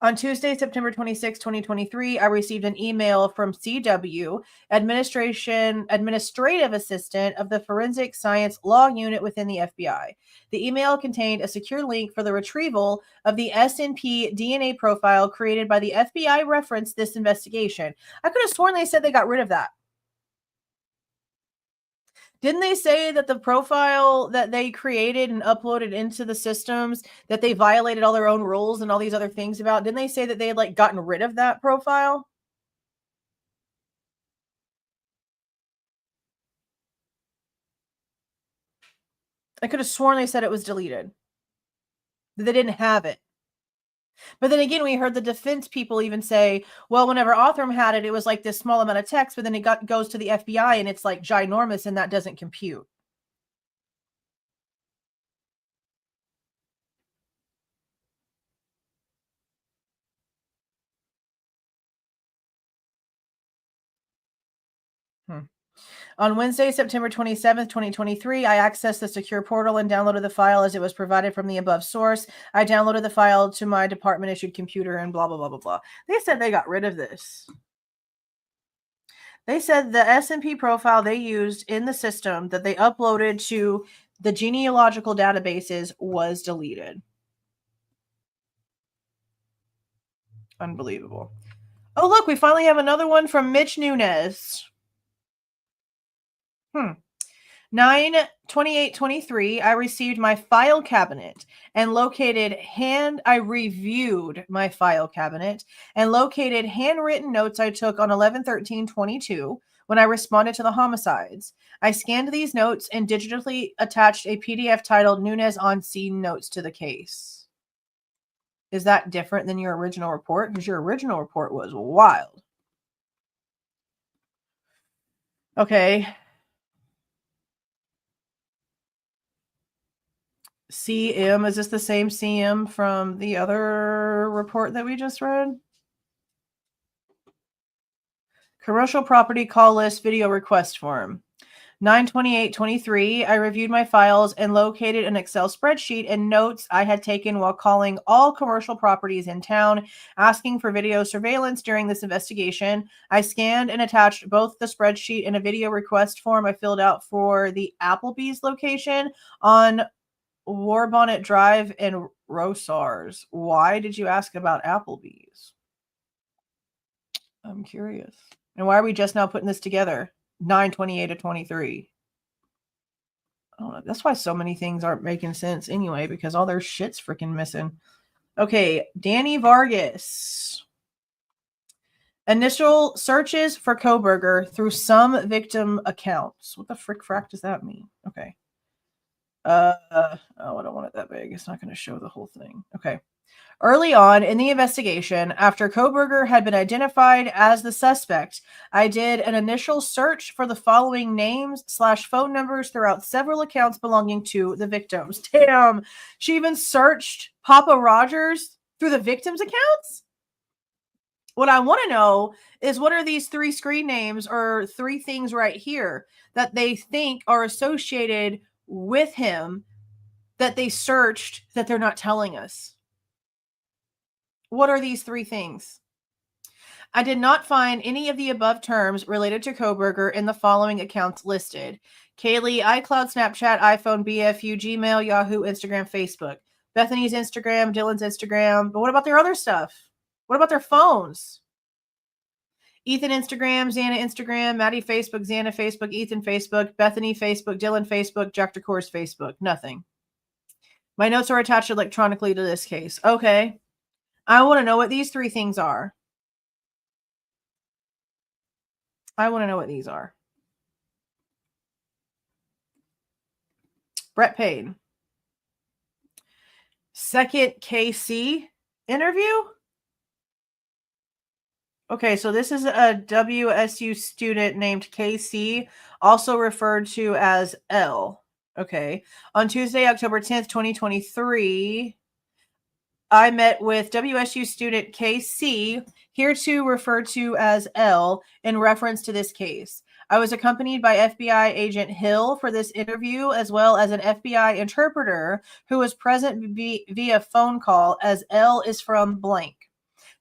On Tuesday, September 26, 2023, I received an email from CW, Administrative Assistant of the Forensic Science Law Unit within the FBI. The email contained a secure link for the retrieval of the S&P DNA profile created by the FBI referenced this investigation. I could have sworn they said they got rid of that. Didn't they say that the profile that they created and uploaded into the systems that they violated all their own rules and all these other things about? Didn't they say that they had like gotten rid of that profile? I could have sworn they said it was deleted. That they didn't have it. But then again, we heard the defense people even say, well, whenever Othram had it, it was like this small amount of text, but then it goes to the FBI and it's like ginormous and that doesn't compute. On Wednesday, September 27th, 2023, I accessed the secure portal and downloaded the file as it was provided from the above source. I downloaded the file to my department-issued computer and blah, blah, blah, blah, blah. They said they got rid of this. They said the S&P profile they used in the system that they uploaded to the genealogical databases was deleted. Unbelievable. Oh, look, we finally have another one from Mitch Nunez. 9/28/23, I received my file cabinet and I reviewed my file cabinet and located handwritten notes I took on 11/13/22 when I responded to the homicides. I scanned these notes and digitally attached a PDF titled Nunez on Scene Notes to the case. Is that different than your original report? Because your original report was wild. Okay. CM, is this the same CM from the other report that we just read? Commercial property call list video request form. 9/28/23, I reviewed my files and located an Excel spreadsheet and notes I had taken while calling all commercial properties in town, asking for video surveillance during this investigation. I scanned and attached both the spreadsheet and a video request form I filled out for the Applebee's location on Warbonnet Drive and Rosars. Why did you ask about Applebee's? I'm curious. And why are we just now putting this together? 9/28/23. Oh, that's why so many things aren't making sense anyway, because all their shit's freaking missing. Okay, Danny Vargas. Initial searches for Kohberger through some victim accounts. What the frick frack does that mean? Okay. Oh, I don't want it that big. It's not going to show the whole thing. Okay. Early on in the investigation, after Kohberger had been identified as the suspect, I did an initial search for the following names/phone numbers throughout several accounts belonging to the victims. Damn, she even searched Papa Rogers through the victims' accounts? What I want to know is, what are these 3 screen names or 3 things right here that they think are associated with him that they searched that they're not telling us? What are these 3 things? I did not find any of the above terms related to Kohberger in the following accounts listed: Kaylee, iCloud, Snapchat, iPhone, BFU, Gmail, Yahoo, Instagram, Facebook. Bethany's Instagram, Dylan's Instagram. But what about their other stuff? What about their phones? Ethan Instagram, Xana Instagram, Maddie Facebook, Xana Facebook, Ethan Facebook, Bethany Facebook, Dylan Facebook, Jack DeCour's Facebook. Nothing. My notes are attached electronically to this case. Okay. I want to know what these 3 things are. I want to know what these are. Brett Payne. Second KC interview? Okay, so this is a WSU student named KC, also referred to as L. Okay. On Tuesday, October 10th, 2023, I met with WSU student KC, hereto referred to as L, in reference to this case. I was accompanied by FBI agent Hill for this interview, as well as an FBI interpreter who was present via phone call, as L is from blank.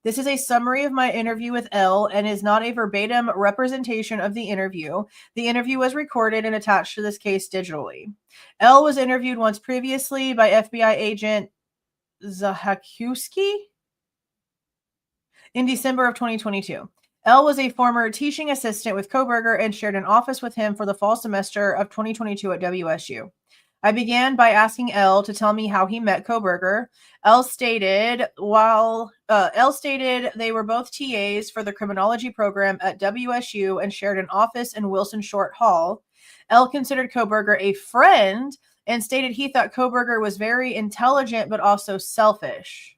This is a summary of my interview with L and is not a verbatim representation of the interview. The interview was recorded and attached to this case digitally. L was interviewed once previously by FBI agent Zahakiewski in December of 2022. L was a former teaching assistant with Kohberger and shared an office with him for the fall semester of 2022 at WSU. I began by asking L to tell me how he met Kohberger. L stated they were both TAs for the criminology program at WSU and shared an office in Wilson Short Hall. L considered Kohberger a friend and stated he thought Kohberger was very intelligent but also selfish.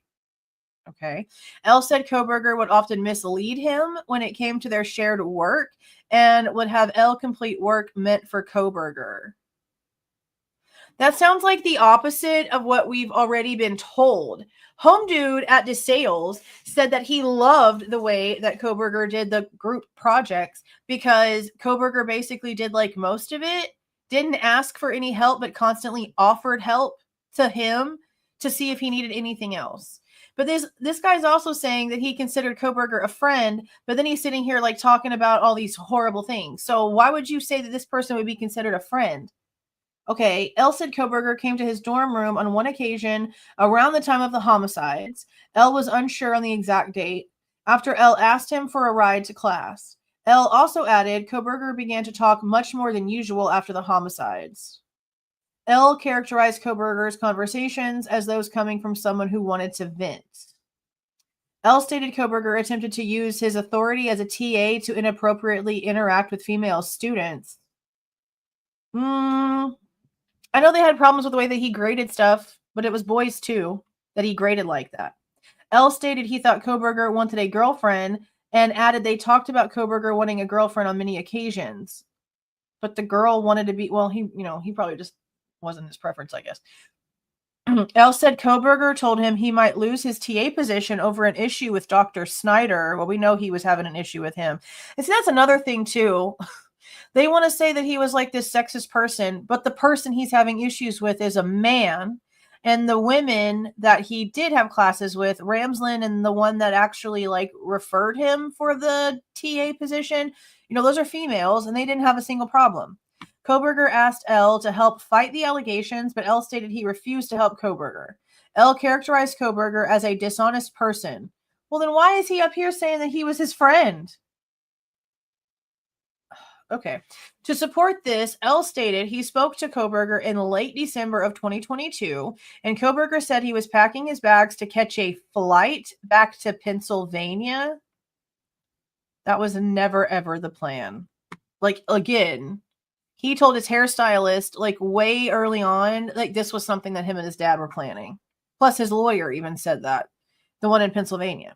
Okay. L said Kohberger would often mislead him when it came to their shared work and would have L complete work meant for Kohberger. That sounds like the opposite of what we've already been told. Home Dude at DeSales said that he loved the way that Kohberger did the group projects because Kohberger basically did like most of it, didn't ask for any help, but constantly offered help to him to see if he needed anything else. But this guy's also saying that he considered Kohberger a friend, but then he's sitting here like talking about all these horrible things. So why would you say that this person would be considered a friend? Okay, L said Kohberger came to his dorm room on one occasion around the time of the homicides. L was unsure on the exact date. After L asked him for a ride to class. L also added Kohberger began to talk much more than usual after the homicides. L characterized Kohberger's conversations as those coming from someone who wanted to vent. L stated Kohberger attempted to use his authority as a TA to inappropriately interact with female students. I know they had problems with the way that he graded stuff, but it was boys too that he graded like that. L stated he thought Kohberger wanted a girlfriend and added they talked about Kohberger wanting a girlfriend on many occasions. But the girl wanted to be, well, he probably just wasn't his preference, I guess. L said Kohberger told him he might lose his TA position over an issue with Dr. Snyder. Well, we know he was having an issue with him. And see, that's another thing too. They want to say that he was like this sexist person, but the person he's having issues with is a man. And the women that he did have classes with, Ramslin and the one that actually like referred him for the TA position, those are females and they didn't have a single problem. Kohberger asked L to help fight the allegations, but L stated he refused to help Kohberger. L characterized Kohberger as a dishonest person. Well, then why is he up here saying that he was his friend? Okay. To support this, L stated he spoke to Kohberger in late December of 2022, and Kohberger said he was packing his bags to catch a flight back to Pennsylvania. That was never, ever the plan. Like, again, he told his hairstylist, like, way early on, like, this was something that him and his dad were planning. Plus, his lawyer even said that. the one in Pennsylvania.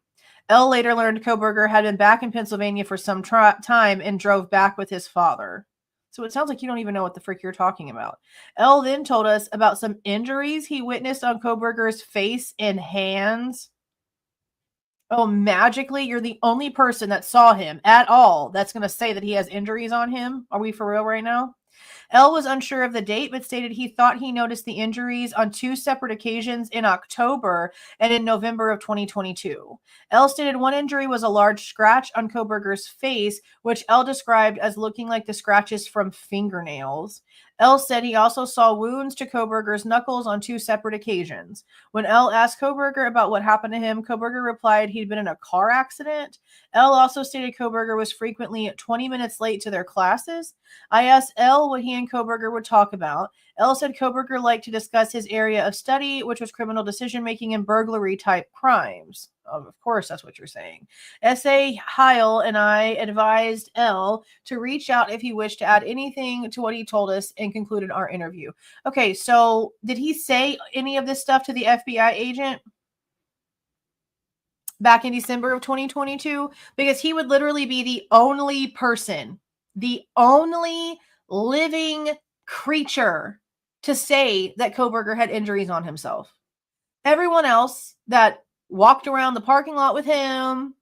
L later learned Kohberger had been back in Pennsylvania for some time and drove back with his father. So it sounds like you don't even know what the frick you're talking about. L then told us about some injuries he witnessed on Kohberger's face and hands. Oh, magically, you're the only person that saw him at all that's going to say that he has injuries on him? Are we for real right now? L was unsure of the date, but stated he thought he noticed the injuries on 2 separate occasions in October and in November of 2022. L stated one injury was a large scratch on Kohberger's face, which L described as looking like the scratches from fingernails. L said he also saw wounds to Kohberger's knuckles on 2 separate occasions. When L asked Kohberger about what happened to him, Kohberger replied he'd been in a car accident. L also stated Kohberger was frequently 20 minutes late to their classes. I asked L what he and Kohberger would talk about. L said Kohberger liked to discuss his area of study, which was criminal decision-making and burglary-type crimes. Of course, that's what you're saying. S.A. Heil and I advised L to reach out if he wished to add anything to what he told us and concluded our interview. Okay, so did he say any of this stuff to the FBI agent back in December of 2022? Because he would literally be the only person, the only living creature to say that Kohberger had injuries on himself. Everyone else that walked around the parking lot with him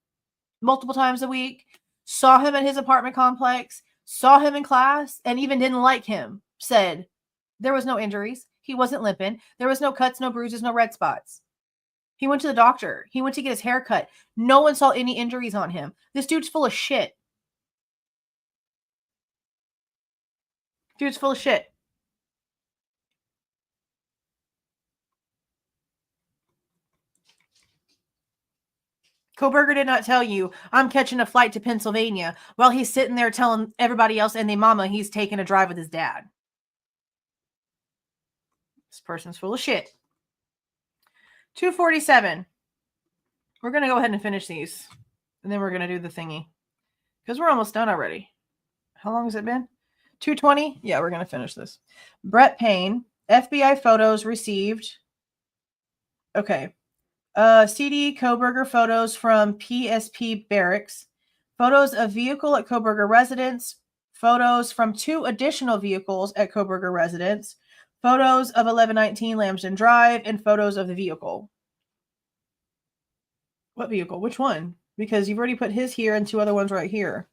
multiple times a week, saw him at his apartment complex, saw him in class, and even didn't like him, said there was no injuries. He wasn't limping. There was no cuts, no bruises, no red spots. He went to the doctor. He went to get his hair cut. No one saw any injuries on him. This dude's full of shit. Dude's full of shit. Kohberger did not tell you, I'm catching a flight to Pennsylvania, while he's sitting there telling everybody else and their mama he's taking a drive with his dad. This person's full of shit. 247. We're going to go ahead and finish these. And then we're going to do the thingy. Because we're almost done already. How long has it been? 220? Yeah, we're going to finish this. Brett Payne. FBI photos received. Okay. CD Kohberger photos from PSP Barracks. Photos of vehicle at Kohberger residence. Photos from 2 additional vehicles at Kohberger residence. Photos of 1119 Lambsden Drive and photos of the vehicle. What vehicle? Which one? Because you've already put his here and 2 other ones right here.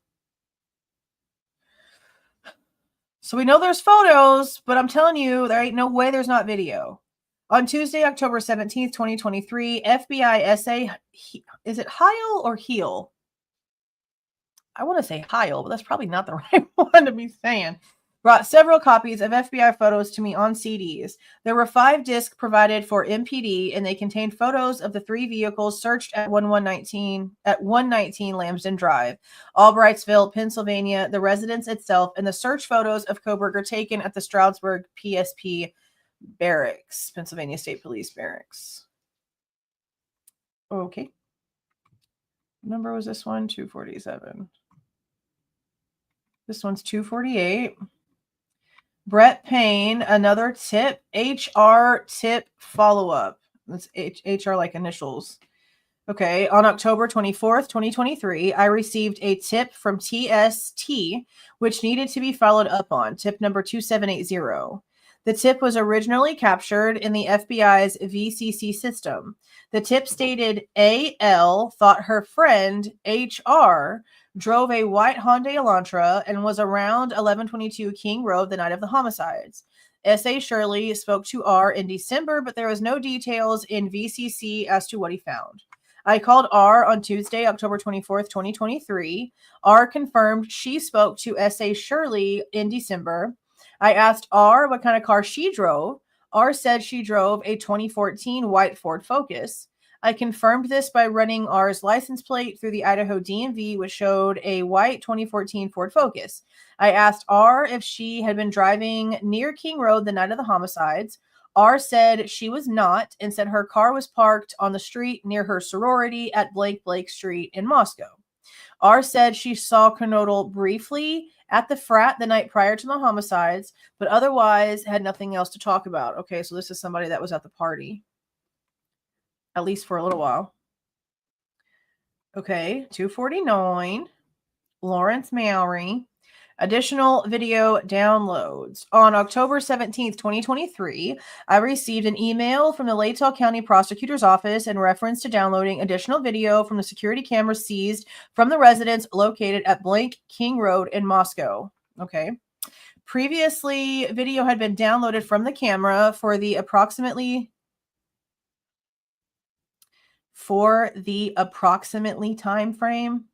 So we know there's photos, but I'm telling you, there ain't no way there's not video. On Tuesday, October 17th, 2023, FBI SA, is it Heil or Heel? I want to say Heil, but that's probably not the right one to be saying. Brought several copies of FBI photos to me on CDs. There were 5 discs provided for MPD, and they contained photos of the 3 vehicles searched at 119 Lambsden Drive, Albrightsville, Pennsylvania, the residence itself, and the search photos of Kohberger taken at the Stroudsburg PSP Barracks, Pennsylvania State Police Barracks. Okay. What number was this one? 247. This one's 248. Brett Payne, another tip, HR tip follow-up. That's HR like initials. Okay, on October 24th, 2023, I received a tip from TST, which needed to be followed up on, tip number 2780. The tip was originally captured in the FBI's VCC system. The tip stated AL thought her friend, HR, drove a white Hyundai Elantra and was around 1122 King Road the night of the homicides. S.A. Shirley spoke to R in December, but there was no details in VCC as to what he found. I called R on Tuesday, October 24th, 2023. R confirmed she spoke to S.A. Shirley in December. I asked R what kind of car she drove. R said she drove a 2014 white Ford Focus. I confirmed this by running R's license plate through the Idaho DMV, which showed a white 2014 Ford Focus. I asked R if she had been driving near King Road the night of the homicides. R said she was not and said her car was parked on the street near her sorority at Blake Street in Moscow. R said she saw Kernodle briefly at the frat the night prior to the homicides, but otherwise had nothing else to talk about. Okay, so this is somebody that was at the party, at least for a little while. Okay, 249. Lawrence Mowry. Additional video downloads. On October 17th, 2023, I received an email from the Latell County Prosecutor's Office in reference to downloading additional video from the security cameras seized from the residence located at blank King Road in Moscow. Okay. Previously, video had been downloaded from the camera for the approximately time frame.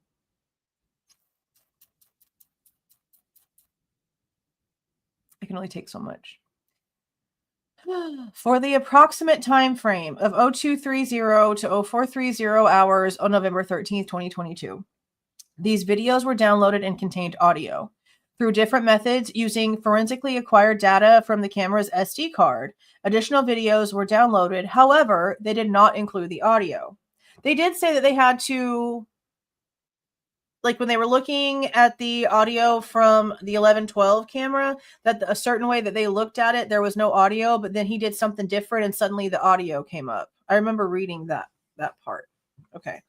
I can only take so much. For the approximate time frame of 0230 to 0430 hours on November 13th, 2022. These videos were downloaded and contained audio. Through different methods using forensically acquired data from the camera's SD card, additional videos were downloaded. However, they did not include the audio. They did say that they had to, like when they were looking at the audio from the 1112 camera, that a certain way that they looked at it, there was no audio, but then he did something different and suddenly the audio came up. I remember reading that part. Okay.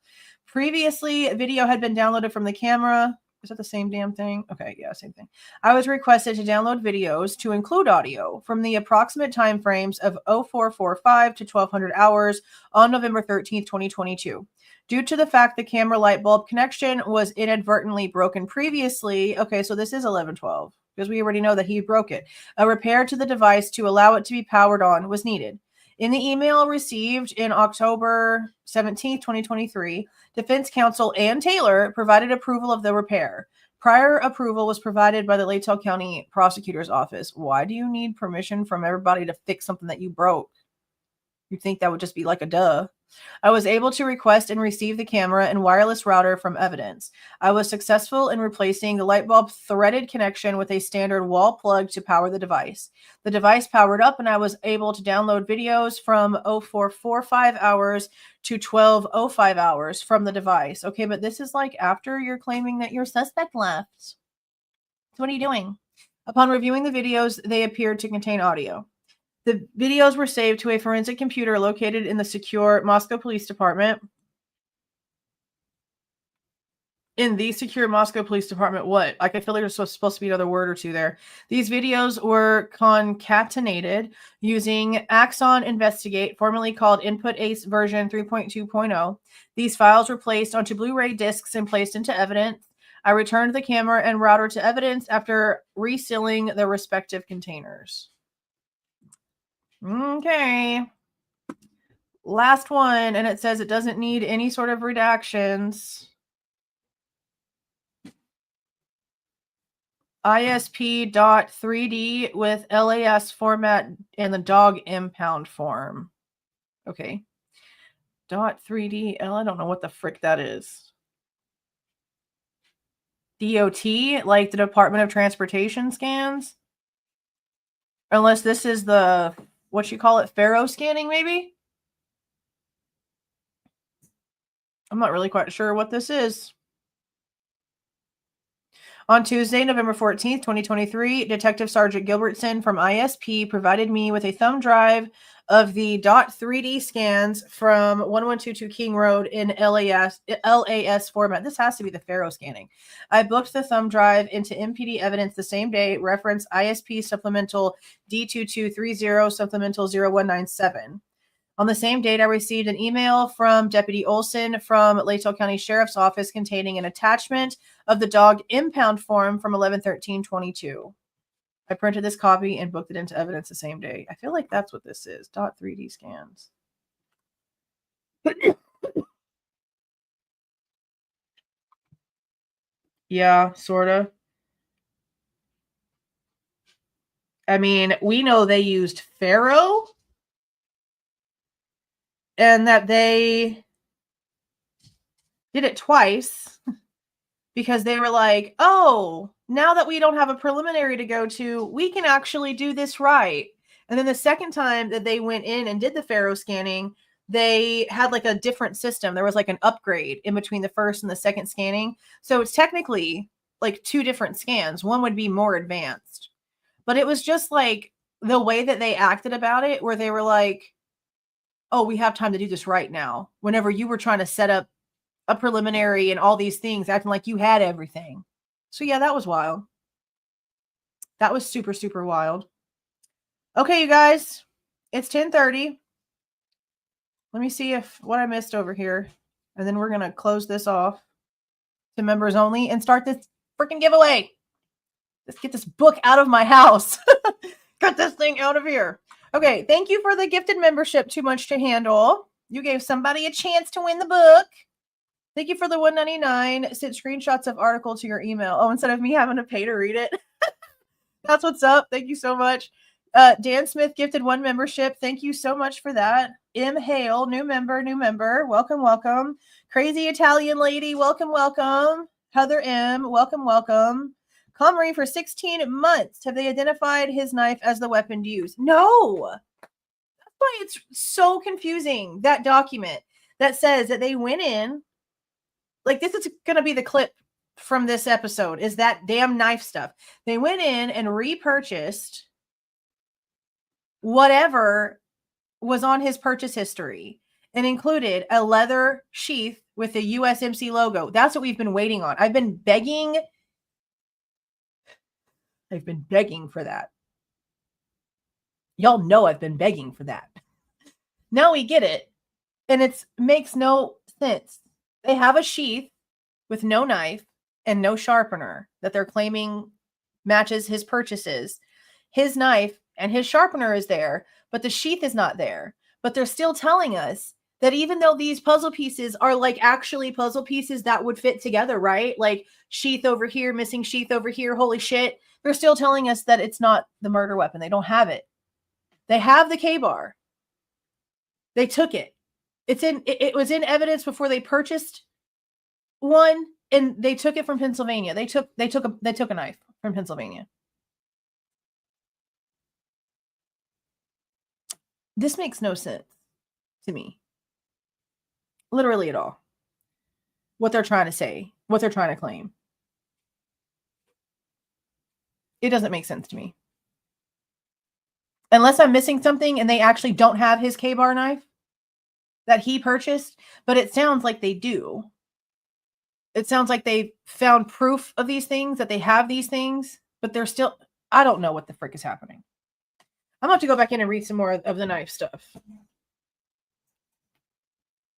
Previously, video had been downloaded from the camera. Is that the same damn thing? Okay, yeah, same thing. I was requested to download videos to include audio from the approximate time frames of 0445 to 1200 hours on November 13th, 2022. Due to the fact the camera light bulb connection was inadvertently broken previously. Okay, so this is 1112 because we already know that he broke it. A repair to the device to allow it to be powered on was needed. In the email received in October 17th, 2023, Defense Counsel Ann Taylor provided approval of the repair. Prior approval was provided by the Latell County Prosecutor's Office. Why do you need permission from everybody to fix something that you broke? You'd think that would just be like a duh. I was able to request and receive the camera and wireless router from evidence. I was successful in replacing the light bulb threaded connection with a standard wall plug to power the device. The device powered up and I was able to download videos from 0445 hours to 1205 hours from the device. Okay, but this is like after you're claiming that your suspect left. So what are you doing? Upon reviewing the videos, they appeared to contain audio. The videos were saved to a forensic computer located in the secure Moscow Police Department. In the secure Moscow Police Department, what? Like, I feel like there's supposed to be another word or two there. These videos were concatenated using Axon Investigate, formerly called Input Ace version 3.2.0. These files were placed onto Blu-ray discs and placed into evidence. I returned the camera and router to evidence after resealing the respective containers. Okay. Last one, and it says it doesn't need any sort of redactions. ISP.3D with LAS format and the dog impound form. Okay. .3D. I don't know what the frick that is. DOT, like the Department of Transportation scans? Unless this is the, what you call it, Faro scanning, maybe? I'm not really quite sure what this is. On Tuesday, November 14th, 2023, Detective Sergeant Gilbertson from ISP provided me with a thumb drive of the .3D scans from 1122 King Road in LAS format. This has to be the Faro scanning. I booked the thumb drive into MPD evidence the same day, reference ISP supplemental D2230 supplemental 0197. On the same date, I received an email from Deputy Olson from Latell County Sheriff's Office containing an attachment of the dog impound form from 11/13/22. I printed this copy and booked it into evidence the same day. I feel like that's what this is. .3D scans. Yeah, sort of. I mean, we know they used Faro and that they did it twice because they were like, oh, now that we don't have a preliminary to go to, we can actually do this right. And then the second time that they went in and did the Faro scanning, they had like a different system. There was like an upgrade in between the first and the second scanning. So it's technically like two different scans. One would be more advanced. But it was just like the way that they acted about it, where they were like, oh, we have time to do this right now. Whenever you were trying to set up a preliminary and all these things, acting like you had everything. So yeah, that was wild. That was super, super wild. Okay, you guys, it's 10:30. Let me see if what I missed over here. And then we're going to close this off to members only and start this freaking giveaway. Let's get this book out of my house. Get this thing out of here. Okay, thank you for the gifted membership, Too Much to Handle. You gave somebody a chance to win the book. Thank you for the $1.99. Send screenshots of article to your email. Oh, instead of me having to pay to read it. That's what's up. Thank you so much. Dan Smith gifted 1 membership. Thank you so much for that. M. Hale, new member. Welcome, welcome. Crazy Italian lady, welcome, welcome. Heather M, welcome. Comrie for 16 months. Have they identified his knife as the weapon to use? No. That's why it's so confusing, that document that says that they went in. Like, this is going to be the clip from this episode, is that damn knife stuff. They went in and repurchased whatever was on his purchase history and included a leather sheath with the USMC logo. That's what we've been waiting on. I've been begging for that. Y'all know I've been begging for that. Now we get it. And it makes no sense. They have a sheath with no knife and no sharpener that they're claiming matches his purchases. His knife and his sharpener is there, but the sheath is not there. But they're still telling us that even though these puzzle pieces are like actually puzzle pieces that would fit together, right? Like sheath over here, missing sheath over here, holy shit. They're still telling us that it's not the murder weapon. They don't have it. They have the K-bar. They took it. It was in evidence before they purchased one, and they took it from Pennsylvania. They took a knife from Pennsylvania. This makes no sense to me. Literally at all. What they're trying to say, what they're trying to claim. It doesn't make sense to me. Unless I'm missing something and they actually don't have his K-bar knife that he purchased, but it sounds like they do. It sounds like they found proof of these things, that they have these things, but they're still, I don't know what the frick is happening. I'm going to have to go back in and read some more of the knife stuff.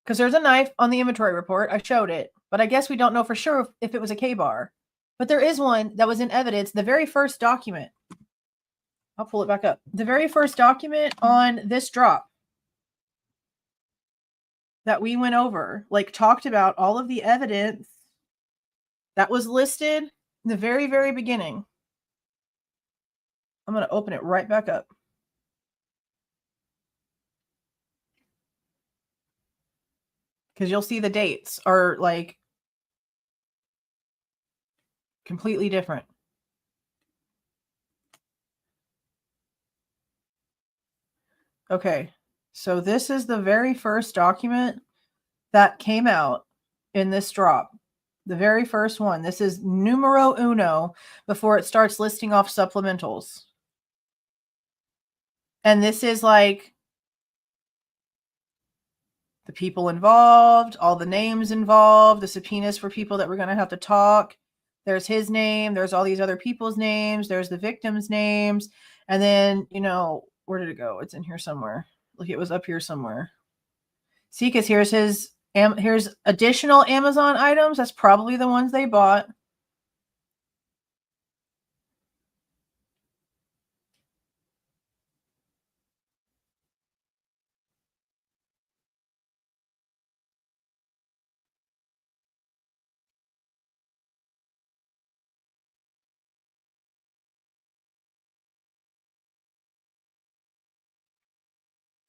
Because there's a knife on the inventory report. I showed it, but I guess we don't know for sure if it was a K-bar. But there is one that was in evidence, the very first document. I'll pull it back up. The very first document on this drop that we went over, like talked about all of the evidence that was listed in the very, very beginning. I'm going to open it right back up. Because you'll see the dates are like completely different. Okay, so this is the very first document that came out in this drop. The very first one. This is numero uno before it starts listing off supplementals. And this is like the people involved, all the names involved, the subpoenas for people that we're going to have to talk. There's his name. There's all these other people's names. There's the victims' names. And then, you know, where did it go? It's in here somewhere. Look, it was up here somewhere. See, because here's his, here's additional Amazon items. That's probably the ones they bought.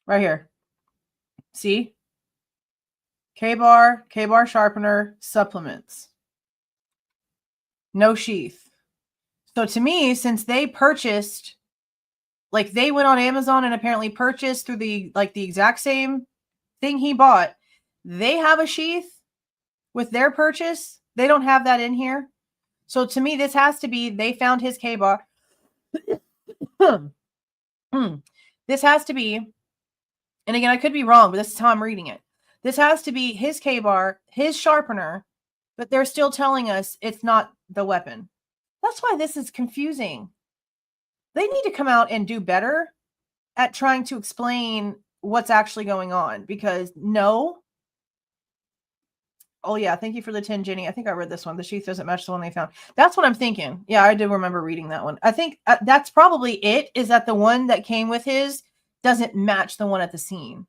Right here. See? K-bar, K-bar sharpener, supplements. No sheath. So to me, since they purchased, like they went on Amazon and apparently purchased through the, like the exact same thing he bought, they have a sheath with their purchase. They don't have that in here. So to me, this has to be, they found his K-bar. This has to be, and again, I could be wrong, but this is how I'm reading it. This has to be his K-bar, his sharpener, but they're still telling us it's not the weapon. That's why this is confusing. They need to come out and do better at trying to explain what's actually going on, because no. Oh yeah, thank you for the 10, Jenny. I think I read this one. The sheath doesn't match the one they found. That's what I'm thinking. Yeah, I do remember reading that one. I think that's probably it, is that the one that came with his doesn't match the one at the scene.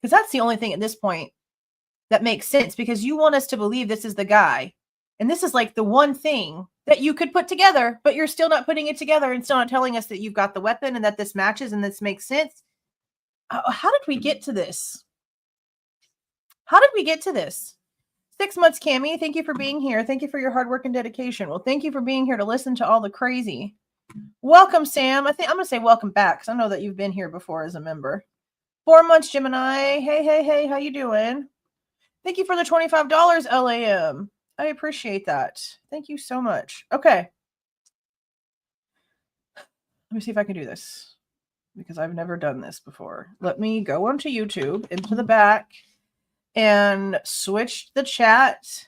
Because that's the only thing at this point that makes sense, because you want us to believe this is the guy. And this is like the one thing that you could put together, but you're still not putting it together and still not telling us that you've got the weapon and that this matches and this makes sense. How did we get to this? How did we get to this? 6 months, Cammie. Thank you for being here. Thank you for your hard work and dedication. Well, thank you for being here to listen to all the crazy. Welcome, Sam. I think I'm going to say welcome back, because I know that you've been here before as a member. 4 months, Gemini. Hey. How you doing? Thank you for the $25, LAM. I appreciate that. Thank you so much. Okay. Let me see if I can do this, because I've never done this before. Let me go onto YouTube, into the back, and switch the chat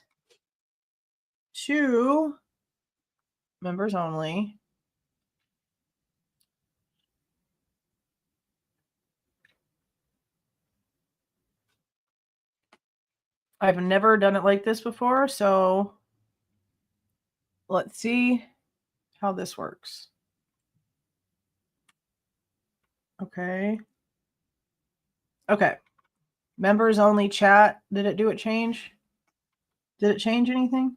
to members only. I've never done it like this before, so let's see how this works. Okay. Members only chat. Did it do it change? Did it change anything?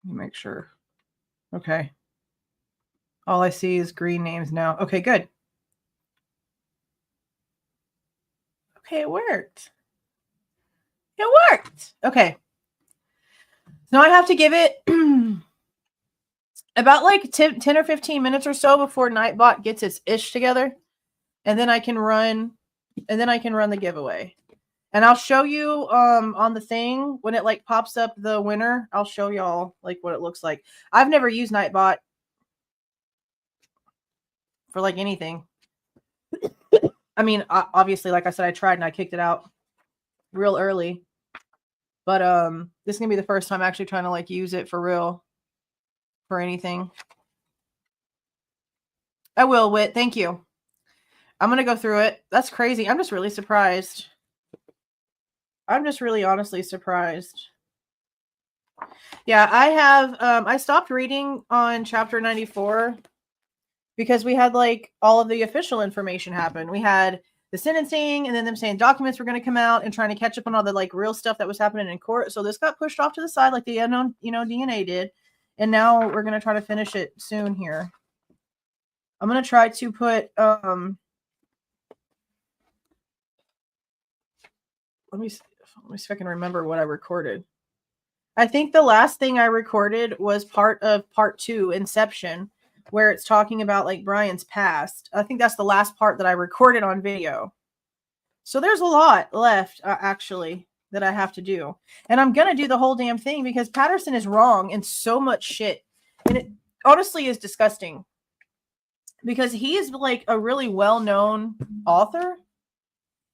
Let me make sure. Okay. All I see is green names now. Okay, good. Okay, it worked. It worked. Okay. Now I have to give it about like 10 or 15 minutes or so before Nightbot gets its ish together. And then I can run the giveaway. And I'll show you on the thing when it like pops up the winner. I'll show y'all like what it looks like. I've never used Nightbot for like anything. I mean, obviously, like I said, I tried and I kicked it out real early. But this is gonna be the first time actually trying to like use it for real for anything. I will, Wit. Thank you. I'm gonna go through it. That's crazy. I'm just really surprised. I'm just really honestly surprised. Yeah, I have I stopped reading on chapter 94 because we had like all of the official information happen. We had the sentencing and then them saying documents were going to come out and trying to catch up on all the like real stuff that was happening in court. So this got pushed off to the side like the unknown, DNA did. And now we're going to try to finish it soon here. I'm going to try to put let me see if I can remember what I recorded. I think the last thing I recorded was part of part 2, Inception, where it's talking about like Bryan's past. I think that's the last part that I recorded on video. So there's a lot left actually that I have to do. And I'm going to do the whole damn thing because Patterson is wrong in so much shit. And it honestly is disgusting because he is like a really well-known author.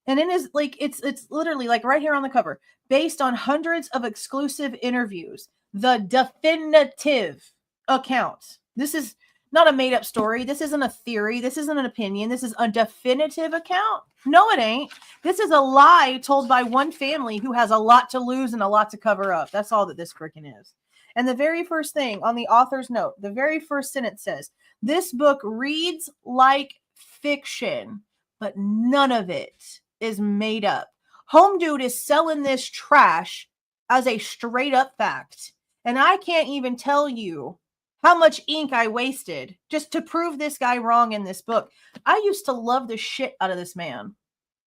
And in his like it's literally like right here on the cover, based on hundreds of exclusive interviews, the definitive account. This is not a made-up story. This isn't a theory. This isn't an opinion. This is a definitive account. No, it ain't. This is a lie told by one family who has a lot to lose and a lot to cover up. That's all that this frickin' is. And the very first thing on the author's note, the very first sentence says, this book reads like fiction, but none of it is made up. Home Dude is selling this trash as a straight up fact. And I can't even tell you how much ink I wasted just to prove this guy wrong in this book. I used to love the shit out of this man.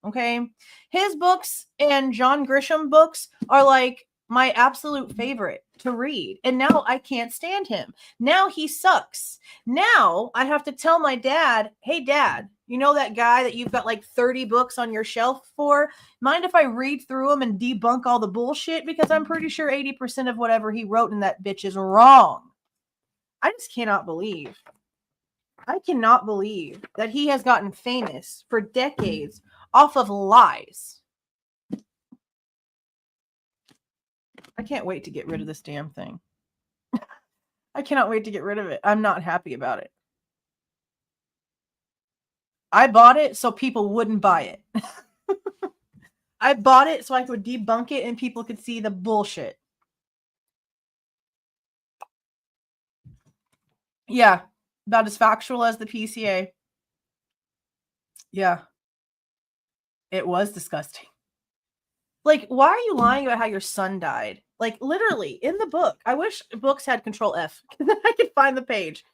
Okay. His books and John Grisham books are like my absolute favorite. to read. And now I can't stand him. Now he sucks. Now I have to tell my dad, hey, Dad, you know that guy that you've got like 30 books on your shelf for? Mind if I read through them and debunk all the bullshit? Because I'm pretty sure 80% of whatever he wrote in that bitch is wrong. I just cannot believe. I cannot believe that he has gotten famous for decades off of lies. I can't wait to get rid of this damn thing. I cannot wait to get rid of it. I'm not happy about it. I bought it so people wouldn't buy it. I bought it so I could debunk it and people could see the bullshit. Yeah, about as factual as the PCA. Yeah. It was disgusting. Like, why are you lying about how your son died? Like, literally, in the book. I wish books had Control F. Then I could find the page.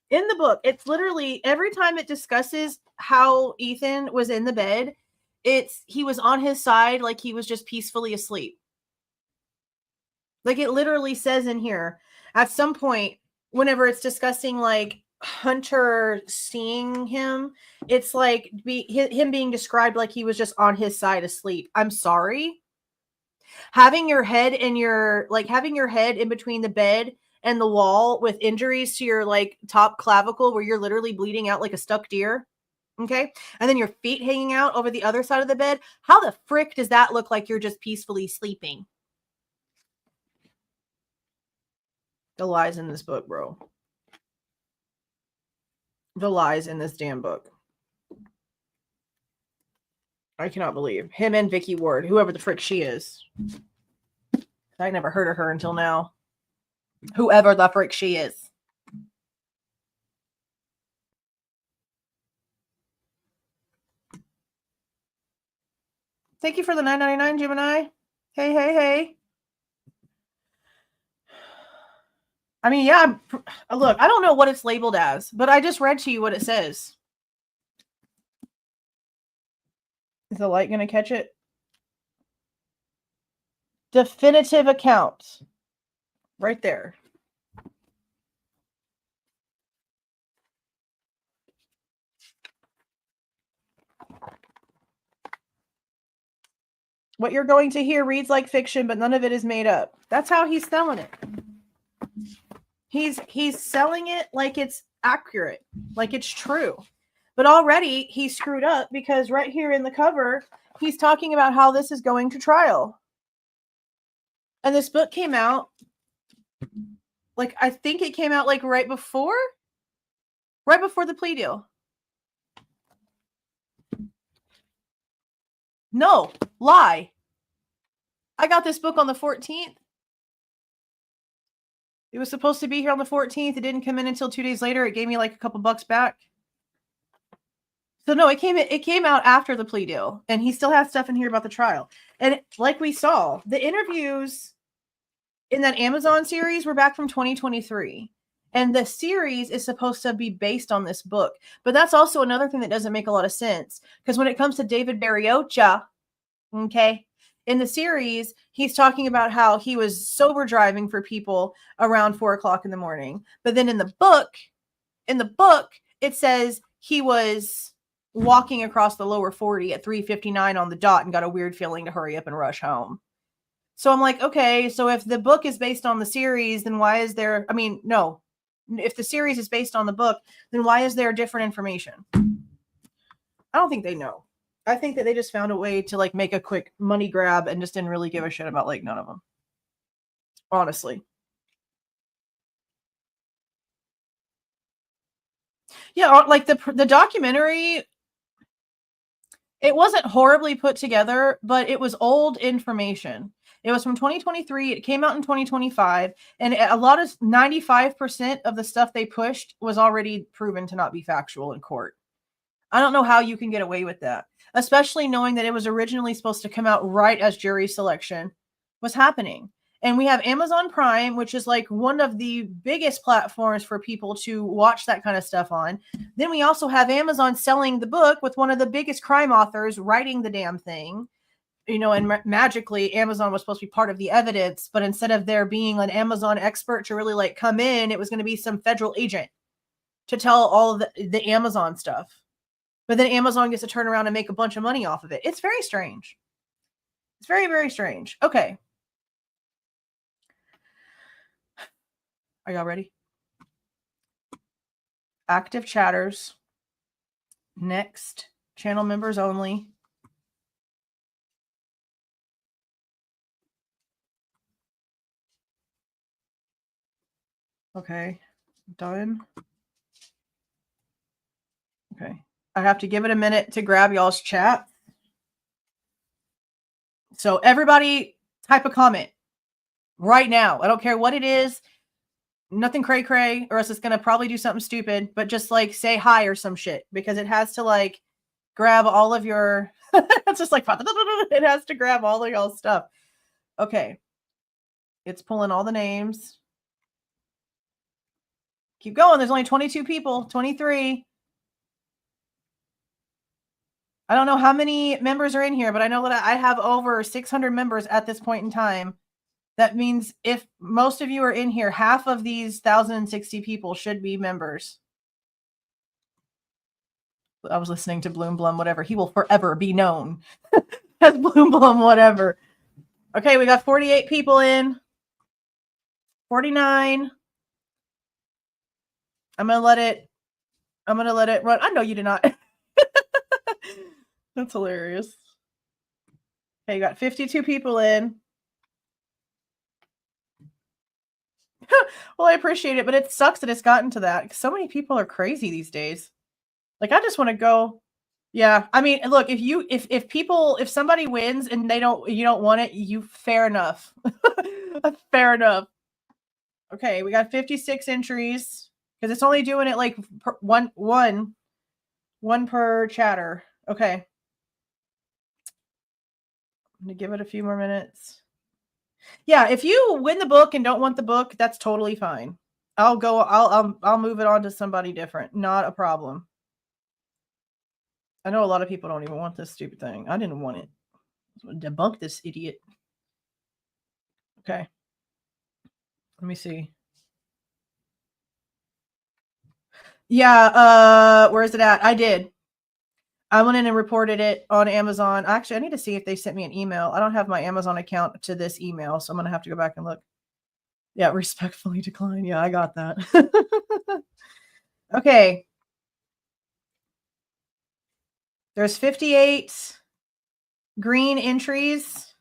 In the book, it's literally, every time it discusses how Ethan was in the bed, he was on his side like he was just peacefully asleep. Like, it literally says in here, at some point, whenever it's discussing, like, Hunter seeing him, it's like him being described like he was just on his side asleep. I'm sorry. Having your head in between the bed and the wall with injuries to your like top clavicle where you're literally bleeding out like a stuck deer. Okay. And then your feet hanging out over the other side of the bed. How the frick does that look like you're just peacefully sleeping? The lies in this book, bro. The lies in this damn book. I cannot believe him and Vicky Ward, whoever the frick she is. I never heard of her until now. Whoever the frick she is. Thank you for the $9.99, Gemini. Hey, hey, hey. I mean, yeah, look, I don't know what it's labeled as, but I just read to you what it says. Is the light going to catch it? Definitive account. Right there. What you're going to hear reads like fiction, but none of it is made up. That's how he's selling it. He's selling it like it's accurate, like it's true. But already he screwed up because right here in the cover, he's talking about how this is going to trial. And this book came out, like, I think it came out like right before the plea deal. No, lie. I got this book on the 14th. It was supposed to be here on the 14th. It didn't come in until 2 days later. It gave me like a couple bucks back. So no, it came out after the plea deal, and he still has stuff in here about the trial. And like we saw, the interviews in that Amazon series were back from 2023. And the series is supposed to be based on this book. But that's also another thing that doesn't make a lot of sense. Because when it comes to David Barriocha, okay, in the series, he's talking about how he was sober driving for people around 4 o'clock in the morning. But then in the book, it says he was walking across the lower 40 at 3:59 on the dot and got a weird feeling to hurry up and rush home. So I'm like, okay, so if the book is based on the series, then why is there, I mean, no. If the series is based on the book, then why is there different information? I don't think they know. I think that they just found a way to like make a quick money grab and just didn't really give a shit about like none of them. Honestly. Yeah, like the documentary, it wasn't horribly put together, but it was old information. It was from 2023. It came out in 2025. And a lot of 95% of the stuff they pushed was already proven to not be factual in court. I don't know how you can get away with that, especially knowing that it was originally supposed to come out right as jury selection was happening. And we have Amazon Prime, which is like one of the biggest platforms for people to watch that kind of stuff on. Then we also have Amazon selling the book with one of the biggest crime authors writing the damn thing. you know, and magically Amazon was supposed to be part of the evidence, but instead of there being an Amazon expert to really like come in, it was going to be some federal agent to tell all of the Amazon stuff. But then Amazon gets to turn around and make a bunch of money off of it. It's very strange. It's very, very strange. Okay. Are y'all ready? Active chatters. Next. Channel members only. Okay. Done. Okay. I have to give it a minute to grab y'all's chat. So everybody type a comment right now. I don't care what it is. Nothing cray cray, or else it's going to probably do something stupid, but just like say hi or some shit, because it has to like grab all of your, it's just like, it has to grab all of y'all's stuff. Okay. It's pulling all the names. Keep going. There's only 22 people, 23. I don't know how many members are in here, but I know that I have over 600 members at this point in time. That means if most of you are in here, half of these 1,060 people should be members. I was listening to Bloom Blum, whatever. He will forever be known as Bloom Blum, whatever. Okay, we got 48 people in. 49. I'm gonna let it run. I know you did not. That's hilarious. Okay, you got 52 people in. Well, I appreciate it, but it sucks that it's gotten to that. So many people are crazy these days. Like, I just want to go. Yeah, I mean, look, if somebody wins and you don't want it, fair enough. Fair enough. Okay, we got 56 entries because it's only doing it like one per chatter. Okay. I'm gonna give it a few more minutes. Yeah, if you win the book and don't want the book, that's totally fine. I'll move it on to somebody different. Not a problem. I know a lot of people don't even want this stupid thing. I didn't want it. I was gonna debunk this idiot. Okay. Let me see. Yeah, where is it at? I did. I went in and reported it on Amazon. Actually, I need to see if they sent me an email. I don't have my Amazon account to this email, so I'm going to have to go back and look. Yeah, respectfully decline. Yeah, I got that. Okay. There's 58 green entries.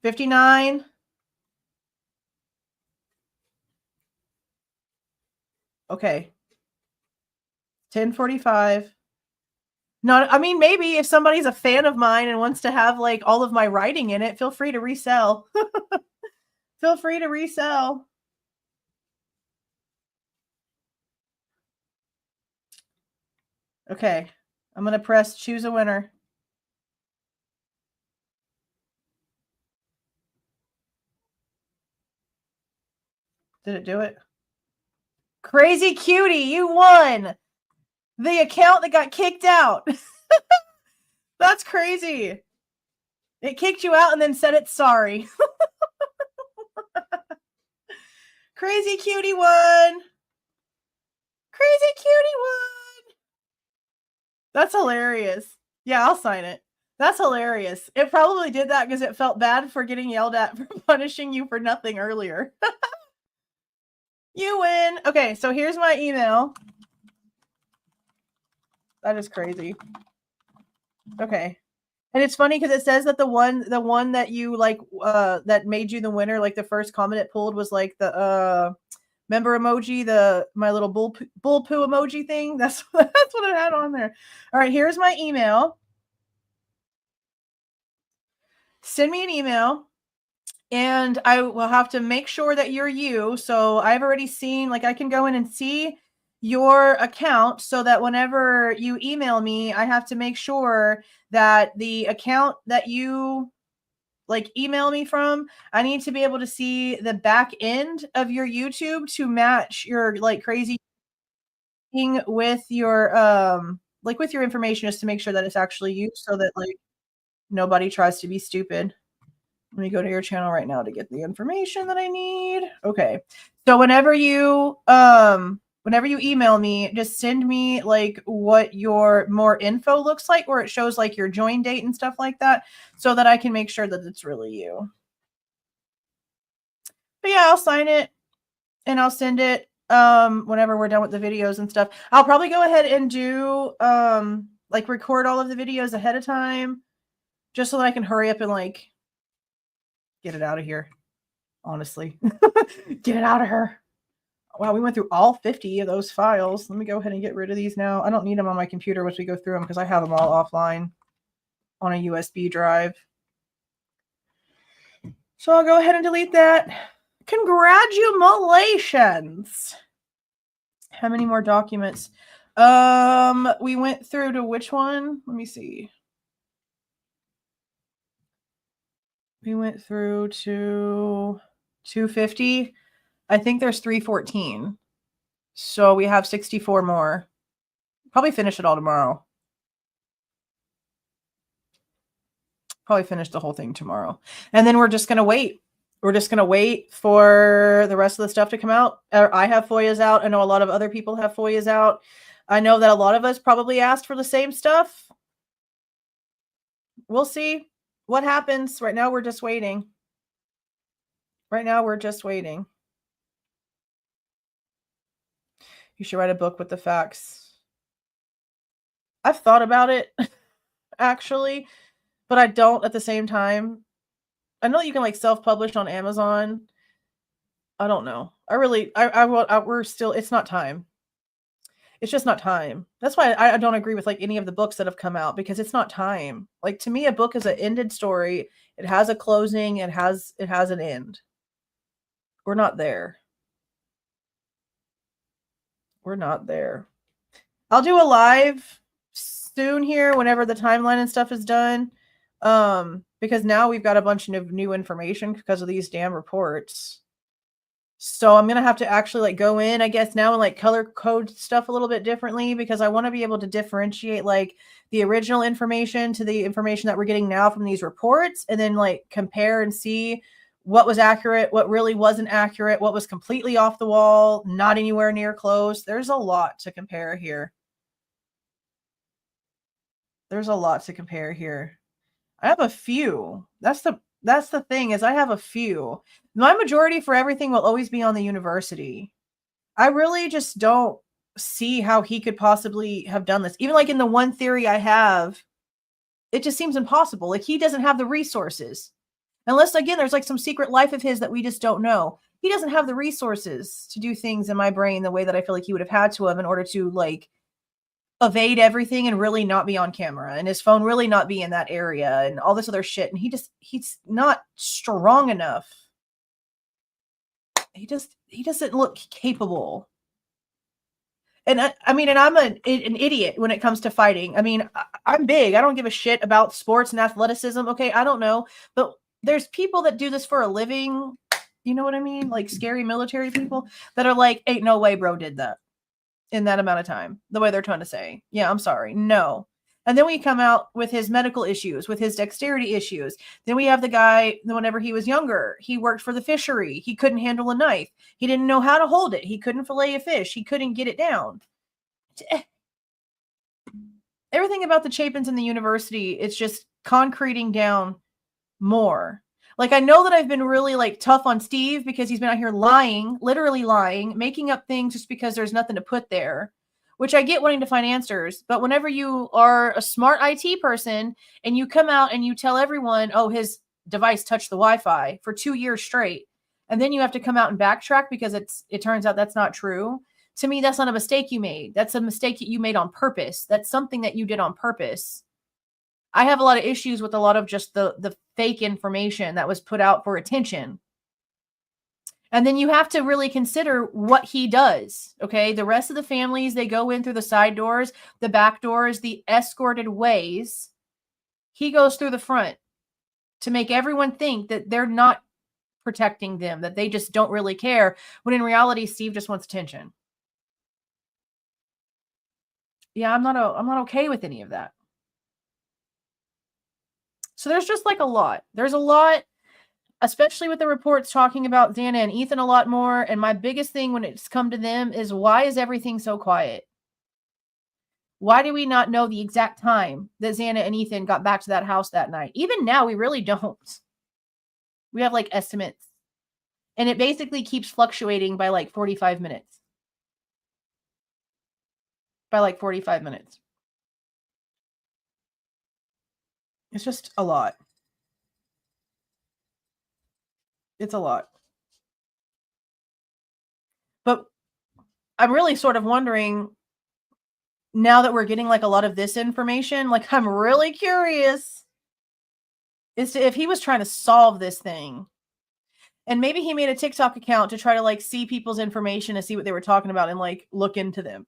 59. Okay. 10:45. No, I mean, maybe if somebody's a fan of mine and wants to have like all of my writing in it, feel free to resell. Feel free to resell. Okay. I'm going to press choose a winner. Did it do it? Crazy Cutie, you won the account that got kicked out. That's crazy. It kicked you out and then said it's sorry. Crazy Cutie won. Crazy Cutie won. That's hilarious. Yeah, I'll sign it. That's hilarious. It probably did that because it felt bad for getting yelled at for punishing you for nothing earlier. You win. Okay, so here's my email. That is crazy. Okay. And it's funny because it says that the one that you like that made you the winner, like the first comment it pulled was like the member emoji, my little bull poo emoji thing. That's what it had on there. All right, here's my email. Send me an email. And I will have to make sure that you're you. So I've already seen, like, I can go in and see your account so that whenever you email me, I have to make sure that the account that you like email me from, I need to be able to see the back end of your YouTube to match your like crazy thing with your like with your information, just to make sure that it's actually you, so that like nobody tries to be stupid. Let me go to your channel right now to get the information that I need. Okay. So whenever you email me, just send me like what your more info looks like, where it shows like your join date and stuff like that, so that I can make sure that it's really you. But yeah, I'll sign it and I'll send it whenever we're done with the videos and stuff. I'll probably go ahead and do like record all of the videos ahead of time, just so that I can hurry up and like get it out of here. Honestly. Get it out of her. Wow, we went through all 50 of those files. Let me go ahead and get rid of these now. I don't need them on my computer once we go through them, because I have them all offline on a USB drive. So I'll go ahead and delete that. Congratulations. How many more documents? We went through to which one? Let me see. We went through to 250. I think there's 314. So we have 64 more. Probably finish it all tomorrow. Probably finish the whole thing tomorrow. And then we're just going to wait. We're just going to wait for the rest of the stuff to come out. I have FOIAs out. I know a lot of other people have FOIAs out. I know that a lot of us probably asked for the same stuff. We'll see what happens. Right now, we're just waiting. Right now, we're just waiting. You should write a book with the facts. I've thought about it, actually, but I don't at the same time. I know you can like self-publish on Amazon. I don't know. We're still, it's not time. It's just not time. That's why I don't agree with like any of the books that have come out, because it's not time. Like, to me, a book is an ended story. It has a closing. It has an end. We're not there. We're not there. I'll do a live soon here whenever the timeline and stuff is done. Because now we've got a bunch of new information because of these damn reports. So I'm going to have to actually like go in, I guess, now and like color code stuff a little bit differently, because I want to be able to differentiate like the original information to the information that we're getting now from these reports, and then like compare and see what was accurate, what really wasn't accurate, what was completely off the wall, not anywhere near close. There's a lot to compare here. There's a lot to compare here. I have a few. That's the thing, is I have a few. My majority for everything will always be on the university. I really just don't see how he could possibly have done this. Even like in the one theory I have, it just seems impossible. Like, he doesn't have the resources. Unless, again, there's like some secret life of his that we just don't know. He doesn't have the resources to do things in my brain the way that I feel like he would have had to have in order to like evade everything and really not be on camera, and his phone really not be in that area and all this other shit. And he's not strong enough. He doesn't look capable. And I mean, and I'm an idiot when it comes to fighting. I mean, I'm big. I don't give a shit about sports and athleticism. Okay. I don't know, but there's people that do this for a living. You know what I mean? Like scary military people that are like, ain't no way bro did that in that amount of time, the way they're trying to say. Yeah, I'm sorry. No. And then we come out with his medical issues, with his dexterity issues. Then we have the guy, whenever he was younger, he worked for the fishery. He couldn't handle a knife. He didn't know how to hold it. He couldn't fillet a fish. He couldn't get it down. Everything about the Chapins in the university, it's just concreting down more. Like, I know that I've been really like tough on Steve because he's been out here lying, literally lying, making up things just because there's nothing to put there, which I get wanting to find answers. But whenever you are a smart IT person and you come out and you tell everyone, oh, his device touched the Wi-Fi for 2 years straight, and then you have to come out and backtrack because it turns out that's not true. To me, that's not a mistake you made. That's a mistake that you made on purpose. That's something that you did on purpose. I have a lot of issues with a lot of just the fake information that was put out for attention. And then you have to really consider what he does, okay? The rest of the families, they go in through the side doors, the back doors, the escorted ways. He goes through the front to make everyone think that they're not protecting them, that they just don't really care, when in reality, Steve just wants attention. Yeah, I'm not okay with any of that. So there's just like a lot. There's a lot, especially with the reports talking about Xana and Ethan a lot more. And my biggest thing when it's come to them is, why is everything so quiet? Why do we not know the exact time that Xana and Ethan got back to that house that night? Even now, we really don't. We have like estimates. And it basically keeps fluctuating by like 45 minutes. By like 45 minutes. It's just a lot. It's a lot. But I'm really sort of wondering, now that we're getting like a lot of this information, like I'm really curious as to if he was trying to solve this thing. And maybe he made a TikTok account to try to like see people's information and see what they were talking about and like look into them.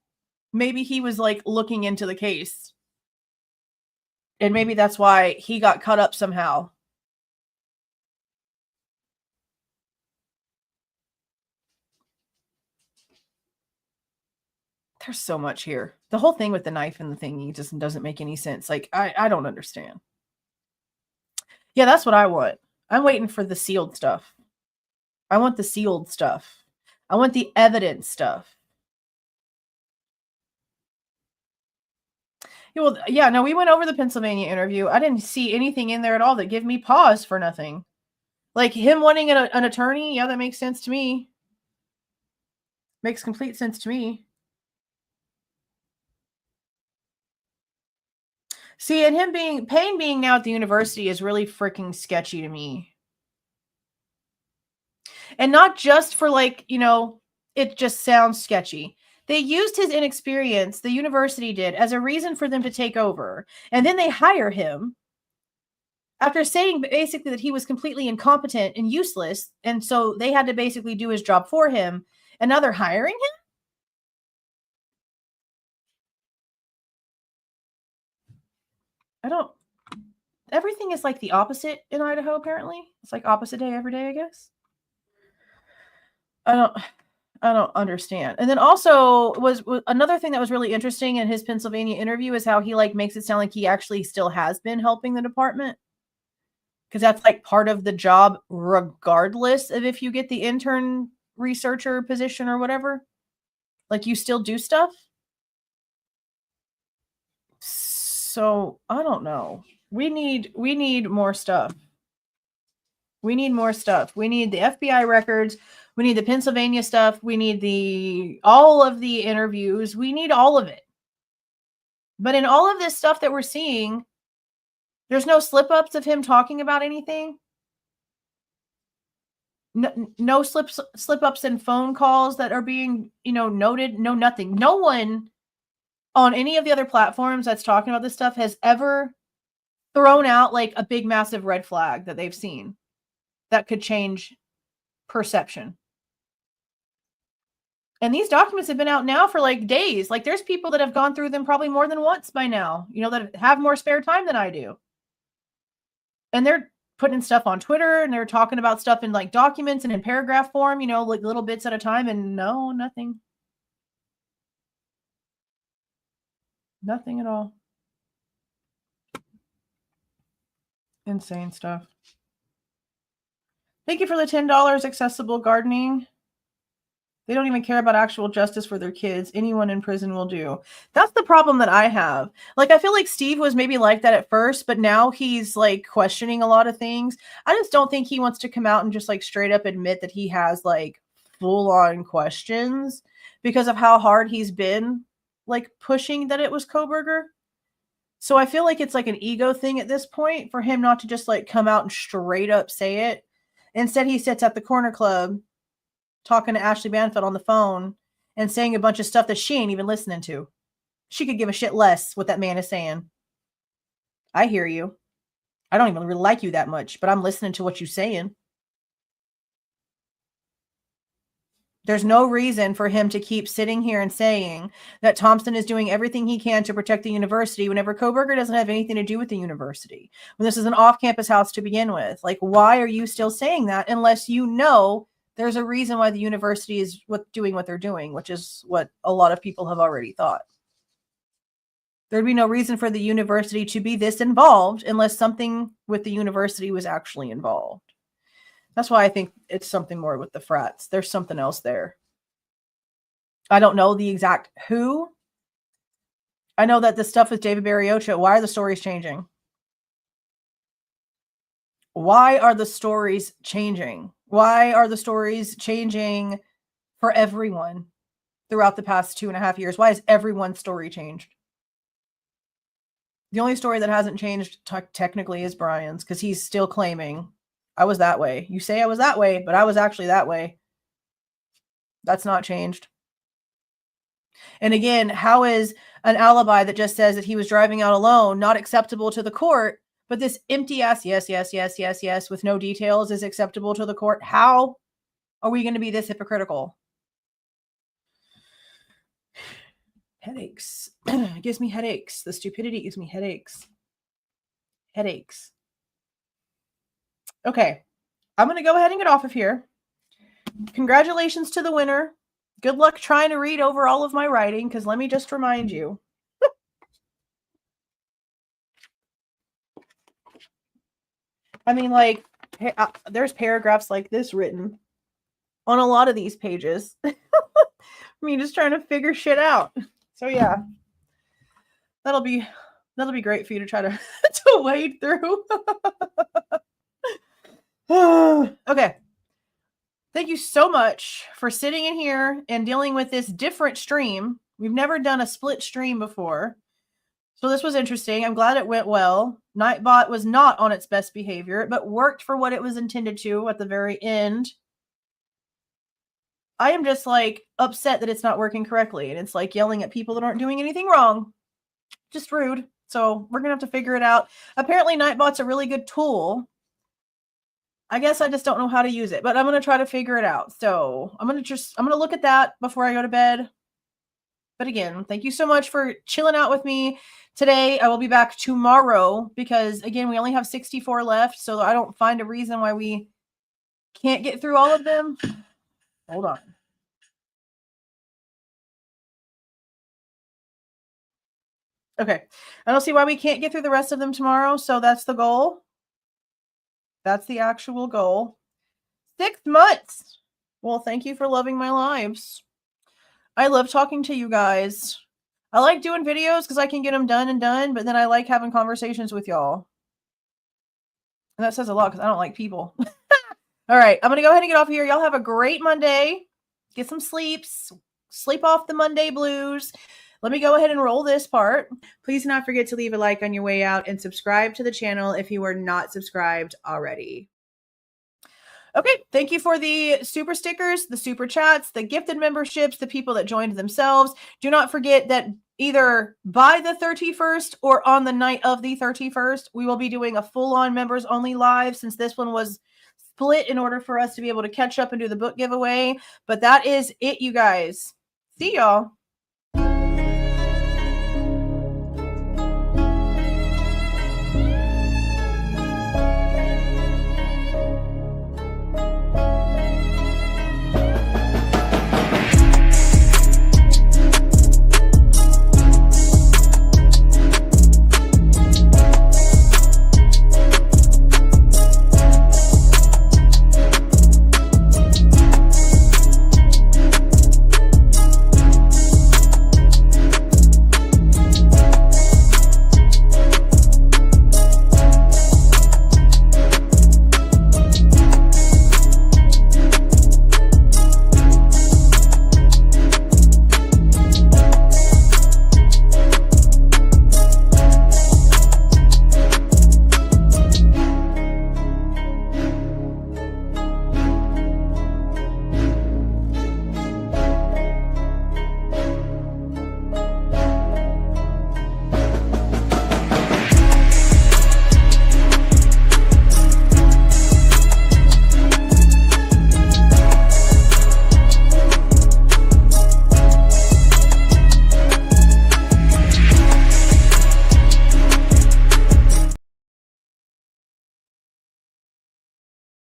Maybe he was like looking into the case. And maybe that's why he got cut up somehow. There's so much here. The whole thing with the knife and the thingy just doesn't make any sense. Like, I don't understand. Yeah, that's what I want. I'm waiting for the sealed stuff. I want the sealed stuff. I want the evidence stuff. Yeah, well, yeah, no, we went over the Pennsylvania interview. I didn't see anything in there at all that gave me pause for nothing. Like him wanting an attorney, yeah, that makes sense to me. Makes complete sense to me. See, and him Payne being now at the university is really freaking sketchy to me. And not just for like, it just sounds sketchy. They used his inexperience, the university did, as a reason for them to take over. And then they hire him after saying basically that he was completely incompetent and useless. And so they had to basically do his job for him. And now they're hiring him? Everything is like the opposite in Idaho, apparently. It's like opposite day every day, I guess. I don't understand. And then also was another thing that was really interesting in his Pennsylvania interview is how he like makes it sound like he actually still has been helping the department. Because that's like part of the job, regardless of if you get the intern researcher position or whatever. Like you still do stuff. So I don't know. We need more stuff. We need more stuff. We need the FBI records. We need the Pennsylvania stuff. We need all of the interviews. We need all of it. But in all of this stuff that we're seeing, there's no slip-ups of him talking about anything. No slip-ups in phone calls that are being, noted. No, nothing. No one on any of the other platforms that's talking about this stuff has ever thrown out like a big, massive red flag that they've seen that could change perception. And these documents have been out now for like days. Like there's people that have gone through them probably more than once by now, that have more spare time than I do. And they're putting stuff on Twitter and they're talking about stuff in like documents and in paragraph form, like little bits at a time. And no, nothing. Nothing at all. Insane stuff. Thank you for the $10 accessible gardening. They don't even care about actual justice for their kids. Anyone in prison will do. That's the problem that I have. Like, I feel like Steve was maybe like that at first, but now he's like questioning a lot of things. I just don't think he wants to come out and just like straight up admit that he has like full on questions because of how hard he's been like pushing that it was Kohberger. So I feel like it's like an ego thing at this point for him not to just like come out and straight up say it. Instead, he sits at the corner club talking to Ashley Banfield on the phone and saying a bunch of stuff that she ain't even listening to. She could give a shit less what that man is saying. I hear you. I don't even really like you that much, but I'm listening to what you're saying. There's no reason for him to keep sitting here and saying that Thompson is doing everything he can to protect the university whenever Kohberger doesn't have anything to do with the university. When this is an off-campus house to begin with. Like, why are you still saying that unless you know there's a reason why the university is doing what they're doing, which is what a lot of people have already thought. There'd be no reason for the university to be this involved unless something with the university was actually involved. That's why I think it's something more with the frats. There's something else there. I don't know the exact who. I know that the stuff with David Barriocha, why are the stories changing? Why are the stories changing? Why are the stories changing for everyone throughout the past 2.5 years? Why has everyone's story changed? The only story that hasn't changed technically is Bryan's, because he's still claiming, I was that way. You say I was that way, but I was actually that way. That's not changed. And again, how is an alibi that just says that he was driving out alone not acceptable to the court, but this empty ass yes with no details is acceptable to the court? How are we going to be this hypocritical? Headaches. It gives me headaches. The stupidity gives me headaches. Headaches. Okay. I'm going to go ahead and get off of here. Congratulations to the winner. Good luck trying to read over all of my writing, because let me just remind you. I mean, like, there's paragraphs like this written on a lot of these pages. Me just trying to figure shit out. So yeah, that'll be great for you to try to wade through. Okay. Thank you so much for sitting in here and dealing with this different stream. We've never done a split stream before. So this was interesting. I'm glad it went well. Nightbot was not on its best behavior, but worked for what it was intended to at the very end. I am just like upset that it's not working correctly. And it's like yelling at people that aren't doing anything wrong. Just rude. So we're going to have to figure it out. Apparently Nightbot's a really good tool. I guess I just don't know how to use it, but I'm going to try to figure it out. So I'm going to look at that before I go to bed. But again, thank you so much for chilling out with me today. I will be back tomorrow because again, we only have 64 left. So I don't find a reason why we can't get through all of them. Hold on. Okay. I don't see why we can't get through the rest of them tomorrow. So that's the goal. That's the actual goal. 6 months. Well, thank you for loving my lives. I love talking to you guys. I like doing videos because I can get them done, but then I like having conversations with y'all. And that says a lot because I don't like people. All right. I'm going to go ahead and get off here. Y'all have a great Monday. Get some sleeps. Sleep off the Monday blues. Let me go ahead and roll this part. Please do not forget to leave a like on your way out and subscribe to the channel if you are not subscribed already. Okay, thank you for the super stickers, the super chats, the gifted memberships, the people that joined themselves. Do not forget that either by the 31st or on the night of the 31st, we will be doing a full-on members only live since this one was split in order for us to be able to catch up and do the book giveaway. But that is it, you guys. See y'all.